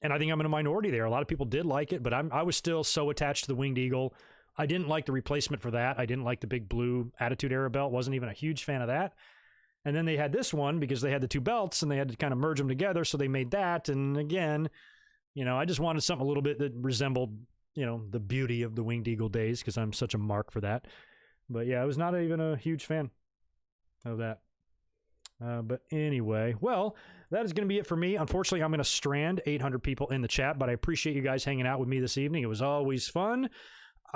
I think I'm in a minority there. A lot of people did like it, but I was still so attached to the Winged Eagle. I didn't like the replacement for that. I didn't like the big blue Attitude Era belt. Wasn't even a huge fan of that. And then they had this one because they had the two belts and they had to kind of merge them together. So they made that. And again, I just wanted something a little bit that resembled, the beauty of the Winged Eagle days, because I'm such a mark for that. But yeah, I was not even a huge fan of that. But anyway, well, that is going to be it for me. Unfortunately, I'm going to strand 800 people in the chat, but I appreciate you guys hanging out with me this evening. It was always fun.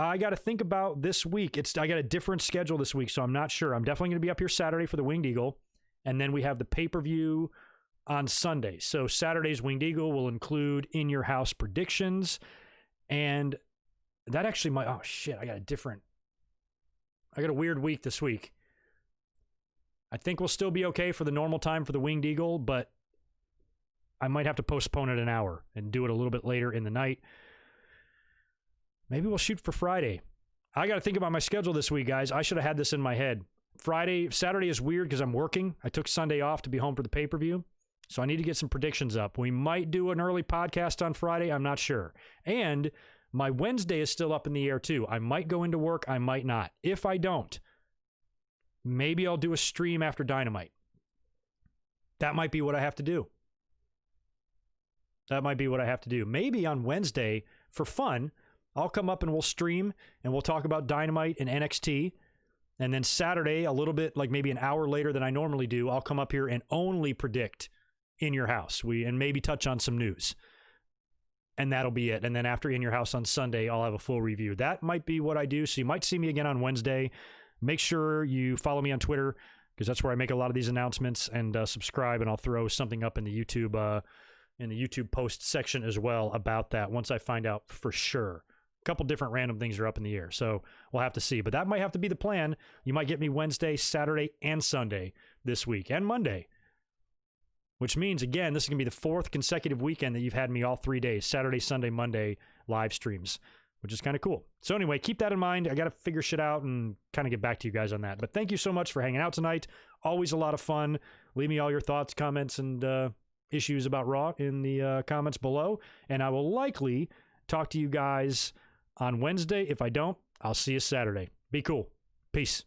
I got to think about this week. I got a different schedule this week, so I'm not sure. I'm definitely going to be up here Saturday for the Winged Eagle, and then we have the pay-per-view on Sunday. So Saturday's Winged Eagle will include In Your House predictions, and that actually might... Oh, shit, I got a weird week this week. I think we'll still be okay for the normal time for the Winged Eagle, but I might have to postpone it an hour and do it a little bit later in the night. Maybe we'll shoot for Friday. I got to think about my schedule this week, guys. I should have had this in my head. Saturday is weird because I'm working. I took Sunday off to be home for the pay-per-view. So I need to get some predictions up. We might do an early podcast on Friday. I'm not sure. And my Wednesday is still up in the air too. I might go into work. I might not. If I don't, maybe I'll do a stream after Dynamite. That might be what I have to do. Maybe on Wednesday, for fun, I'll come up and we'll stream and we'll talk about Dynamite and NXT. And then Saturday, a little bit, like maybe an hour later than I normally do, I'll come up here and only predict In Your House. And maybe touch on some news. And that'll be it. And then after In Your House on Sunday, I'll have a full review. That might be what I do. So you might see me again on Wednesday. Make sure you follow me on Twitter, because that's where I make a lot of these announcements, and subscribe, and I'll throw something up in the YouTube post section as well about that once I find out for sure. A couple different random things are up in the air, so we'll have to see. But that might have to be the plan. You might get me Wednesday, Saturday, and Sunday this week, and Monday. Which means, again, this is going to be the fourth consecutive weekend that you've had me all 3 days, Saturday, Sunday, Monday, live streams, which is kind of cool. So anyway, keep that in mind. I got to figure shit out and kind of get back to you guys on that. But thank you so much for hanging out tonight. Always a lot of fun. Leave me all your thoughts, comments, and issues about Raw in the comments below. And I will likely talk to you guys on Wednesday. If I don't, I'll see you Saturday. Be cool. Peace.